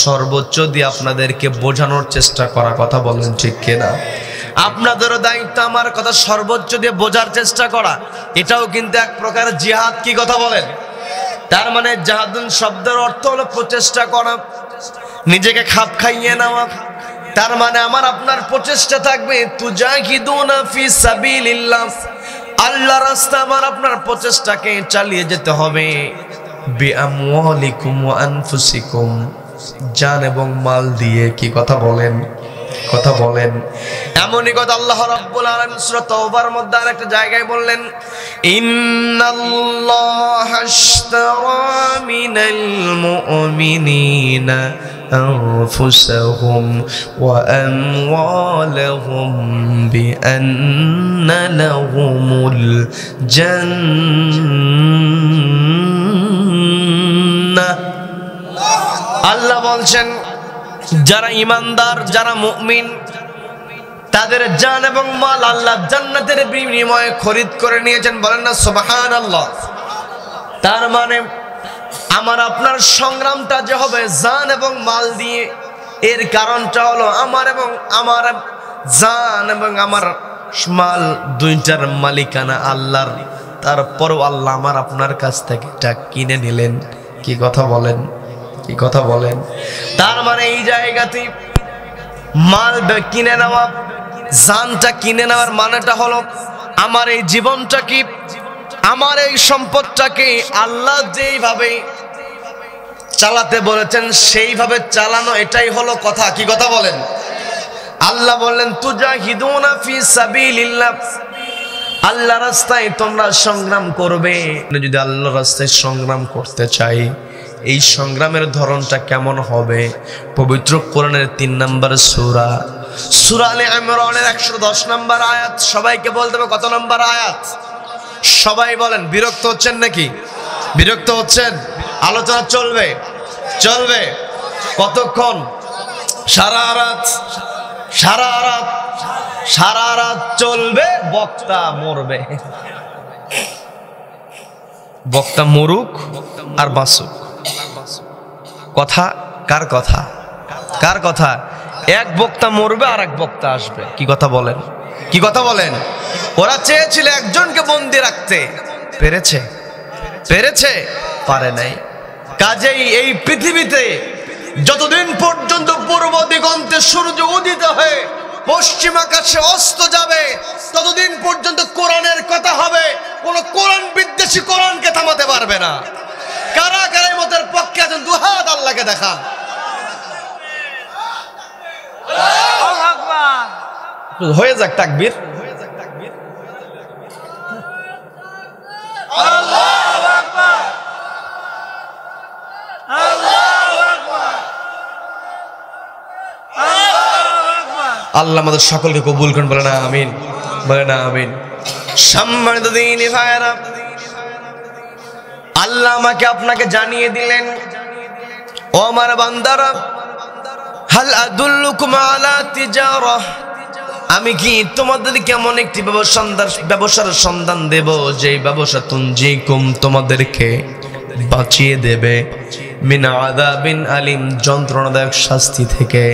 সর্বোচ্চ দিয়ে আপনাদেরকে বোঝানোর চেষ্টা করা। কথা বলেন ঠিক কিনা? আপনাদেরও দায়িত্ব আমার কথা সর্বোচ্চ দিয়ে বোঝার চেষ্টা করা। এটাও কিন্তু এক প্রকার জিহাদ। কি কথা বলেন? তার মানে জাহাদুন শব্দের অর্থ হলো প্রচেষ্টা করা, নিজেকে খাপ খাইয়ে নেওয়া। তার মানে আমার আপনার প্রচেষ্টা থাকবে তুজাহিদুনা ফি সাবিলিল্লাহ, আল্লাহর রাস্তায় আমার আপনার প্রচেষ্টাকে চালিয়ে যেতে হবে। বিআমওয়ালিকুম ওয়া আনফুসিকুম, জান এবং মাল দিয়ে। কি কথা বলেন? কথা বলেন। এমনই কথা আল্লাহ রাব্বুল আলামিন সূরা তাওবার মধ্যে আরেকটা জায়গায় বললেন, ইন্নাল্লাহা আশতারা মিনাল মুমিনিনা আনফুসাহুম ওয়া আমওয়ালাহুম বিআন্না লাহুমুল জান্নাহ। আল্লাহ বলছেন যারা ঈমানদার, যারা মুমিন, তাদের জান এবং মাল আল্লাহ জান্নাতের বিনিময়ে খরিদ করে নিয়েছেন। বলেন না সুবহানাল্লাহ। তার মানে আমার আপনার সংগ্রামটা যে হবে জান এবং মাল দিয়ে, এর কারণটা হলো আমার জান এবং আমার মাল 2টার মালিকানা আল্লাহর। তারপরও আল্লাহ আমার আপনার কাছ থেকে এটা কিনে নিলেন। কি কথা বলেন? কি কথা বলেন? তার মানে এই জায়গাতে মাল কিনে নেওয়া, জানটা কিনে নেওয়ার মানেটা হলো আমার এই জীবনটাকে, আমার এই সম্পদটাকে আল্লাহ যেইভাবে চালাতে বলেছেন সেইভাবে চালানো, এটাই হলো কথা। কি কথা বলেন? আল্লাহ বললেন তুজাহিদুনা ফি সাবিলিল্লাহ, আল্লাহর রাস্তায় তোমরা সংগ্রাম করবে। যদি আল্লাহর রাস্তায় সংগ্রাম করতে চাই, এই সংগ্রামের ধরনটা কেমন হবে? পবিত্র কোরআনের 3 নম্বর সূরা, সূরা আলে ইমরানের 110 নম্বর আয়াত। সবাইকে বলতে হবে কত নম্বর আয়াত? সবাই বলেন। বিরক্ত হচ্ছেন নাকি? বিরক্ত হচ্ছেন? আলোচনা চলবে, চলবে কতক্ষণ? সারা রাত, সারা রাত, সারা রাত চলবে। বক্তা মরবে, বক্তা মরুক আর বাঁচুক। কথা কার কথা? কার কথা? এক বক্তা মরবে আর এক বক্তা আসবে। কি কথা বলেন? কি কথা বলেন? ওরা চেয়েছিল একজনকে বন্দি রাখতে, পেরেছে? পেরেছে? পারে নাই। কাজেই এই পৃথিবীতে যতদিন পর্যন্ত পূর্ব দিগন্তে সূর্য উদিত হয়ে পশ্চিম আকাশে অস্ত যাবে, ততদিন পর্যন্ত কোরআনের কথা হবে। কোন কোরআন বিদ্বেষী কোরআনকে থামাতে পারবে না। কারা কারা মতের পক্ষে আছেন? দুহাত আল্লাহকে দেখান। হয়ে যাক তাকবীর। আল্লাহ আমাদের সকলকে কবুল করুন, বলে না আমিন, বলে না আমিন। সম্মানিত দিনী ভাইরা, আল্লাহ আমাকে আপনাকে জানিয়ে দিলেন, ও আমার বান্দারা, হাল আদুল্লুকুম আলা তিজারাহ, আমি কি তোমাদেরকে এমন একটি ব্যবসার সন্ধান দেব যে ব্যবসা তুনজিকুম তোমাদেরকে বাঁচিয়ে দেবে মিন আযাবিন আলিম, যন্ত্রণাদায়ক শাস্তি থেকে।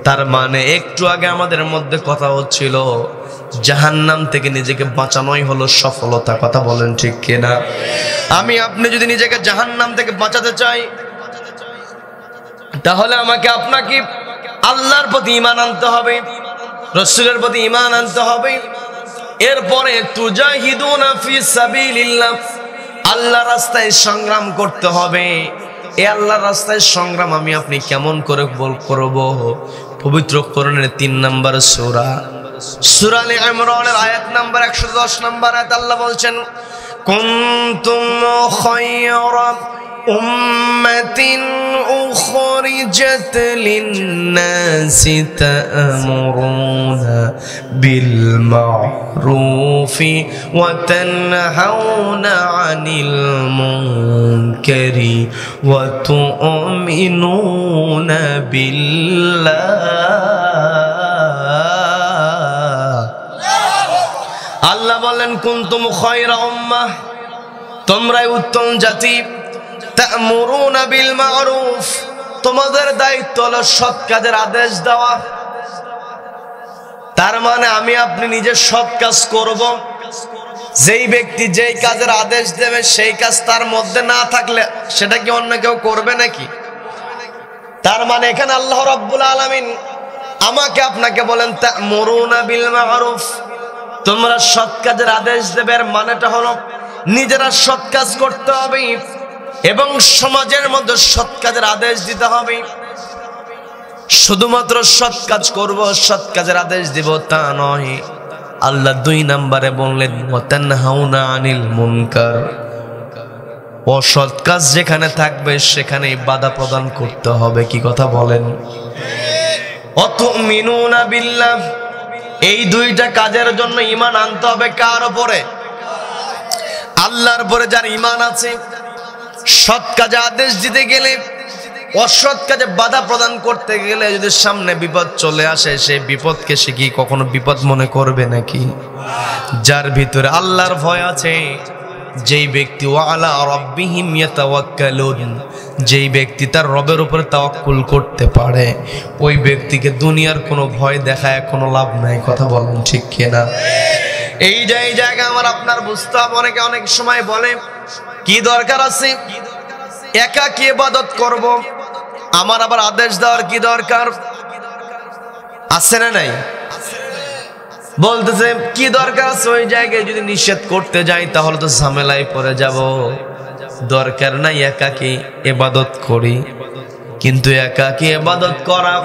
তার মানে একটু আগে আমাদের মধ্যে কথা হচ্ছিল জাহান্নাম থেকে নিজেকে বাঁচানোই হলো সফলতা। কথা বলেন ঠিক কিনা? আমি আপনি যদি নিজেকে জাহান্নাম থেকে বাঁচাতে চাই, তাহলে আমাকে আপনাকে আল্লাহর প্রতি ঈমান আনতে হবে, রাসূলের প্রতি ঈমান আনতে হবে। এরপরে তুজাহিদুনা ফি সাবিলিল্লাহ, আল্লাহর রাস্তায় সংগ্রাম করতে হবে। এই আল্লাহর রাস্তায় সংগ্রাম আমি আপনি কেমন করে করব? পবিত্র কোরআনের 3 নম্বর সূরা সূরা আলে ইমরানের আয়াত নাম্বার 110 নম্বর আয়াত আল্লাহ বলছেন, কুনতুম খায়রা উম্মাতিন উখরিজাত লিন-নাসি তা'মুরুনা বিল মা'রুফি ওয়া তানহাউনা আনিল মুনকারি ওয়া তু'মিনুনা বিল্লাহ। আল্লাহ বলেন, কুনতুম খায়রা উম্মাহ, তোমরাই উত্তম জাতি, তা'মুরুনা বিল মা'রুফ, তোমাদের দায়িত্ব হলো সৎ কাজের আদেশ দেওয়া। তার মানে আমি আপনি নিজে সৎ কাজ করব। যেই ব্যক্তি যেই কাজের আদেশ দেবে সেই কাজ তার মধ্যে না থাকলে সেটা কি অন্য কেউ করবে নাকি? তার মানে এখানে আল্লাহ রাব্বুল আলামিন আমাকে আপনাকে বলেন, তা'মুরুনা বিল মা'রুফ, তোমরা সৎ কাজের আদেশ দেবে। এর মানেটা হলো নিজেরা সৎ কাজ করতে হবে এবং সমাজের মধ্যে সৎ কাজের আদেশ দিতে হবে। শুধুমাত্র সৎ কাজ করব, সৎ কাজের আদেশ দিব তা নয়। আল্লাহ 2 নম্বরে বললেন, ওয়া তানহাউনা আনিল মুনকার, অসৎ কাজ যেখানে থাকবে সেখানেই বাধা প্রদান করতে হবে। কি কথা বলেন? ওয়া তু'মিনুনা বিল্লাহ, এই 2টা কাজের জন্য ঈমান আনতে হবে। কার উপরে? আল্লাহর উপরে। যার ঈমান আছে, সৎ কাজে আদেশ দিতে গেলে, অসৎ কাজে বাধা প্রদান করতে গেলে যদি সামনে বিপদ চলে আসে, সেই বিপদকে সে কি কখনো বিপদ মনে করবে নাকি? যার ভিতরে আল্লাহর ভয় আছে, যেই ব্যক্তি ওয়ালা রাব্বিহিম ইয়াতাওয়াক্কালুন, যেই ব্যক্তি তার রবের উপরে তাওয়াক্কুল করতে পারে, ওই ব্যক্তিকে দুনিয়ার কোনো ভয় দেখায় কোনো লাভ নাই। কথা বলেন ঠিক কিনা? এই জায়গা আমার আপনার বুঝতে হবে। অনেকে অনেক সময় বলে, কি দরকার আছে একা কি ইবাদত করব, আমার আবার আদেশ দেওয়ার কি দরকার আছে না নাই? বলতেছে কি দরকার আছে, ওই জায়গায় যদি নিষেধ করতে যাই তাহলে তো ঝামেলায় পড়ে যাব, দরকার নাই একাকী ইবাদত করি। কিন্তু একাকী ইবাদত করা,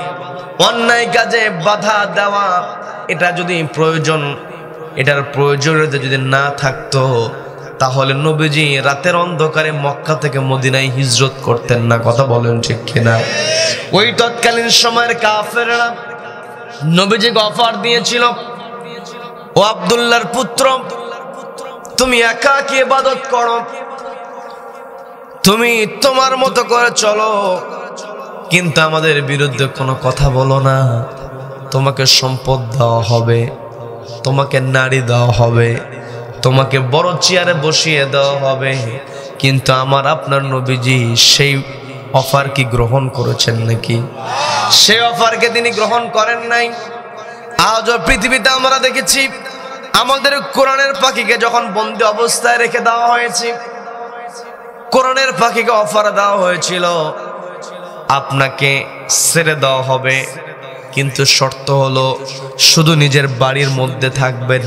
অন্যায় কাজে বাধা দেওয়া, এটা যদি প্রয়োজন, এটার প্রয়োজনীয়তা যদি না থাকতো তাহলে নবীজি রাতের অন্ধকারে মক্কা থেকে মদিনায় হিজরত করতেন না। কথা বলেন ঠিক কিনা? ওই তৎকালীন সময়ের কাফেররা নবীজিকে অফার দিয়েছিল, ও আব্দুল্লাহর পুত্র, তুমি একাকী ইবাদত করো, তুমি তোমার মতো করে চলো, কিন্তু আমাদের বিরুদ্ধে কোনো কথা বলো না। তোমাকে সম্পদ দেওয়া হবে, তোমাকে নারী দেওয়া হবে, তোমাকে বড় চেয়ারে বসিয়ে দেওয়া হবে। কিন্তু আমার আপনার নবীজি সেই অফার কি গ্রহণ করেছেন নাকি? সেই অফারকে তিনি গ্রহণ করেন নাই। আজও পৃথিবীতে আমরা দেখেছি, আমাদের কোরআনের পাখিকে যখন বন্দি অবস্থায় রেখে দেওয়া হয়েছে, কোরআনের পাখিকে অফার দেওয়া হয়েছিল, আপনাকে ছেড়ে দেওয়া হবে, কিন্তু শর্ত হলো শুধু নিজের বাড়ির মধ্যে থাকবেন,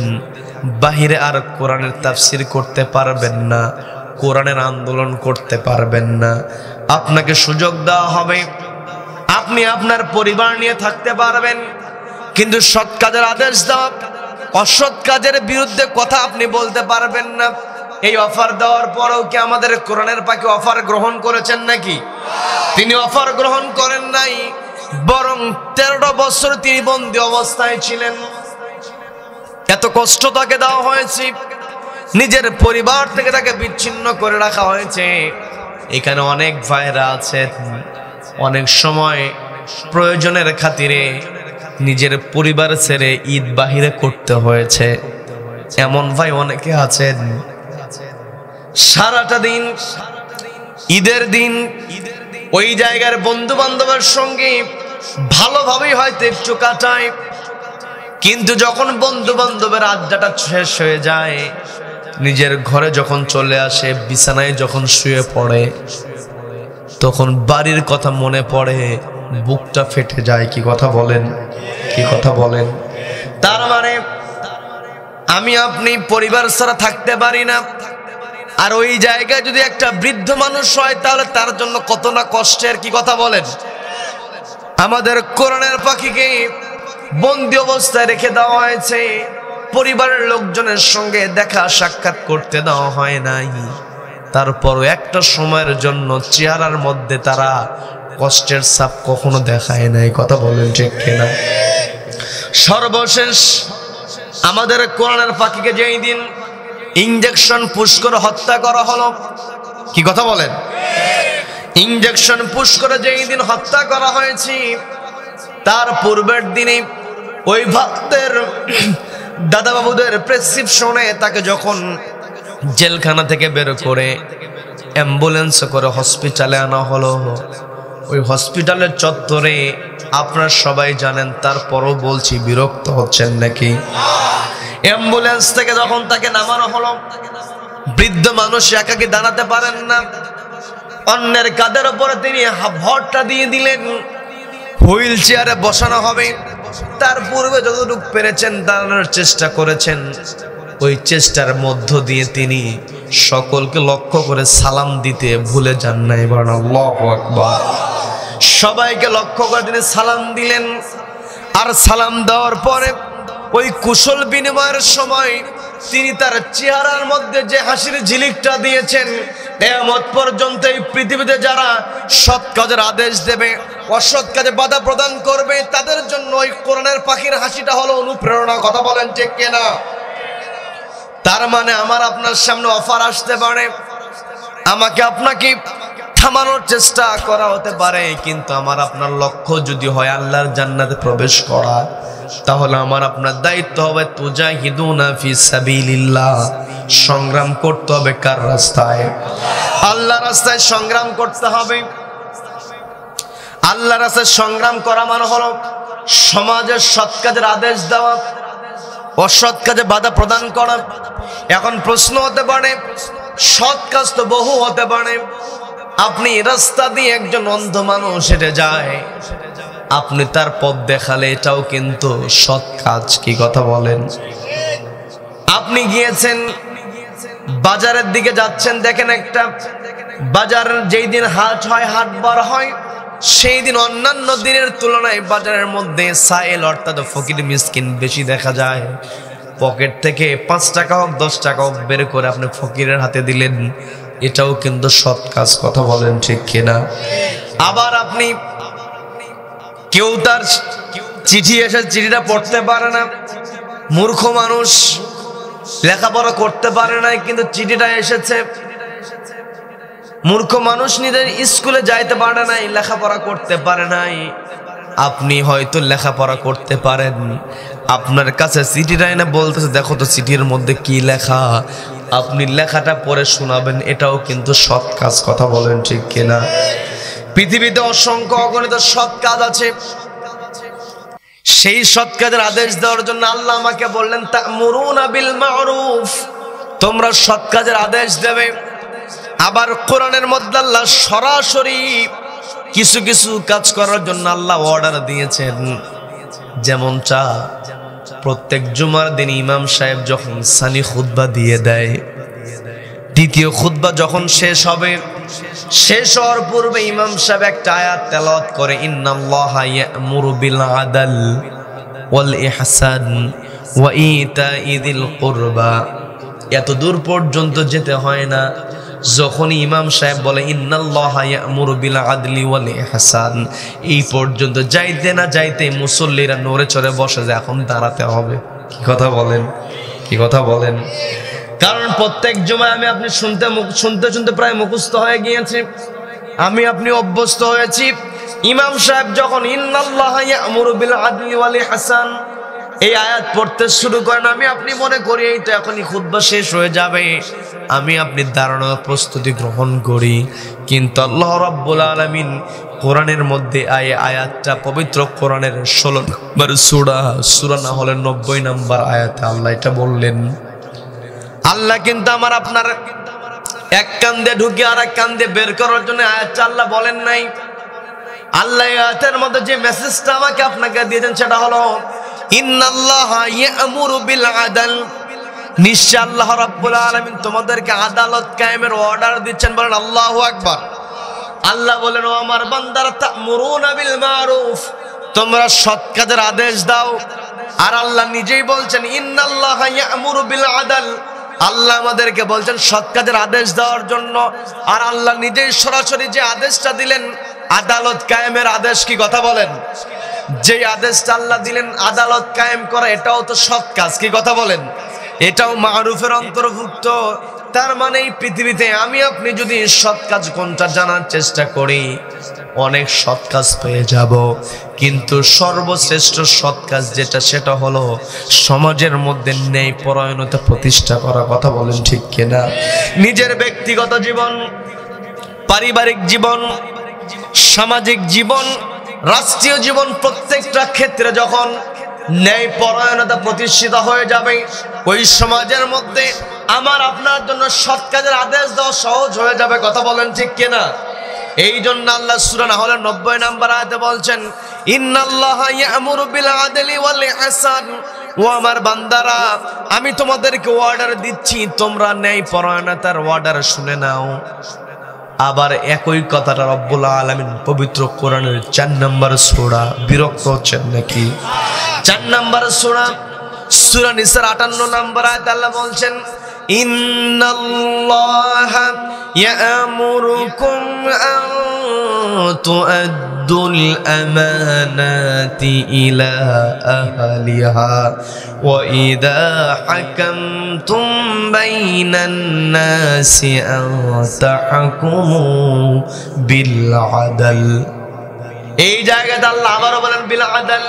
বাহিরে আর কোরআনের তাফসির করতে পারবেন না, কোরআনের আন্দোলন করতে পারবেন না। আপনাকে সুযোগ দেওয়া হবে, আপনি আপনার পরিবার নিয়ে থাকতে পারবেন, কিন্তু সৎ কাজের আদেশ দেওয়া, অসৎ কাজের বিরুদ্ধে কথা আপনি বলতে পারবেন না। এই অফার দেওয়ার পরেও কি আমাদের কোরআনের পাখি অফার গ্রহণ করেছেন নাকি? তিনি অফার গ্রহণ করেন নাই। বরং 13টা বছর তিনি বন্দী অবস্থায় ছিলেন। এত কষ্ট তাকে দেওয়া হয়েছে, নিজের পরিবার থেকে তাকে বিচ্ছিন্ন করে রাখা হয়েছে। এখানে অনেক ভাইরা আছেন, অনেক সময় প্রয়োজনের খাতিরে নিজের পরিবার ছেড়ে ঈদ বাহিরে করতে হয়েছে। এমন ভাই অনেকে আছেন, সারাটা দিন ঈদের দিন ওই জায়গার বন্ধু বান্ধবের সঙ্গে ভালোভাবেই হয়তো একটু কাটায়, কিন্তু যখন বন্ধু বান্ধবের আড্ডাটা শেষ হয়ে যায়, নিজের ঘরে যখন চলে আসে, বিছানায় যখন শুয়ে পড়ে, তখন বাড়ির কথা মনে পড়ে, বুকটা ফেটে যায়। কি কথা বলেন, কি কথা বলেন? তার মানে আমি আপনি পরিবার ছাড়া থাকতে পারি না। আর ওই জায়গায় যদি একটা বৃদ্ধ মানুষ হয়, তাহলে তার জন্য কত না কষ্টের। কি কথা বলেন? আমাদের কোরআনের পাখিকে বন্দী অবস্থায় রেখে দেওয়া হয়েছে, পরিবারের লোকজনের সঙ্গে দেখা সাক্ষাৎ করতে দেওয়া হয় নাই। তারপরও একটা সময়ের জন্য চেহারার মধ্যে তারা কষ্টের ছাপ কখনো দেখায় নাই। কথা বলেন ঠিক কিনা? সর্বশেষ আমাদের কোরআনের পাখিকে যেই দিন ইনজেকশন পুশ করে হত্যা করা হলো, কি কথা বলেন? ইনজেকশন পুশ করে যেই দিন হত্যা করা হয়েছে, তার পূর্বের দিনে ওই ভক্তের দাদা বাবুদের প্রেসক্রিপশনে তাকে যখন জেলখানা থেকে বের করে অ্যাম্বুলেন্স করে হসপিটালে আনা হলো, ওই হসপিটালের চত্বরে আপনারা সবাই জানেন, তারপরও বলছি, বিরক্ত হচ্ছেন নাকি? অ্যাম্বুলেন্স থেকে যখন তাকে নামানো হলো, বৃদ্ধ মানুষ একাকি দাঁড়াতে পারেন না, অন্যের কাঁধের উপরে তিনি ভরটা দিয়ে দিলেন, হুইল চেয়ারে বসানো হবে। তার পূর্বে যতটুকু পেরেছেন দাঁড়ানোর চেষ্টা করেছেন, ওই চেষ্টার মধ্য দিয়ে তিনি সকলকে লক্ষ্য করে সালাম দিতে ভুলে যান নাই। বলেন আল্লাহু আকবার। সবাইকে লক্ষ্য করে তিনি সালাম দিলেন। আর সালাম দেওয়ার পরে ওই কুশল বিনিময়ের সময় তিনি তার চেহারার মধ্যে যে হাসির ঝিলিকটা দিয়েছেন, কিয়ামত পর্যন্ত এই পৃথিবীতে যারা সৎ কাজের আদেশ দেবে, অসৎ কাজে বাধা প্রদান করবে, তাদের জন্য ওই কোরআনের পাখির হাসিটা হলো অনুপ্রেরণা। কথা বলেন ঠিক কিনা? তার মানে আমার আপনার সামনে অফার আসতে পারে, আমাকে আপনাকে থামানোর চেষ্টা করা হতে পারে, কিন্তু আমার আপনার লক্ষ্য যদি হয় আল্লাহর জান্নাতে প্রবেশ করা, তাহলে আমার আপনার দায়িত্ব হবে তুজাহিদুনা ফি সাবিলিল্লাহ, সংগ্রাম করতে হবে। কার রাস্তায়? আল্লাহর রাস্তায় সংগ্রাম করতে হবে। আল্লাহর রাস্তায় সংগ্রাম করা মানে হলো সমাজের সৎ কাজের আদেশ দেওয়া, অসৎ কাজে বাধা প্রদান করা। এখন প্রশ্ন হতে পারে, সৎ কাজ তো বহু হতে পারে। আপনি রাস্তা দিয়ে একজন অন্ধ মানুষ হেঁটে যায়, আপনি তার পথ দেখালে এটাও কিন্তু সৎ কাজ। কি কথা বলেন? আপনি গিয়েছেন বাজারের দিকে যাচ্ছেন, দেখেন একটা বাজার যেই দিন হাট হয়, হাট বার হয়, সেই দিন অন্যান্য দিনের তুলনায় বাজারের মধ্যে সাইল অর্থাৎ ফকির মিসকিন বেশি দেখা যায়। পকেট থেকে 5 টাকা হোক 10 টাকা হোক বের করে আপনি ফকিরের হাতে দিলেন, এটাও কিন্তু সৎ কাজ। কথা বলেন ঠিক কিনা? আবার আপনি কেউ তার চিঠি এসে চিঠিটা পড়তে পারে না, মূর্খ মানুষ, লেখাপড়া করতে পারে নাই, কিন্তু চিঠিটা এসেছে। মূর্খ মানুষ নিজের স্কুলে যাইতে পারে নাই, লেখাপড়া করতে পারে নাই। আপনি হয়তো লেখাপড়া করতে পারেন, আপনার কাছে চিঠিটা এনে বলতেছে, দেখো তো চিঠির মধ্যে কি লেখা, আপনি লেখাটা পড়ে শোনাবেন, এটাও কিন্তু সৎ কাজ। কথা বলেন ঠিক কিনা? পৃথিবীতে অসংখ্য অগণিত সৎ কাজ আছে। সেই সৎ কাজের আদেশ দেওয়ার জন্য আল্লাহ আমাকে বললেন তা'মুরুনা বিল মা'রুফ, তোমরা সৎ কাজের আদেশ দেবে। আবার কোরআনের মধ্যে আল্লাহ সরাসরি কিছু কিছু কাজ করার জন্য আল্লাহ অর্ডার দিয়েছেন। যেমনটা প্রত্যেক জুমার দিন ইমাম সাহেব যখন সানি খুতবা দিয়ে দেয়, দ্বিতীয় খুতবা যখন শেষ হবে, শেষ হওয়ার পূর্বে ইমাম সাহেব একটা আয়াত তেলাওয়াত করে, ইন্নাল্লাহা ইয়া'মুরু বিল আদল ওয়াল ইহসান ওয়া ইতা'i যিল কুরবা। এত দূর পর্যন্ত যেতে হয় না, যখন ইমাম সাহেব বলে ইন্নাল্লাহা ইয়া'মুরু বিল আদলি ওয়াল ইহসান, এই পর্যন্ত যাইতে না যাইতে মুসল্লিরা নড়ে চড়ে বসে যায়, এখন দাঁড়াতে হবে। কি কথা বলেন, কি কথা বলেন? কারণ প্রত্যেক জুমায় আমি আপনি শুনতে শুনতে প্রায় মুখস্থ হয়ে গিয়েছে, আমি আপনি অভ্যস্ত হয়েছি। ইমাম সাহেব যখন ইন্নাল্লাহা ইয়া'মুরু বিল আদলি ওয়াল ইহসান এই আয়াত পড়তে শুরু করেন, আমি আপনি মনে করি এই তো এখনই খুতবা শেষ হয়ে যাবে, আমি আপনি দাঁড়ানোর প্রস্তুতি গ্রহণ করি। কিন্তু আল্লাহ রাব্বুল আলামিন কোরআনের মধ্যে আয়াতটা পবিত্র কোরআনের 16 নম্বর সূরা না হলে 90 নম্বর আয়াতে আল্লাহ এটা বললেন। আল্লাহ কিন্তু আমার আপনার এক কান দিয়ে ঢুকে আর এক কান দিয়ে বের করার জন্য আয়াতটা আল্লাহ বলেন নাই। আল্লাহ আয়াতের মধ্যে যে মেসেজটা আমাকে আপনাকে দিয়েছেন সেটা হলো ইন্নাল্লাহা ইয়া'মুরু বিল আদল, নিশ্চয় আল্লাহ রাব্বুল আলামিন তোমাদেরকে আদালত কায়েমের অর্ডার দিচ্ছেন। বলেন আল্লাহু আকবার। আল্লাহ বলেন, ও আমার বান্দারা, তা'মুরুনা বিল মারুফ, তোমরা সৎ কাজের আদেশ দাও। আর আল্লাহ নিজেই বলছেন ইন্নাল্লাহা ইয়া'মুরু বিল আদল, আল্লাহ আমাদেরকে বলছেন সৎ কাজের আদেশ দেওয়ার জন্য। আর আল্লাহ নিজেই সরাসরি যে আদেশটা দিলেন আদালত কায়েমের আদেশ, কি কথা বলেন? যে আদেশটা আল্লাহ দিলেন আদালত কায়েম করা, এটাও তো সৎ কাজ, কি কথা বলেন? এটাও মারুফের অন্তর্ভুক্ত। তার মানে এই পৃথিবীতে আমি আপনি যদি সৎ কাজ কোনটা জানার চেষ্টা করি, অনেক সৎ কাজ পেয়ে যাব, কিন্তু সর্বশ্রেষ্ঠ সৎ কাজ যেটা, সেটা হলো সমাজের মধ্যে ন্যায় পরায়ণতা প্রতিষ্ঠা করা। কথা বলেন ঠিক কিনা? নিজের ব্যক্তিগত জীবন, পারিবারিক জীবন, সামাজিক জীবন, রাষ্ট্রীয় জীবন, প্রত্যেকটা ক্ষেত্রে যখন ন্যায় পরায়ণতা প্রতিষ্ঠিত হয়ে যাবে, ওই সমাজের মধ্যে আমার আপনার জন্য সৎ কাজের আদেশ দেওয়া সহজ হয়ে যাবে। কথা বলেন ঠিক কিনা? এই জন্য আল্লাহ সূরা নাহলে 90 নম্বর আয়াতে বলছেন ইন্নাল্লাহা ইয়া'মুরু বিল আদলি ওয়াল ইহসান, ও আমার বান্দারা, আমি তোমাদেরকে অর্ডার দিচ্ছি, তোমরা ন্যায় পরায়ণতার অর্ডার শুনে নাও। আবার একই কথাটা রব্বুল আলামিন পবিত্র কোরআনের 4 নম্বর সূরা, বিরক্ত হচ্ছেন নাকি? 4 নম্বর সূরা, সূরা নিসার 58 নম্বর আয়াত আল্লাহ বলছেন ইন্নাল্লাহা ইয়া'মুরুকুম আন তুআদ্দুল আমানাতি ইলা আহলিহা ওয়া ইযা হাকামতুম বাইনান নাসি আন তাহকুমু বিল আদল। এই জায়গাতে আল্লাহ আবারও বলেন বিল আদল,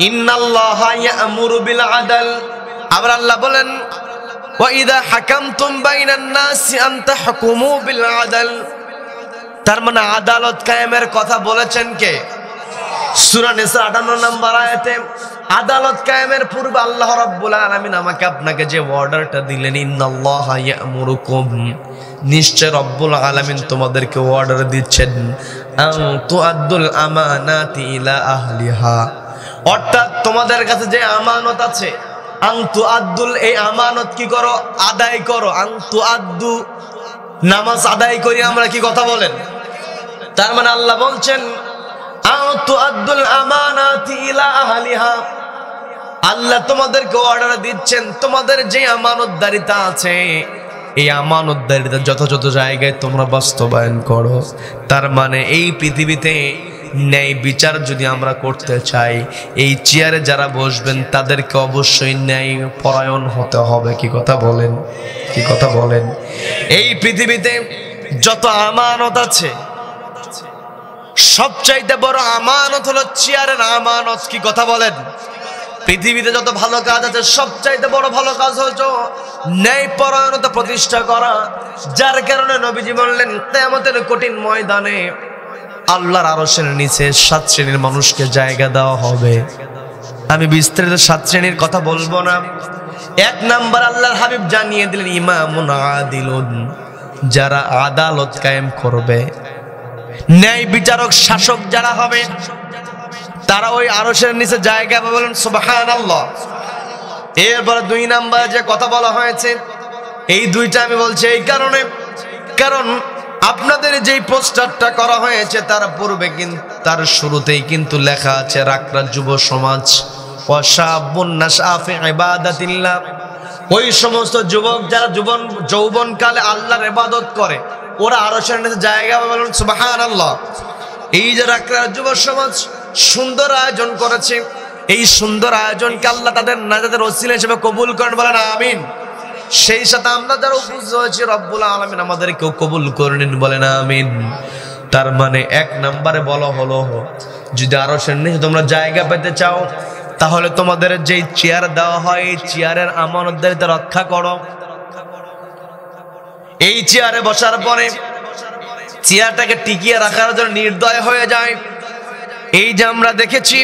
ইন্নাল্লাহা ইয়া'মুরু বিল আদল। আবার আল্লাহ বলেন ওয়া ইযা হাকামতুম বাইনান নাসি আন তাহকুমু বিল আদল। তার মানে আদালত কায়েমের কথা বলেছেন কে? সূরা নিসা 58 নম্বর আয়াতে আদালত কায়েমের পূর্বে আল্লাহ রাব্বুল আলামিন আমাকে আপনাকে যে অর্ডারটা দিলেন ইন্নাল্লাহা ইয়া'মুরুকুম, নিশ্চয় রব্বুল আলামিন তোমাদেরকে অর্ডার দিচ্ছেন আন তুআদ্দুল আমানাতি ইলা আহলিহা, অর্থাৎ তোমাদের কাছে যে আমানত আছে আন তুআদ্দুল, এই আমানত কি করো? আদায় করো। আন তুআদ্দু, নামাজ আদায় করি আমরা, কি কথা বলেন? তার মানে আল্লাহ বলছেন আন তুআদ্দুল আমানাতি ইলা আহলিহা, আল্লাহ তোমাদেরকে অর্ডার দিচ্ছেন তোমাদের যে আমানতদারিতা আছে এই আমানতদারিতা যথাযথ জায়গায় তোমরা বাস্তবায়ন করো। তার মানে এই পৃথিবীতে ন্যায় বিচার যদি আমরা করতে চাই, এই চেয়ারে যারা বসবেন তাদেরকে অবশ্যই ন্যায় পরায়ণ হতে হবে। কি কথা বলেন, কি কথা বলেন? এই পৃথিবীতে যত আমানত আছে, সবচাইতে বড় আমানত হলো চেয়ারের আমানত। কি কথা বলেন? পৃথিবীতে যত ভালো কাজ আছে, সবচাইতে বড় ভালো কাজ হচ্ছে ন্যায় পরায়ণতা প্রতিষ্ঠা করা। যার কারণে নবীজি বললেন কিয়ামতের কঠিন ময়দানে আল্লাহর আরশের নিচে 7 শ্রেণীর মানুষকে জায়গা দেওয়া হবে। আমি বিস্তারিত 7 শ্রেণীর কথা বলবো না। 1 নাম্বার আল্লাহর হাবিব জানিয়ে দিলেন ইমামুন আদিলুন, যারা আদালত কায়েম করবে, ন্যায় বিচারক শাসক যারা হবে, তারা ওই আরশের নিচে জায়গা পাবে। বলেন সুবহানাল্লাহ। এরপর 2 নাম্বার যে কথা বলা হয়েছে, এই দুইটা আমি বলছি এই কারণে, কারণ আপনাদের যেই পোস্টারটা করা হয়েছে তার পূর্বে কিন্তু তার শুরুতেই কিন্তু লেখা আছে রাকরা যুব সমাজ ওয়াশাবুন নাশা ফি ইবাদাতিল্লাহ, ওই সমস্ত যুবক যারা যৌবনকালে আল্লাহর ইবাদত করে ওরা আরশের নিচে জায়গা পাবে, বলুন সুবহানাল্লাহ। এই যে রাকরার যুব সমাজ সুন্দর আয়োজন করেছে, এই সুন্দর আয়োজনকে আল্লাহ তাদের নাজাতের ওসিলা হিসেবে কবুল করেন, বলেন আমিন। সেই সাথে আমরা যারা উপস্থিত হয়েছি রব্বুল আলামিন আমাদেরকেও কবুল করে নিন, বলেন আমিন। তার মানে এক নম্বরে বলা হলো, যদি আরশের নিচে তোমরা জায়গা পেতে চাও তাহলে তোমাদের যেই চেয়ার দেওয়া হয় এই চেয়ারের আমানতদারিতা রক্ষা করো। এই চেয়ারে বসার পরে চেয়ারটাকে টিকিয়ে রাখার জন্য নির্দয় হয়ে যায়। এই যে আমরা দেখেছি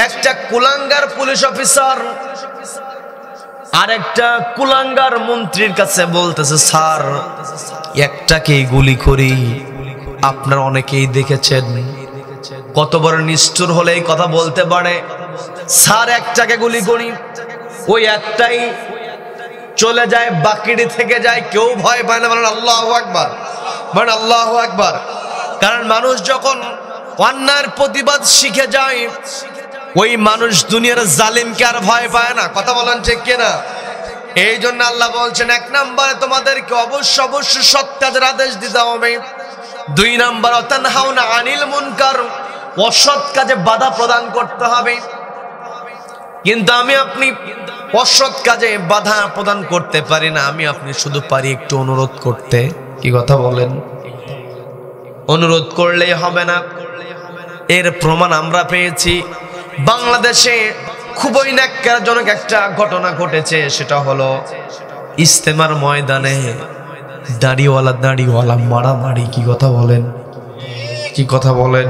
একটা কুলাঙ্গার পুলিশ অফিসার আরেকটা কুলাঙ্গার মন্ত্রীর কাছে বলতেছে, স্যার একটাকে গুলি করি। আপনারা অনেকেই দেখেছেন কত বড় নিষ্ঠুর হলে এই কথা বলতে পারে, স্যার একটাকে গুলি করি, ওই একটাই চলে যায়, বাকিটি থেকে যায়, কেউ ভয় পায় না, বলেন আল্লাহু আকবার, বলেন আল্লাহু আকবার। কারণ মানুষ যখন অন্যায়ের প্রতিবাদ শিখে যায় ওই মানুষ দুনিয়ার জালিমকে আর ভয় পায় না, কথা বলেন ঠিক কিনা? এই জন্য আল্লাহ বলছেন এক নম্বরে তোমাদেরকে অবশ্যই সৎ কাজের আদেশ দিতে হবে, দুই নম্বর তানহাউনা আনিল মুনকার, অসৎ কাজে বাধা প্রদান করতে হবে। কিন্তু আমি আপনি অসৎ কাজে বাধা প্রদান করতে পারি না, আমি আপনি শুধু পারি একটু অনুরোধ করতে, কি কথা বলেন? অনুরোধ করলেই হবে না। এর প্রমাণ আমরা পেয়েছি বাংলাদেশে খুবই ন্যাক্কারজনক একটা ঘটনা ঘটেছে, সেটা হলো ইজতেমার ময়দানে দাড়িওয়ালা মারামারি, কি কথা বলেন, কি কথা বলেন?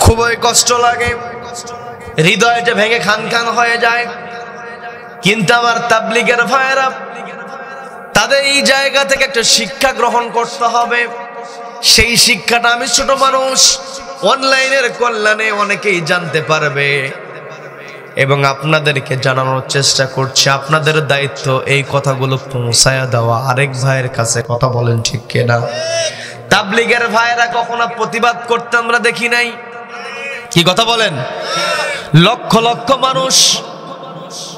খুবই কষ্ট লাগে, হৃদয়টা ভেঙে খান খান হয়ে যায়। কিন্তু আমার তাবলীগের ভাইয়েরা, তাদের এই জায়গা থেকে একটা শিক্ষা গ্রহণ করতে হবে। সেই শিক্ষাটা আমি ছোট মানুষ, অনলাইনের কল্যাণে অনেকেই জানতে পারবে এবং আপনাদেরকে জানানোর চেষ্টা করছি। আপনাদের দায়িত্ব এই কথাগুলো পৌঁছায়া দেওয়া আরেক ভাইয়ের কাছে, কথা বলেন ঠিক কিনা? তাবলীগের ভাইয়েরা কখনো প্রতিবাদ করতে আমরা দেখি নাই, কি কথা বলেন? লক্ষ লক্ষ মানুষ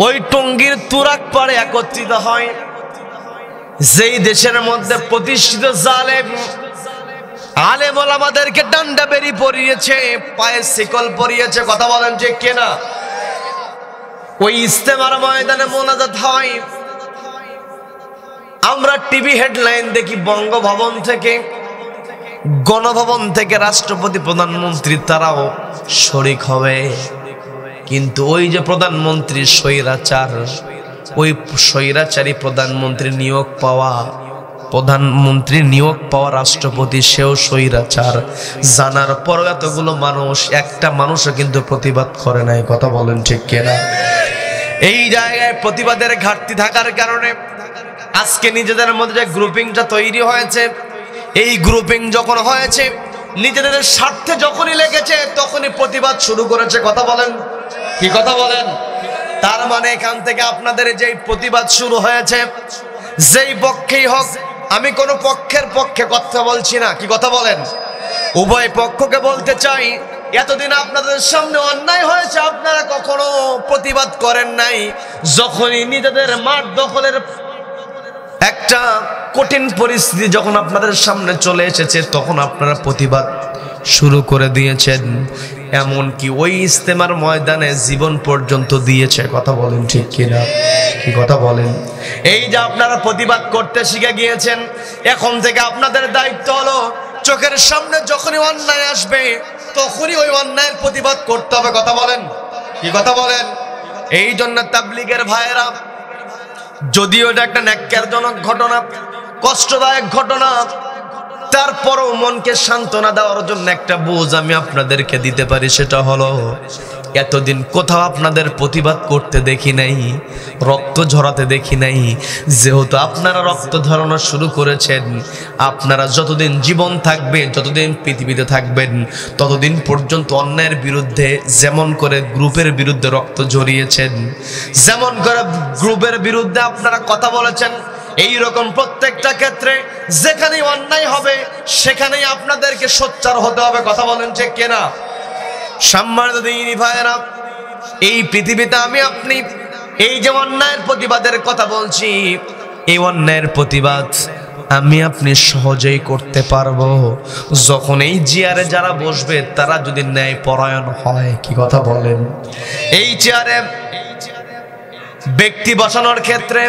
ওই টঙ্গীর তুরাক পাড়ে একত্রিত হয়, যেই দেশের মধ্যে প্রতিষ্ঠিত জালেম আলেম ওলামাদেরকে ডান্ডা বেরি পরিয়েছে, পায়ে শিকল পরিয়েছে, কথা বলেন ঠিক কিনা? ওই ইজতেমার ময়দানে মোনাজাত হয়, আমরা টিভি হেডলাইন দেখি বঙ্গভবন থেকে, গণভবন থেকে রাষ্ট্রপতি প্রধানমন্ত্রী তারাও শরীক হবে। কিন্তু ওই যে প্রধানমন্ত্রী স্বৈরাচার, ওই স্বৈরাচারী প্রধানমন্ত্রী নিয়োগ পাওয়া রাষ্ট্রপতি সেও স্বৈরাচার, জানার পরও এতগুলো মানুষ, একটা মানুষও কিন্তু প্রতিবাদ করে নাই, কথা বলেন ঠিক কিনা? এই জায়গায় প্রতিবাদের ঘাটতি থাকার কারণে আজকে নিজেদের মধ্যে যে গ্রুপিংটা তৈরি হয়েছে, এই গ্রুপিং যখন হয়েছে নিজেদের স্বার্থে যখনই লেগেছে তখনই প্রতিবাদ শুরু করেছে, কথা বলেন, কি কথা বলেন? তার মানে এখান থেকে আপনাদের যেই প্রতিবাদ শুরু হয়েছে, যেই পক্ষেই হোক, আমি কোন পক্ষের পক্ষে কথা বলছি না, কি কথা বলেন? উভয় পক্ষকে বলতে চাই, এতদিন আপনাদের সামনে অন্যায় হয়েছে, আপনারা কখনো প্রতিবাদ করেন নাই। যখনই নিজেদের মাঠ দখলের একটা কঠিন পরিস্থিতি যখন আপনাদের সামনে চলে এসেছে তখন আপনারা প্রতিবাদ শুরু করে দিয়েছেন, এমনকি ওই ইজতেমার ময়দানে জীবন পর্যন্ত দিয়েছে, কথা বলেন ঠিক কিনা? কি কথা বলেন? এই যে আপনারা প্রতিবাদ করতে শিখে গিয়েছেন, এখন থেকে আপনাদের দায়িত্ব হলো চোখের সামনে যখনই অন্যায় আসবে তখনই ওই অন্যায়ের প্রতিবাদ করতে হবে, কথা বলেন, কি কথা বলেন? এই জন্য তাবলীগের ভাইয়েরা, যদিও এটা একটা ন্যাক্কারজনক ঘটনা, কষ্টদায়ক ঘটনা, তারপরও মনকে সান্ত্বনা দেওয়ার জন্য একটা বোঝ আমি আপনাদেরকে দিতে পারি, সেটা হলো এতদিন কোথাও আপনাদের প্রতিবাদ করতে দেখি নাই, রক্ত ঝরাতে দেখি নাই। যেহেতু আপনারা রক্ত ঝরানো শুরু করেছেন, আপনারা যতদিন জীবন থাকবে, যতদিন পৃথিবীতে থাকবেন, ততদিন পর্যন্ত অন্যায়ের বিরুদ্ধে যেমন করে গ্রুপের বিরুদ্ধে রক্ত ঝরিয়েছেন, যেমন করে গ্রুপের বিরুদ্ধে আপনারা কথা বলেছেন, এই রকম প্রত্যেকটা ক্ষেত্রে যেখানেই অন্যায় হবে সেখানেই আপনাদেরকে সোচ্চার হতে হবে, কথা বলেন ঠিক কিনা? সম্মানিত দিনী ভাইয়েরা, এই পৃথিবীতে আমি আপনি এই যে অন্যায়ের প্রতিবাদের কথা বলছি, এই অন্যায়ের প্রতিবাদ আমি আপনি সহজেই করতে পারবো যখন এই চেয়ারে যারা বসবে তারা যদি ন্যায় পরায়ণ হয়। কি কথা বলেন? এই চেয়ারে ব্যক্তি বসানোর ক্ষেত্রে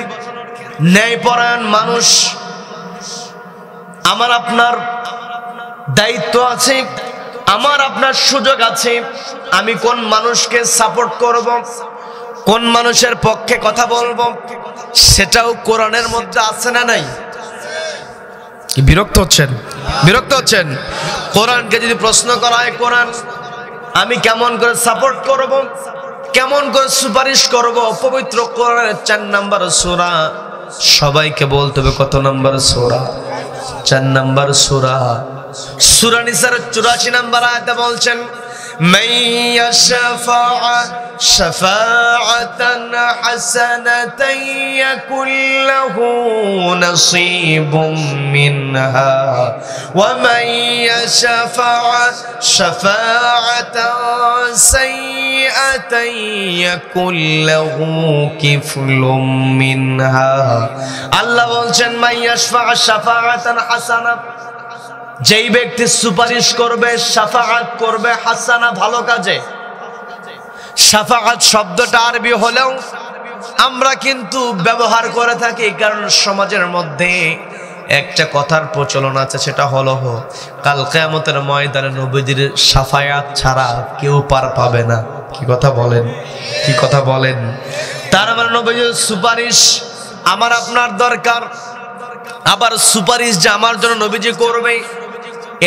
ন্যায় পরায়ণ মানুষ আমার আপনার দায়িত্ব আছে, আমার আপনার সুযোগ আছে। আমি কোন মানুষকে সাপোর্ট করব, কোন মানুষের পক্ষে কথা বলবো, সেটাও কোরআনের মধ্যে আছে না নাই? বিরক্ত হচ্ছেন? বিরক্ত হচ্ছেন? কোরআনকে যদি প্রশ্ন করা হয়, কোরআন আমি কেমন করে সাপোর্ট করব, কেমন করে সুপারিশ করব, পবিত্র কোরআনের 4 নম্বর সূরা। সবাইকে বলতে হবে কত নম্বর সূরা? 4 নম্বর সূরা। সূরা নিসার 84 নম্বর আয়াতে বলছেন, মান ইয়াশফা শাফাআতান হাসানাতান ইয়াকুল লাহু নাসীবুম মিনহা ওয়া মান ইয়াশফা শাফাআতান সাইয়্যাতান ইয়াকুল লাহু কিফলুম মিনহা। আল্লাহ বলছেন মান ইয়াশফা শাফাআতান হাসানা, যেই ব্যক্তি সুপারিশ করবে, শাফাআত করবে, হাসানা ভালো কাজে। শাফাআত শব্দটা আরবি হলেও আমরা কিন্তু ব্যবহার করে থাকি, কারণ সমাজের মধ্যে একটা কথার প্রচলন আছে, সেটা হলো কাল কিয়ামতের ময়দানে নবীজির শাফায়াত ছাড়া কেউ পার পাবে না। কি কথা বলেন? কি কথা বলেন? তার মানে নবীজির সুপারিশ আমার আপনার দরকার। আবার সুপারিশ যে আমার জন্য নবীজি করবে,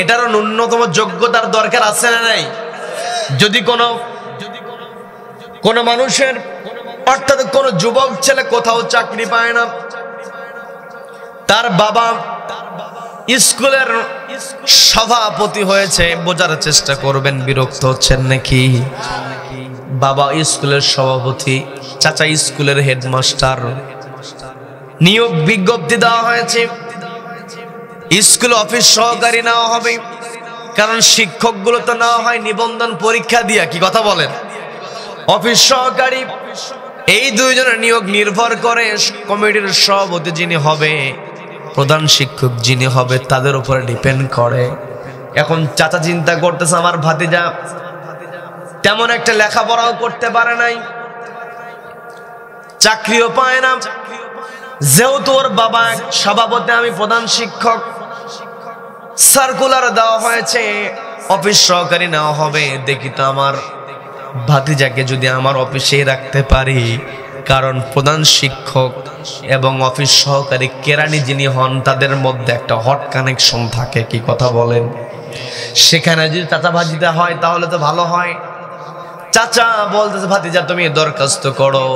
এটারও ন্যূনতম যোগ্যতার দরকার আছে না নাই? যদি কোনো মানুষের, অর্থাৎ কোনো যুবক ছেলে কোথাও চাকরি পায় না, তার বাবা স্কুলের সভাপতি হয়েছে, বোঝার চেষ্টা করবেন, বিরক্ত হচ্ছেন নাকি? বাবা স্কুলের সভাপতি, চাচা স্কুলের হেডমাস্টার, নিয়োগ বিজ্ঞপ্তি দেওয়া হয়েছে, স্কুল অফিস সহকারী নেওয়া হবে, কারণ শিক্ষকগুলো তো নেওয়া হয় নিবন্ধন পরীক্ষা দিয়া। কি কথা বলেন? অফিস সহকারী, এই দুইজনের নিয়োগ নির্ভর করে কমিটির সভাপতি যিনি হবে, প্রধান শিক্ষক যিনি হবে, তাদের উপরে ডিপেন্ড করে। এখন চাচা চিন্তা করতেছে আমার ভাতিজা তেমন একটা লেখাপড়াও করতে পারে নাই, চাকরিও পায় না, যেহেতু ওর বাবা সভাপতি, আমি প্রধান শিক্ষক, সার্কুলার দেওয়া হয়েছে অফিস সহকারী নেওয়া হবে। দেখি তো আমার ভাতিজাকে যদি আমার অফিসে রাখতে পারি, কারণ প্রধান শিক্ষক এবং অফিস সহকারী কেরানি যিনি হন, তাদের মধ্যে একটা হট কানেকশন থাকে। কি কথা বলেন? সেখানে যদি চাচা ভাতিজা হয় তাহলে তো ভালো হয়। চাচা বলতেছে ভাতিজা তুমি দরখাস্ত করো।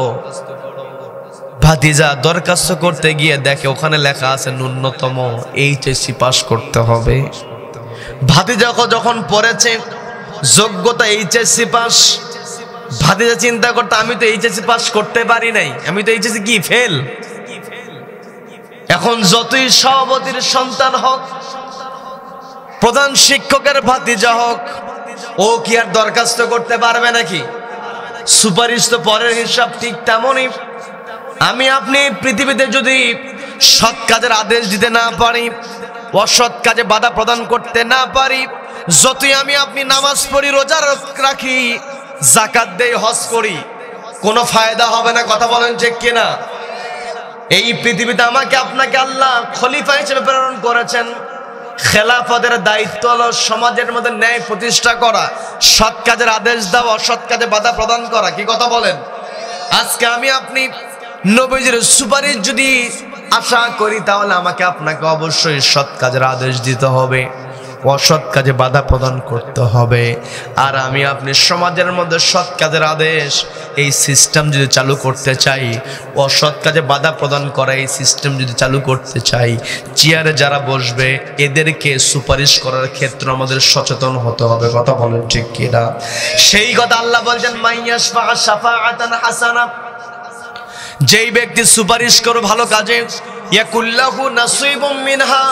ভাতিজা দরখাস্ত করতে গিয়ে দেখে ওখানে লেখা আছে ন্যূনতম এইচএসসি পাস করতে হবে। ভাতিজা যখন পড়েছে যোগ্যতা এইচএসসি পাস, ভাতিজা চিন্তা করতে আমি তো এইচএসসি পাস করতে পারি নাই, আমি তো এইচএসসি কি ফেল। এখন যতই সভাপতির সন্তান হোক, প্রধান শিক্ষকের ভাতিজা হোক, ও কি আর দরখাস্ত করতে পারবে নাকি? সুপারিশ তো পরের হিসাব। ঠিক তেমনই আমি আপনি পৃথিবীতে যদি সৎ কাজের আদেশ দিতে না পারি, অসৎ কাজে বাধা প্রদান করতে না পারি, যতই আমি আপনি নামাজ পড়ি, রোজা রাখি, যাকাত দেই, হজ করি, কোনো ফায়দা হবে না। কথা বলেন ঠিক কিনা? এই পৃথিবীতে আমাকে আপনাকে আল্লাহ খলিফা হিসেবে প্রেরণ করেছেন। খেলাফতের দায়িত্ব হলো সমাজের মধ্যে ন্যায় প্রতিষ্ঠা করা, সৎ কাজের আদেশ দেওয়া, অসৎ কাজে বাধা প্রদান করা। কি কথা বলেন? আজকে আমি আপনি নবীজির সুপারিশ যদি আশা করি, তাহলে আমাকে আপনাকে অবশ্যই সৎ কাজের আদেশ দিতে হবে, অসৎ কাজে বাধা প্রদান করতে হবে। আর আমি আপনি সমাজের মধ্যে সৎ কাজের আদেশ, এই সিস্টেম যদি চালু করতে চাই, অসৎ কাজে বাধা প্রদান করা এই সিস্টেম যদি চালু করতে চাই, চেয়ারে যারা বসবে এদেরকে সুপারিশ করার ক্ষেত্রে আমাদের সচেতন হতে হবে। কথা বলেন ঠিক কিনা? সেই কথা আল্লাহ বলছেন মাইয়াশফা শাফাআতান হাসানা, যেই ব্যক্তি সুপারিশ করে ভালো কাজে, ইয়াকুল্লাহু নাসীবুম মিনহা,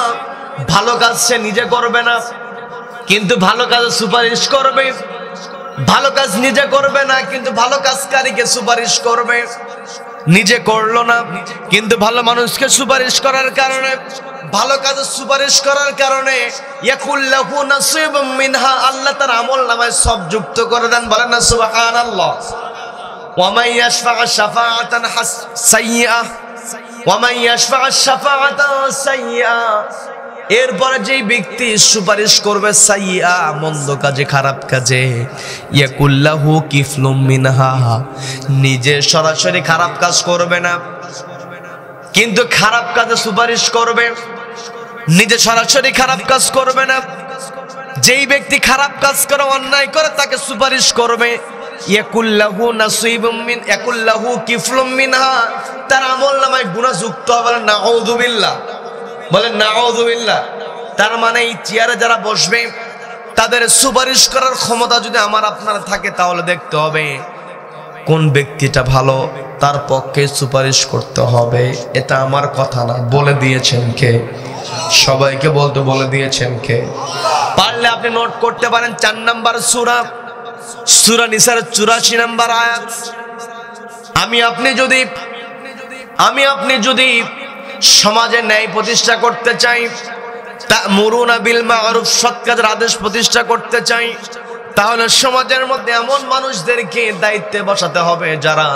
ভালো কাজ সে নিজে করবে না, কিন্তু ভালো কাজে সুপারিশ করবে। ভালো কাজ নিজে করবে না, কিন্তু ভালো কাজকারীকে সুপারিশ করবে। নিজে করলো না, কিন্তু ভালো মানুষকে সুপারিশ করার কারণে, ভালো কাজে সুপারিশ করার কারণে ইয়াকুল্লাহু নাসিবুম মিনহা, আল্লাহ তার আমলনামায় সব যুক্ত করে দেন। বলেন না সুবহানাল্লাহ। ওয়া মান ইয়াশফা' শাফাআতান সাইয়্যা, ওয়া মান ইয়াশফা' শাফাআতান সাইয়্যা, এরপরে যেই ব্যক্তি সুপারিশ করবে সাইয়্যা, মন্দ কাজে, খারাপ কাজে, ইয়াকুল্লাহু কিফলুম মিনহা, নিজে সরাসরি খারাপ কাজ করবে না, কিন্তু খারাপ কাজে সুপারিশ করবে, নিজে সরাসরি খারাপ কাজ করবে না। যেই ব্যক্তি খারাপ কাজ করে, অন্যায় করে, তাকে সুপারিশ করবে, ইয়াকুল্লাহু নাসিবুম মিন, ইয়াকুল্লাহু কিফলুম মিনহা, তার আমলনামায় গুনাহ যুক্ত হবে। বলেন নাউযুবিল্লাহ, বলেন নাউযুবিল্লাহ। তার মানে এই চেয়ারে যারা বসবে তাদের সুপারিশ করার ক্ষমতা যদি আমার আপনার থাকে, তাহলে দেখতে হবে কোন ব্যক্তিটা ভালো, তার পক্ষে সুপারিশ করতে হবে। এটা আমার কথা না, বলে দিয়েছেন কে? সবাইকে বলতে বলে দিয়েছেন কে? পারলে আপনি নোট করতে পারেন। 4 নম্বর সূরা, সূরা নিসার 84 নম্বর আয়াত। আমি আপনি যদি সমাজে ন্যায় প্রতিষ্ঠা করতে চাই, তা'মুরুনা বিল মা'রুফ, সৎ কাজের আদেশ প্রতিষ্ঠা করতে চাই, তাহলে সমাজের মধ্যে এমন মানুষদেরকে দায়িত্বে বসাতে হবে যারা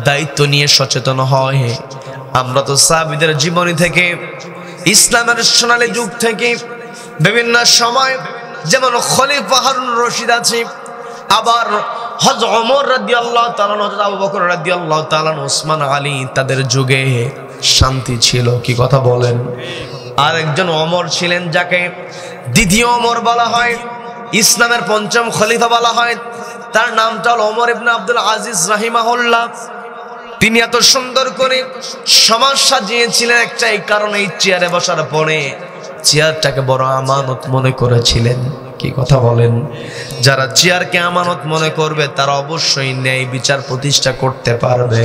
দায়িত্ব নিয়ে সচেতন হয়। আমরা তো সাহাবীদের জীবনী থেকে, ইসলামের সোনালী যুগ থেকে বিভিন্ন সময়, যেমন খলিফা হারুন রশিদ আছে, আবার হযরত ওমর রাদিয়াল্লাহু তাআলা, হযরত আবু বকর রাদিয়াল্লাহু তাআলা, ওসমান আলী, তাদের যুগে শান্তি ছিল। কি কথা বলেন? আরেকজন ওমর ছিলেন যাকে দ্বিতীয় ওমর বলা হয়, ইসলামের 5ম খলিফা বলা হয়। তার নামটা হল ওমর ইবনে আব্দুল আজিজ রাহিমাহুল্লাহ। তিনি এত সুন্দর করে সমাজ সাজিয়েছিলেন একটা এই কারণে, এই চেয়ারে বসার পরে চেয়ারটাকে বড় আমানত মনে করেছিলেন। কি কথা বলেন? যারা চেয়ারকে আমানত মনে করবে তারা অবশ্যই ন্যায় বিচার প্রতিষ্ঠা করতে পারবে।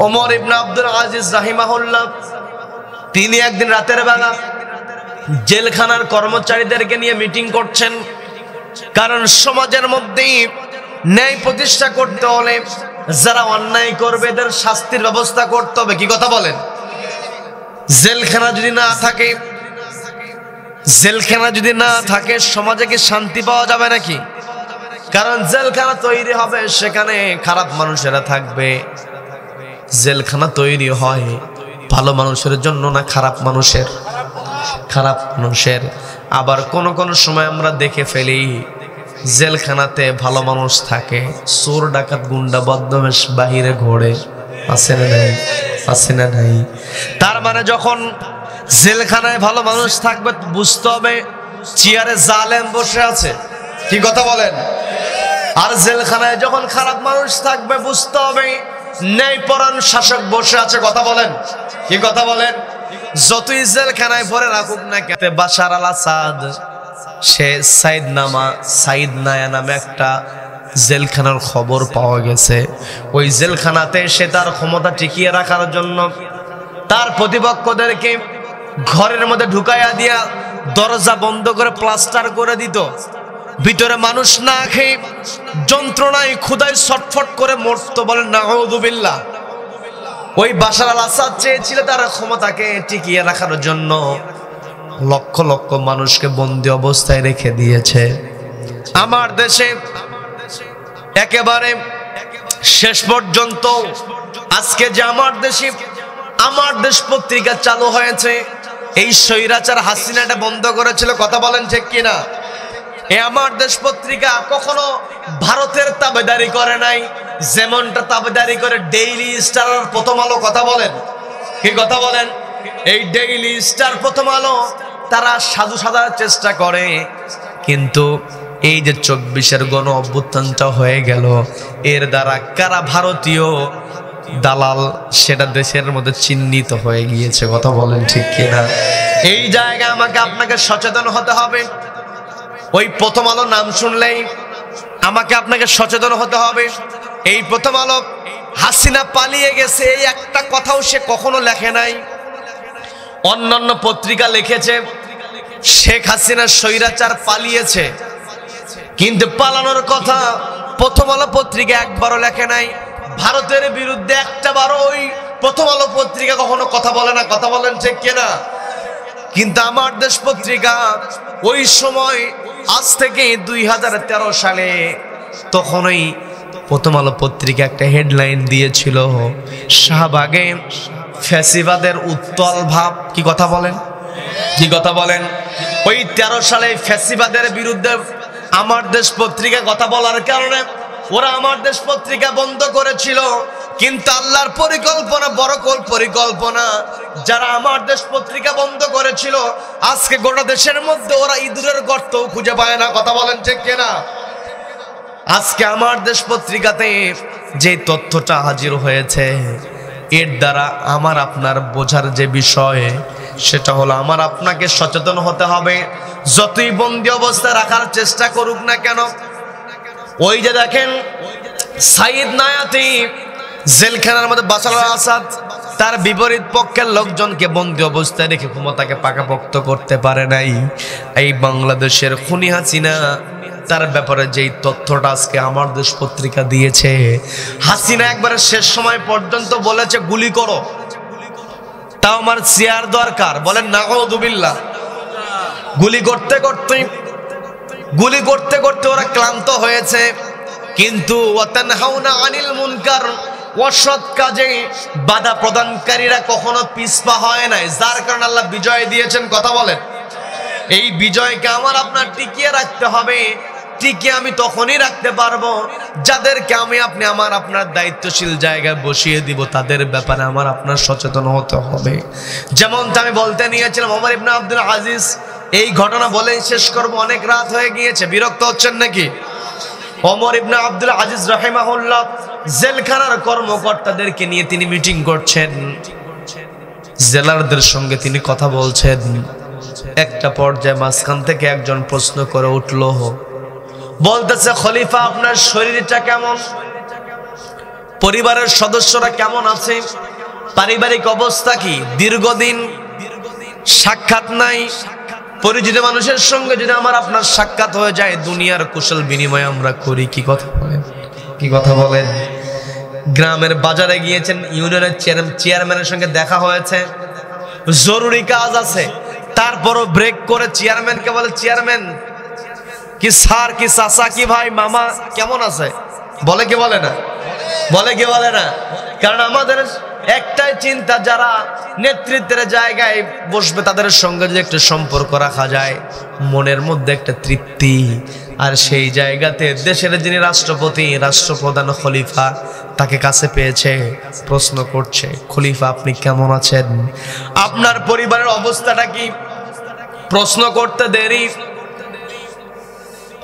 ওমর ইবনে আব্দুল আজিজ রাহিমাহুল্লাহ তিনি একদিন রাতের বেলা জেলখানার কর্মচারীদেরকে নিয়ে মিটিং করছেন। কারণ সমাজের মধ্যেই ন্যায় প্রতিষ্ঠা করতে হলে যারা অন্যায় করবে এদের শাস্তির ব্যবস্থা করতে হবে। কি কথা বলেন? জেলখানা যদি না থাকে সমাজে কি শান্তি পাওয়া যাবে নাকি? কারণ জেলখানা তৈরি হবে, সেখানে খারাপ মানুষেরা থাকবে। জেলখানা তৈরি হয় ভালো মানুষের জন্য না খারাপ মানুষের? খারাপ মানুষের। আবার কোন সময় আমরা দেখে ফেলি জেলখানাতে ভালো মানুষ থাকে, চোর ডাকাত গুন্ডা বদমাশ বাহিরে ঘোরে। আছে না নাই? আছে না নাই? তার মানে যখন জেলখানায় ভালো মানুষ থাকবে বুঝতে হবে চেয়ারে জালেম বসে আছে। কি কথা বলেন? আর জেলখানায় যখন খারাপ মানুষ থাকবে বুঝতে হবে ন্যায়পরায়ণ শাসক বসে আছে। কথা বলেন? কি কথা বলেন? যতই জেলখানায় ভরে রাখুক না কেন, বাশার আল আসাদ সে সাইদ নায়া নামে একটা জেলখানার খবর পাওয়া গেছে। ওই জেলখানাতে সে তার ক্ষমতা টিকিয়ে রাখার জন্য তার প্রতিপক্ষদেরকে ঘরের মধ্যে ঢুকাইয়া দিয়া দরজা বন্ধ করে প্লাস্টার করে দিত। ভিতরে মানুষ না খেয়ে যন্ত্রণায় ক্ষুধায় ছটফট করে মরত। বলেন নাউযুবিল্লাহ। ওই বাশার আল আসাদ চেয়েছিল তার ক্ষমতাকে টিকিয়ে রাখার জন্য লক্ষ লক্ষ মানুষকে বন্দী অবস্থায় রেখে দিয়েছে। আমার দেশে একেবারে শেষ পর্যন্ত আজকে যে আমার দেশ পত্রিকা চালু হয়েছে, এই স্বৈরাচার হাসিনা এটা বন্ধ করেছিল। কথা বলেন ঠিক কিনা? এই আমার দেশ পত্রিকা কখনো ভারতের তাবেদারি করে নাই, যেমনটা তাবেদারি করে ডেইলি স্টার আর প্রথম আলো। কথা বলেন? কি কথা বলেন? এই ডেইলি স্টার, প্রথম আলো তারা সাধু সাজার চেষ্টা করে, কিন্তু এই যে 24-এর গণ অভ্যুত্থানটা হয়ে গেল, এর দ্বারা কারা ভারতীয় দালাল সেটা দেশের মধ্যে চিহ্নিত হয়ে গিয়েছে। কথা বলেন ঠিক কিনা? এই জায়গায় আমাকে আপনাকে সচেতন হতে হবে। ওই প্রথম আলো নাম শুনলেই আমাকে আপনাকে সচেতন হতে হবে। এই প্রথম আলো হাসিনা পালিয়ে গেছে এই একটা কথাও সে কখনো লেখে নাই। অন্যান্য পত্রিকা লিখেছে শেখ হাসিনা স্বৈরাচার পালিয়েছে, কিন্তু পালানোর কথা প্রথম আলো পত্রিকা একবারও লেখে নাই। ভারতের বিরুদ্ধে একটা বার ওই প্রথম আলো পত্রিকা কখনো কথা বলে না, কথা বলেন ঠিক কিনা? কিন্তু আমার দেশ পত্রিকা ওই সময়, আজ থেকে 2013 সালে, তখন ওই প্রথম আলো পত্রিকা একটা হেডলাইন দিয়েছিল, শাহবাগে ফ্যাসিবাদের উত্তাল ভাব। কি কথা বলেন, কি কথা বলেন? ওই 13 সালে ফ্যাসিবাদের বিরুদ্ধে আমার দেশ পত্রিকা কথা বলার কারণে ওরা আমার দেশ পত্রিকা বন্ধ করেছিল। কিন্তু আল্লাহর পরিকল্পনা, বড় পরিকল্পনা, যারা আমার দেশ পত্রিকা বন্ধ করেছিল আজকে গোটা দেশের মধ্যে ওরা ইঁদুরের গর্তও খুঁজে পায় না। কথা বলেন ঠিক কিনা? আজকে আমার দেশ পত্রিকাতে যে তথ্যটা হাজির হয়েছে, এর দ্বারা আমার আপনার বোঝার যে বিষয়, সেটা হলো আমার আপনাকে সচেতন হতে হবে। যতই বন্দি অবস্থায় রাখার চেষ্টা করুক না কেন, ওই যে দেখেন সাইদ নায়াতি জেলখানার মধ্যে বাশার আল আসাদ তার বিপরীত পক্ষের লোকজনকে বন্দি অবস্থায় রেখে ক্ষমতাকে পাকাপোক্ত করতে পারে নাই। এই বাংলাদেশের খুনি হাসিনা, তার ব্যাপারে যেই তথ্যটা আজকে আমার দেশ পত্রিকা দিয়েছে, হাসিনা একবারে শেষ সময় পর্যন্ত বলেছে গুলি করো, তাও আমার চেয়ার দরকার। বলেন নাউযুবিল্লাহ। গুলি করতে করতে ওরা ক্লান্ত হয়েছে। কিন্তু ওয়াতানহাউনা আনিল মুনকার, অসৎ কাজে বাধা প্রদানকারীরা কখনো পিছপা হয় নাই, যার কারণে আল্লাহ বিজয় দিয়েছেন। কথা বলেন। এই বিজয়কে আমার আপনার টিকিয়ে রাখতে হবে। টিকিয়ে আমি তখনই রাখতে পারবো যাদেরকে আমি আপনি আমার আপনার দায়িত্বশীল জায়গায় বসিয়ে দিব, তাদের ব্যাপারে আমার আপনার সচেতন হতে হবে। যেমনটা আমি বলতে নিয়েছিলাম ওমর ইবনে আব্দুল আজিজ, এই ঘটনা বলেই শেষ করব, অনেক রাত হয়ে গিয়েছে, বিরক্ত হচ্ছেন নাকি? ওমর ইবনে আব্দুল আজিজ রাহিমাহুল্লাহ জেলখানার কর্মকর্তাদেরকে নিয়ে তিনি মিটিং করছেন, জেলারদের সঙ্গে তিনি কথা বলছেন। একটা পর্যায়ে মাঝখান থেকে একজন প্রশ্ন করে উঠল, বলতেছে, খলিফা আপনার শরীরটা কেমন, পরিবারের সদস্যরা কেমন আছে, পারিবারিক অবস্থা কি? দীর্ঘদিন সাক্ষাৎ নাই, পরিচিত মানুষের সঙ্গে যদি আমার আপনার সাক্ষাৎ হয়ে যায়, দুনিয়ার কুশল বিনিময় আমরা করি। কি কথা বলেন, কি কথা বলেন? গ্রামের বাজারে গিয়েছেন, ইউনিয়নের চেয়ারম্যানের সঙ্গে দেখা হয়েছে, জরুরি কাজ আছে, তারপরও ব্রেক করে চেয়ারম্যানকে বলে, চেয়ারম্যান কি স্যার, কি চাচা, কি ভাই, মামা কেমন আছে? বলে কি বলে না? বলে কি বলে না? কারণ আমাদের একটাই চিন্তা, যারা নেতৃত্বের জায়গায় বসবে তাদের সঙ্গে যদি একটা সম্পর্ক রাখা যায়, মনের মধ্যে একটা তৃপ্তি। আর সেই জায়গাতে দেশের যিনি রাষ্ট্রপতি, রাষ্ট্রপ্রধান, খলিফা, তাকে কাছে পেয়েছে, প্রশ্ন করছে, খলিফা আপনি কেমন আছেন, আপনার পরিবারের অবস্থাটা কি? প্রশ্ন করতে দেরি,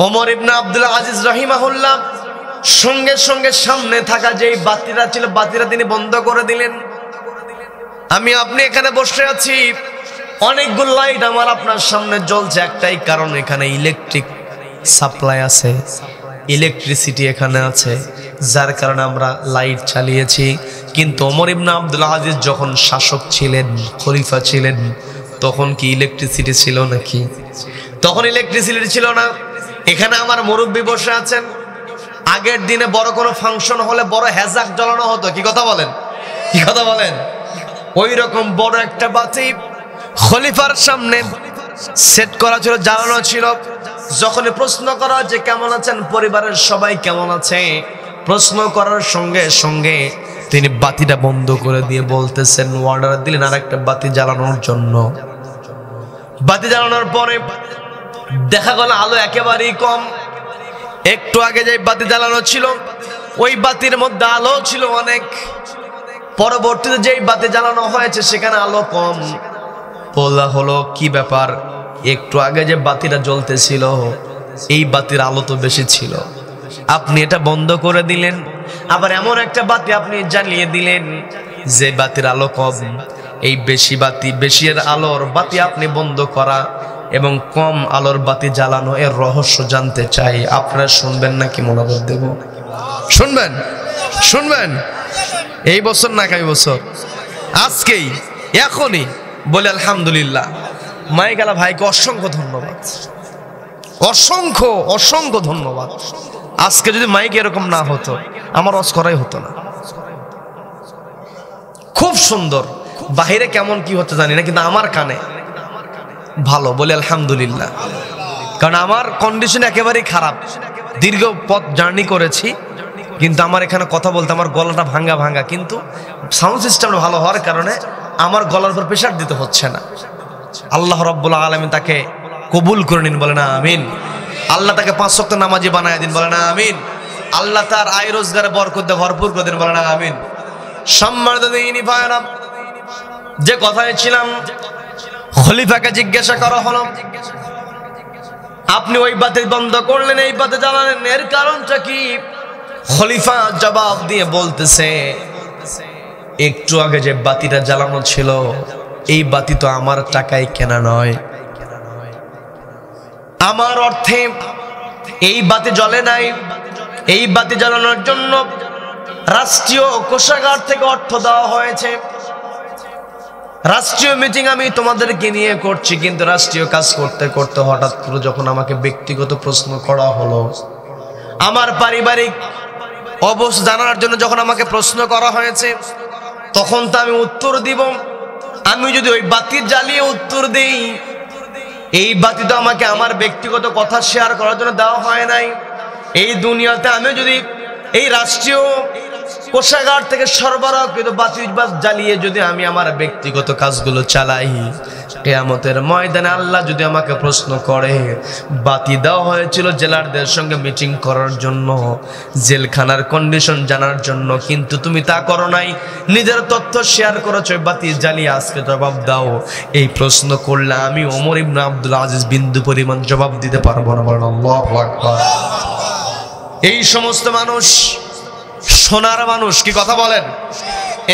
ওমর ইবনে আব্দুল আজিজ রাহিমাহুল্লাহ সঙ্গে সঙ্গে সামনে থাকা যেই বাতিরা ছিল, বাতিরা তিনি বন্ধ করে দিলেন। আমি আপনি এখানে বসে আছি, অনেকগুলো লাইট আমার আপনার সামনে জ্বলছে, একটাই কারণ, এখানে ইলেকট্রিক সাপ্লাই আছে, ইলেকট্রিসিটি এখানে আছে, যার কারণে আমরা লাইট চালিয়েছি। কিন্তু ওমর ইবনে আব্দুল আজিজ যখন শাসক ছিলেন, খলিফা ছিলেন, তখন কি ইলেকট্রিসিটি ছিল নাকি? তখন ইলেকট্রিসিটি ছিল না। এখানে আমার মুরব্বী বসে আছেন, আগের দিনে বড় কোনো ফাংশন হলে বড় হেজাক জ্বালানো হতো। কি কথা বলেন, কি কথা বলেন? ওই রকম বড় একটা বাতি খলিফার সামনে সেট করা ছিল, জ্বালানো ছিল। যখন প্রশ্ন করা হচ্ছে কেমন আছেন, পরিবারের সবাই কেমন আছে, প্রশ্ন করার সঙ্গে সঙ্গে তিনি বাতিটা বন্ধ করে দিয়ে বলতেছেন, অর্ডার দিলেন আর একটা বাতি জ্বালানোর জন্য। বাতি জ্বালানোর পরে দেখা গেল আলো একেবারেই কম। একটু আগে যে বাতি জ্বালানো ছিল, ওই বাতির মধ্যে আলো ছিল অনেক, পরবর্তীতে যেই বাতি জ্বালানো হয়েছে সেখানে আলো কম। বলা হলো, কি ব্যাপার, একটু আগে যে বাতিটা জ্বলতেছিল এই বাতির আলো তো বেশি ছিল, আপনি এটা বন্ধ করে দিলেন, আবার এমন একটা বাতি আপনি জ্বালিয়ে দিলেন যে বাতির আলো কম। এই বেশি আলোর বাতি আপনি বন্ধ করা এবং কম আলোর বাতি জ্বালানো, এর রহস্য জানতে চাই। আপনারা শুনবেন নাকি মনোযোগ দেব? শুনবেন, শুনবেন? এই বছর না আগামী বছর, আজকেই, এখনই বলে আলহামদুলিল্লাহ। মাইকালা ভাইকে অসংখ্য ধন্যবাদ, অসংখ্য অসংখ্য ধন্যবাদ। আজকে যদি মাইক এরকম না হতো, আমার ওয়াজ করাই হতো না। খুব সুন্দর, বাহিরে কেমন কি হতে জানি না, কিন্তু আমার কানে ভালো, বলে আলহামদুলিল্লাহ। কারণ আমার কন্ডিশন একেবারেই খারাপ, দীর্ঘ পথ জার্নি করেছি, কিন্তু আমার এখানে কথা বলতে আমার গলাটা ভাঙ্গা ভাঙ্গা, কিন্তু সাউন্ড সিস্টেমটা ভালো হওয়ার কারণে আমার গলার উপর প্রেশার দিতে হচ্ছে না। আল্লাহ রাব্বুল আলামিন তাকে কবুল করে নিন, বলে না আমিন। আল্লাহ তাকে 5 ওয়াক্ত নামাজি বানায় দিন, বলে না আমিন। আল্লাহ তার আয় রোজগারে বরকত দিয়ে ভরপুর করে দিন, বলে না আমিন। সম্মানিত দিনী ভাইরা, যে কথায় ছিলাম, খলিফাকে জিজ্ঞাসা করা হলো, আপনি ওই বাতি বন্ধ করলেন, এই বাতি জ্বালালেন, এর কারণটা কি? খলিফা জবাব দিয়ে বলতেছে, একটু আগে যে বাতিটা জ্বালানো ছিল, এই বাতি তো আমার টাকায় কেনা নয়, আমার অর্থে এই বাতি জ্বলে নাই। এই বাতি জ্বালানোর জন্য রাষ্ট্রীয় কোষাগার থেকে অর্থ দেওয়া হয়েছে। রাষ্ট্রীয় মিটিং আমি তোমাদেরকে নিয়ে করছি, কিন্তু রাষ্ট্রীয় কাজ করতে করতে হঠাৎ করে যখন আমাকে ব্যক্তিগত প্রশ্ন করা হলো, আমার পারিবারিক অবস্থা জানার জন্য যখন আমাকে প্রশ্ন করা হয়েছে, তখন তো আমি উত্তর দিব। আমি যদি ওই বাতি জ্বালিয়ে উত্তর দেই, এই বাতি তো আমাকে আমার ব্যক্তিগত কথা শেয়ার করার জন্য দেওয়া হয় নাই। এই দুনিয়াতে আমি যদি এই রাষ্ট্রীয় কোষাগার থেকে সরবরাহকৃত বাতি জ্বালিয়ে যদি আমি আমার ব্যক্তিগত কাজগুলো চালাই, কিয়ামতের ময়দানে আল্লাহ যদি আমাকে প্রশ্ন করে, বাতি দেওয়া হয়েছিল জেলারদের সঙ্গে মিটিং করার জন্য, জেলখানার কন্ডিশন জানার জন্য, কিন্তু তুমি তা করো নাই, নিজের তথ্য শেয়ার করেছো, বাতি জ্বালিয়ে আজকে জবাব দাও। এই প্রশ্ন করলে আমি ওমর ইবনে আব্দুল আজিজ বিন্দু পরিমাণ জবাব দিতে পারবো না। বলেন আল্লাহু আকবার। এই সমস্ত মানুষ সোনার মানুষ, কি কথা বলেন?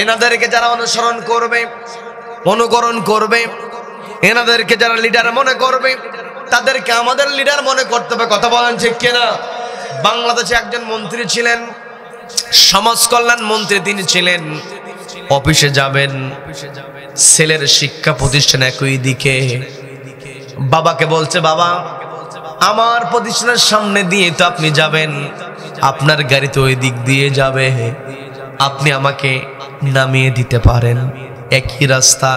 এনাদেরকে যারা অনুসরণ করবে, অনুকরণ করবে, এনাদেরকে যারা লিডার মনে করবে, তাদেরকে আমাদের লিডার মনে করতে হবে। কথা বলেন ঠিক কিনা? বাংলাদেশে একজন মন্ত্রী ছিলেন, সমাজ কল্যাণ মন্ত্রী তিনি ছিলেন। অফিসে যাবেন, ছেলের শিক্ষা প্রতিষ্ঠান একই দিকে, বাবাকে বলছে, বাবা আমার প্রতিষ্ঠানের সামনে দিয়ে তো আপনি যাবেন, আপনার গাড়ি তো ওই দিক দিয়ে যাবে, আপনি আমাকে নামিয়ে দিতে পারেন? একই রাস্তা।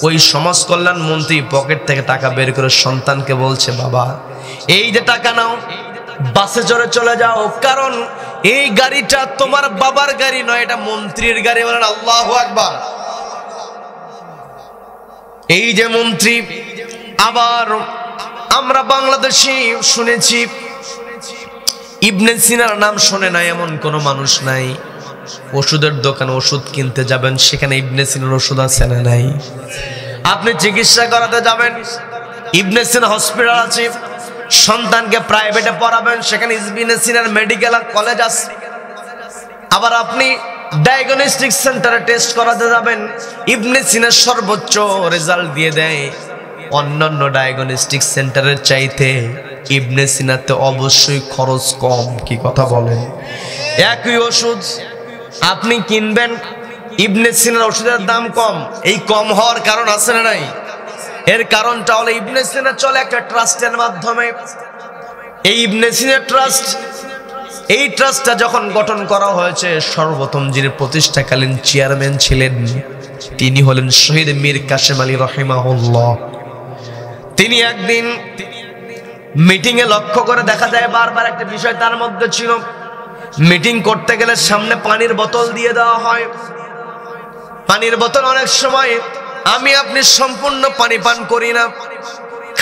ওই সমাজ কল্যাণ মন্ত্রী পকেট থেকে টাকা বের করে সন্তানকে বলছে, বাবা এই যে টাকা নাও, বাসে চড়ে চলে যাও, কারণ এই গাড়িটা তোমার বাবার গাড়ি নয়, এটা মন্ত্রীর গাড়ি। বলেন আল্লাহু আকবার। এই যে মন্ত্রী। আবার আমরা বাংলাদেশে শুনেছি, ইবনে সিনার নাম শোনে না এমন কোন মানুষ নাই। ওষুধের দোকানে ওষুধ কিনতে যাবেন, সেখানে ইবনে সিনার ওষুধ আছে না নাই? আপনি চিকিৎসা করাতে যাবেন, ইবনে সিনা হসপিটাল আছে। সন্তানকে প্রাইভেটে পড়াবেন, সেখানে ইবনে সিনার মেডিকেল কলেজ আছে। আবার আপনি ডায়াগনস্টিক সেন্টারে টেস্ট করাতে যাবেন, ইবনে সিনার সর্বোচ্চ রেজাল্ট দিয়ে দেয়। অন্যান্য ডায়াগনস্টিক সেন্টারের চাইতে ইবনে সিনাতে অবশ্যই খরচ কম। কি কথা বলেন? একই ওষুধ আপনি কিনবেন, ইবনে সিনার ওষুধের দাম কম। এই কম হওয়ার কারণ আছে না নাই? এর কারণটা হলো ইবনে সিনা চলে একটা ট্রাস্টের মাধ্যমে। এই ইবনে সিনা ট্রাস্ট, এই ট্রাস্টটা যখন গঠন করা হয়েছে, সর্বপ্রথম যিনি প্রতিষ্ঠাকালীন চেয়ারম্যান ছিলেন তিনি হলেন শহীদ মীর কাসেম আলী রাহিমাহুল্লাহ। তিনি একদিন মিটিং এ লক্ষ্য করে দেখা যায় বারবার একটা বিষয় তার মধ্যে ছিল। মিটিং করতে গেলে সামনে পানির বোতল দিয়ে দেওয়া হয়। পানির বোতল অনেক সময় আমি আপনি সম্পূর্ণ পানি পান করি না,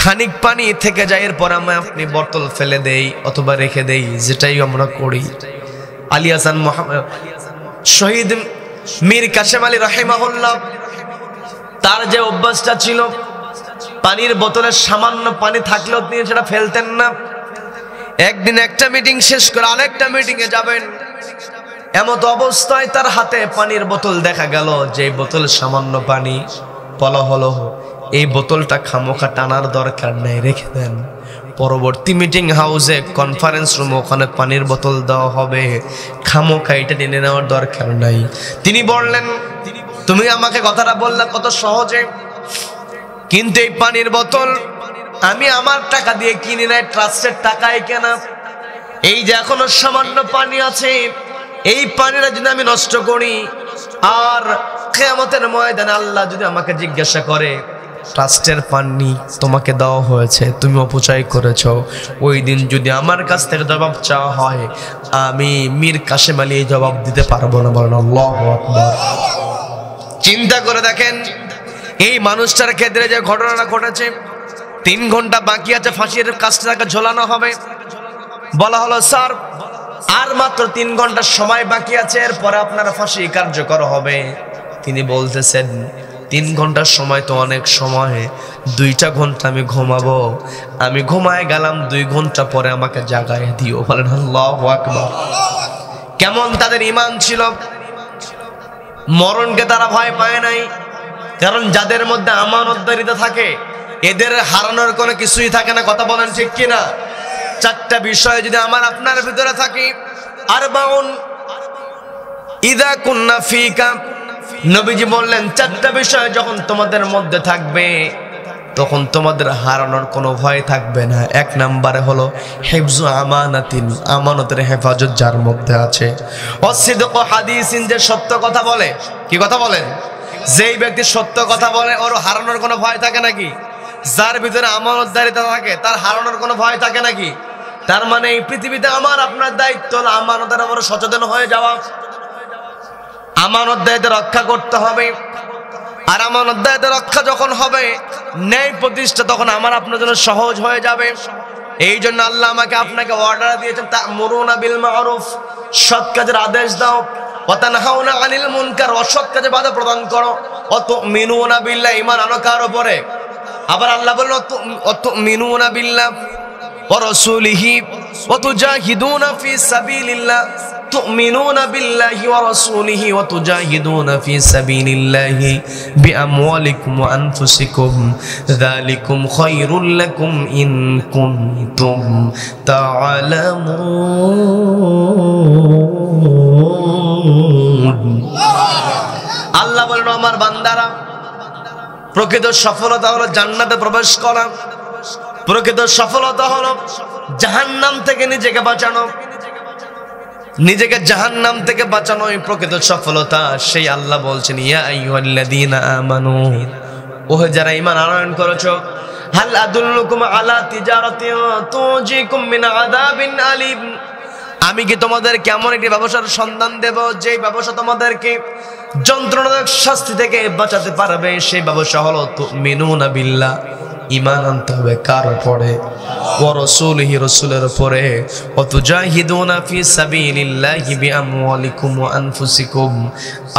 খানিক পানি থেকে যায়, এরপর আমি আপনি বোতল ফেলে দেই অথবা রেখে দেই, যেটাই আমরা করি। আলী হাসান শহীদ মীর কাসেম আলী রাহিমাহুল্লাহ, তার যে অভ্যাসটা ছিল, পানির বোতলে সামান্য পানি থাকলেও তিনি সেটা ফেলতেন না। একদিন একটা মিটিং শেষ করে আরেকটা মিটিং এ যাবেন, এমত অবস্থায় তার হাতে পানির বোতল দেখা গেল, যে বোতলে সামান্য পানি। বলা হলো এই বোতলটা খামোখা টানার দরকার নেই, রেখে দেন। পরবর্তী মিটিং হাউসে কনফারেন্স রুমে ওখানে পানির বোতল দেওয়া হবে, খামোখা এটা টেনে নেওয়ার দরকার নাই। তিনি বললেন, তুমি আমাকে কথাটা বললে কত সহজে, কিন্তু এই পানির বোতল আমি আমার টাকা দিয়ে কিনি নাই, ট্রাস্টের টাকায় কেনা। এই যে এখনো সামান্য পানি আছে, এই পানিটা যদি আমি নষ্ট করি আর কিয়ামতের ময়দানে আল্লাহ যদি আমাকে জিজ্ঞাসা করে, ট্রাস্টের পাননি তোমাকে দেওয়া হয়েছে, তুমি অপচয় করেছ, ওই দিন যদি আমার কাছ থেকে জবাব চাওয়া হয়, আমি মীর কাশেম আলী এই জবাব দিতে পারবো না। বলেন আল্লাহু আকবার। চিন্তা করে দেখেন, এই মানুষটার ক্ষেত্রে যে ঘটনাটা ঘটেছে, 3 ঘন্টা বাকি আছে ফাঁসির কাজটা তাকে ঝোলানো হবে। বলা হলো স্যার আর মাত্র 3 ঘন্টা সময় বাকি আছে, এরপরে আপনার ফাঁসি কার্যকর হবে। তিনি বলতেছেন 3 ঘন্টার সময় তো অনেক সময়, 2টা ঘন্টা আমি ঘুমাবো, আমি ঘুমায় গেলাম, 2 ঘন্টা পরে আমাকে জাগায় দিও। বলেন আল্লাহু আকবার। কেমন তাদের ঈমান ছিল! মরণকে তারা ভয় পায় নাই, কারণ যাদের মধ্যে আমানতদারিতা থাকে এদের হারানোর কোনো কিছুই থাকে না। কথা বলেন ঠিক কিনা? 4টা বিষয় যদি আমার আপনার ভিতরে থাকে, আরবাউন ইদা কুন্না ফিকা, নবীজি বললেন 4টা বিষয় যখন তোমাদের মধ্যে থাকবে তখন তোমাদের হারানোর কোনো ভয় থাকবে না। 1 নম্বরে হলো হিফজু আমানাতিন, আমানতের হেফাজত যার মধ্যে আছে। ওয়াসিদকু হাদিসিন, যে সত্য কথা বলে। কি কথা বলেন? যেই ব্যক্তি সত্য কথা বলে ওর হারানোর কোনো ভয় থাকে নাকি? যার ভিতরে আমানতদারিতা থাকে তার হারানোর কোনো ভয় থাকে নাকি? তার মানে এই পৃথিবীতে আমার আপনার দায়িত্ব হলো আমানতের উপরে সচেতন হয়ে যাওয়া, আমানত দায়িত্ব রক্ষা করতে হবে। আর আমানত দায়িত্ব রক্ষা যখন হবে, ন্যায় প্রতিষ্ঠা তখন আমার আপনার জন্য সহজ হয়ে যাবে। এই জন্য আল্লাহ আমাকে আপনাকে অর্ডার দিয়েছেন, তা'মুরুনা বিল মা'রুফ, সৎ কাজের আদেশ দাও, ওয়া তানহাউনা আনিল মুনকার, অসৎ কাজে বাধা প্রদান করো, ওয়া তু'মিনুনা বিল্লাহ, ঈমান আনো কার উপরে? আবার আল্লাহ বললেন ওয়া তু'মিনুনা বিল্লাহ ওয়া রাসূলিহি ওয়া তুজাহিদুনা ফি সাবিলিল্লাহ, تؤمنون بالله ورسوله وتجاهدون في سبيل الله بأموالكم وأنفسكم ذلكم خير لكم إن كنتم تعلمون। আল্লাহ বলেন আমার বান্দারা, প্রকৃত সফলতা হলো জান্নাতে প্রবেশ করা, প্রকৃত সফলতা হলো জাহান্নাম থেকে নিজেকে বাঁচানো, নিজেকে জাহান্নাম থেকে বাঁচানোই প্রকৃত সফলতা। সেই আল্লাহ বলছেন, ইয়া আইয়ুহাল্লাযীনা আমানু, ওহে যারা ঈমান আনয়ন করেছো, হাল আদুল্লুকুম আলা তিজারাতিন তুজিকুম মিন আযাবিন আলীম, আমি কি তোমাদেরকে এমন একটি ব্যবসার সন্ধান দেব যেই ব্যবসা তোমাদেরকে যন্ত্রণাদায়ক শাস্তি থেকে বাঁচাতে পারবে। সেই ব্যবসা হলো তুমিনুনা বিল্লাহ, ঈমান আনতে হবে কার উপরে? ওয়া রাসূলিহি, রাসূলের উপরে। ওয়া তুজাহিদুনা ফি সাবিলিল্লাহি বিআমওয়ালিকুম ওয়া আনফুসিকুম,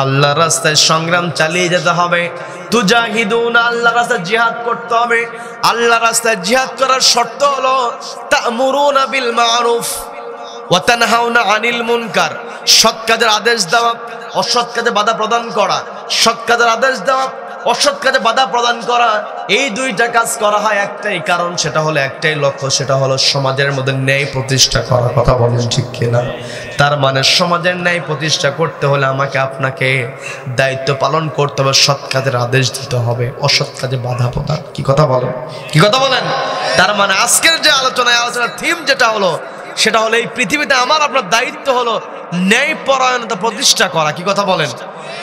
আল্লাহর রাস্তায় সংগ্রাম চালিয়ে যেতে হবে। তুজাহিদুনা, আল্লাহর রাস্তায় জিহাদ করতে হবে। আল্লাহর রাস্তায় জিহাদ করার শর্ত হলো তা'মুরুনা বিল মা'রুফ ওয়া তানহাউনা আনিল মুনকার, সৎ কাজের আদেশ দেওয়া, অসৎ কাজে বাধা প্রদান করা। সৎ কাজের আদেশ দেওয়া, অসৎ কাজে বাধা প্রদান করা, এই 2টা কাজ করা হয় একটাই কারণ, সেটা হলো একটাই লক্ষ্য, সেটা হলো সমাজের মধ্যে ন্যায় প্রতিষ্ঠা করা। কথা বলেন ঠিক কিনা? তার মানে সমাজের ন্যায় প্রতিষ্ঠা করতে হলে আমাকে আপনাকে দায়িত্ব পালন করতে হবে, সৎ কাজের আদেশ দিতে হবে, অসৎ কাজে বাধা প্রদান। কি কথা বলেন? কি কথা বলেন? তার মানে আজকের যে আলোচনার থিম যেটা হলো, সেটা হলো এই পৃথিবীতে আমার আপনার দায়িত্ব হলো ন্যায় পরায়ণতা প্রতিষ্ঠা করা। কি কথা বলেন?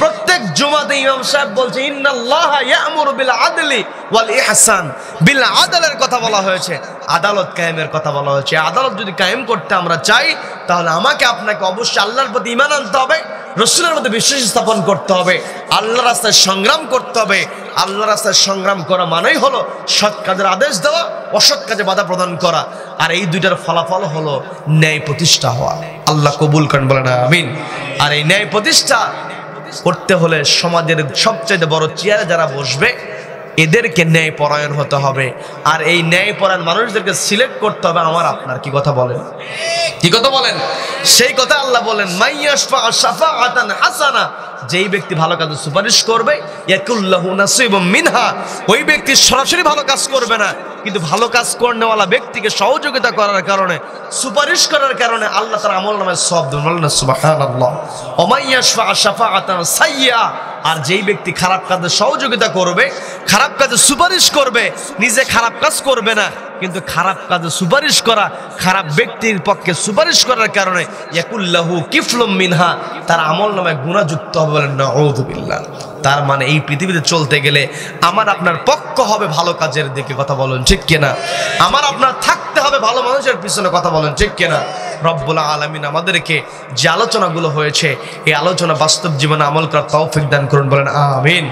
প্রত্যেক জুমাতে ইমাম সাহেব বলছে ইন্নাল্লাহা ইয়া'মুরু বিল আদলি ওয়াল ইহসান, বিল আদলের কথা বলা হয়েছে, আদালত কায়েমের কথা বলা হয়েছে। আদালত যদি কায়েম করতে আমরা চাই, তাহলে আমাকে আপনাকে অবশ্যই আল্লাহর প্রতি ঈমান আনতে হবে, রাসূলের মধ্যে বিশ্বাস স্থাপন করতে হবে, আল্লাহর রাস্তায় সংগ্রাম করতে হবে। আল্লাহর রাস্তায় সংগ্রাম করা মানেই হলো সৎ কাজের আদেশ দেওয়া, অসৎ কাজে বাধা প্রদান করা। আর এই 2টার ফলাফল হলো ন্যায় প্রতিষ্ঠা হওয়া। আল্লাহ কবুল করেন, বলেন আমিন। আর এই ন্যায় প্রতিষ্ঠা করতে হলে সমাজের সবচেয়ে বড় চেয়ারে যারা বসবে এদেরকে ন্যায় পরায়ণ হতে হবে। আর এই ন্যায় পরায়ণ মানুষদেরকে সিলেক্ট করতে হবে আমার আপনার। কি কথা বলেন? কি কথা বলেন? সেই কথা আল্লাহ বলেন, মাইয়াশফা শাফাআতান হাসানা, যেই ব্যক্তি ভালো কাজে সুপারিশ করবে, ইয়াকুল্লাহু নাসিবুম মিনহা, ওই ব্যক্তি সরাসরি ভালো কাজ করবে না, কিন্তু ভালো কাজ করনেওয়ালা ব্যক্তিকে সহযোগিতা করার কারণে, সুপারিশ করার কারণে আল্লাহ তার আমলনামায় সওয়াব দেন। বলেন সুবহানাল্লাহ। ওয়া মাইয়াশফা শাফাআতান সাইয়্যা, আর যেই ব্যক্তি খারাপ কাজে সহযোগিতা করবে, খারাপ কাজে সুপারিশ করবে, নিজে খারাপ কাজ করবে না, কিন্তু খারাপ কাজে সুপারিশ করা, খারাপ ব্যক্তির পক্ষে সুপারিশ করার কারণে ইয়াকুল্লাহু কিফলুম মিনহা, তার আমলনামায় গুনাহযুক্ত হবে। বলেন নাউযুবিল্লাহ। তার মানে এই পৃথিবীতে চলতে গেলে আমার আপনার পক্ষ হবে ভালো কাজের দিকে, কথা বলেন ঠিক কিনা? আমার আপনার থাকতে হবে ভালো মানুষের পিছনে, কথা বলেন ঠিক কিনা? রব্বুল আলামিন আমাদেরকে যে আলোচনাগুলো হয়েছে এই আলোচনা বাস্তব জীবনে আমল করার তৌফিক দান করুন, বলেন আমিন।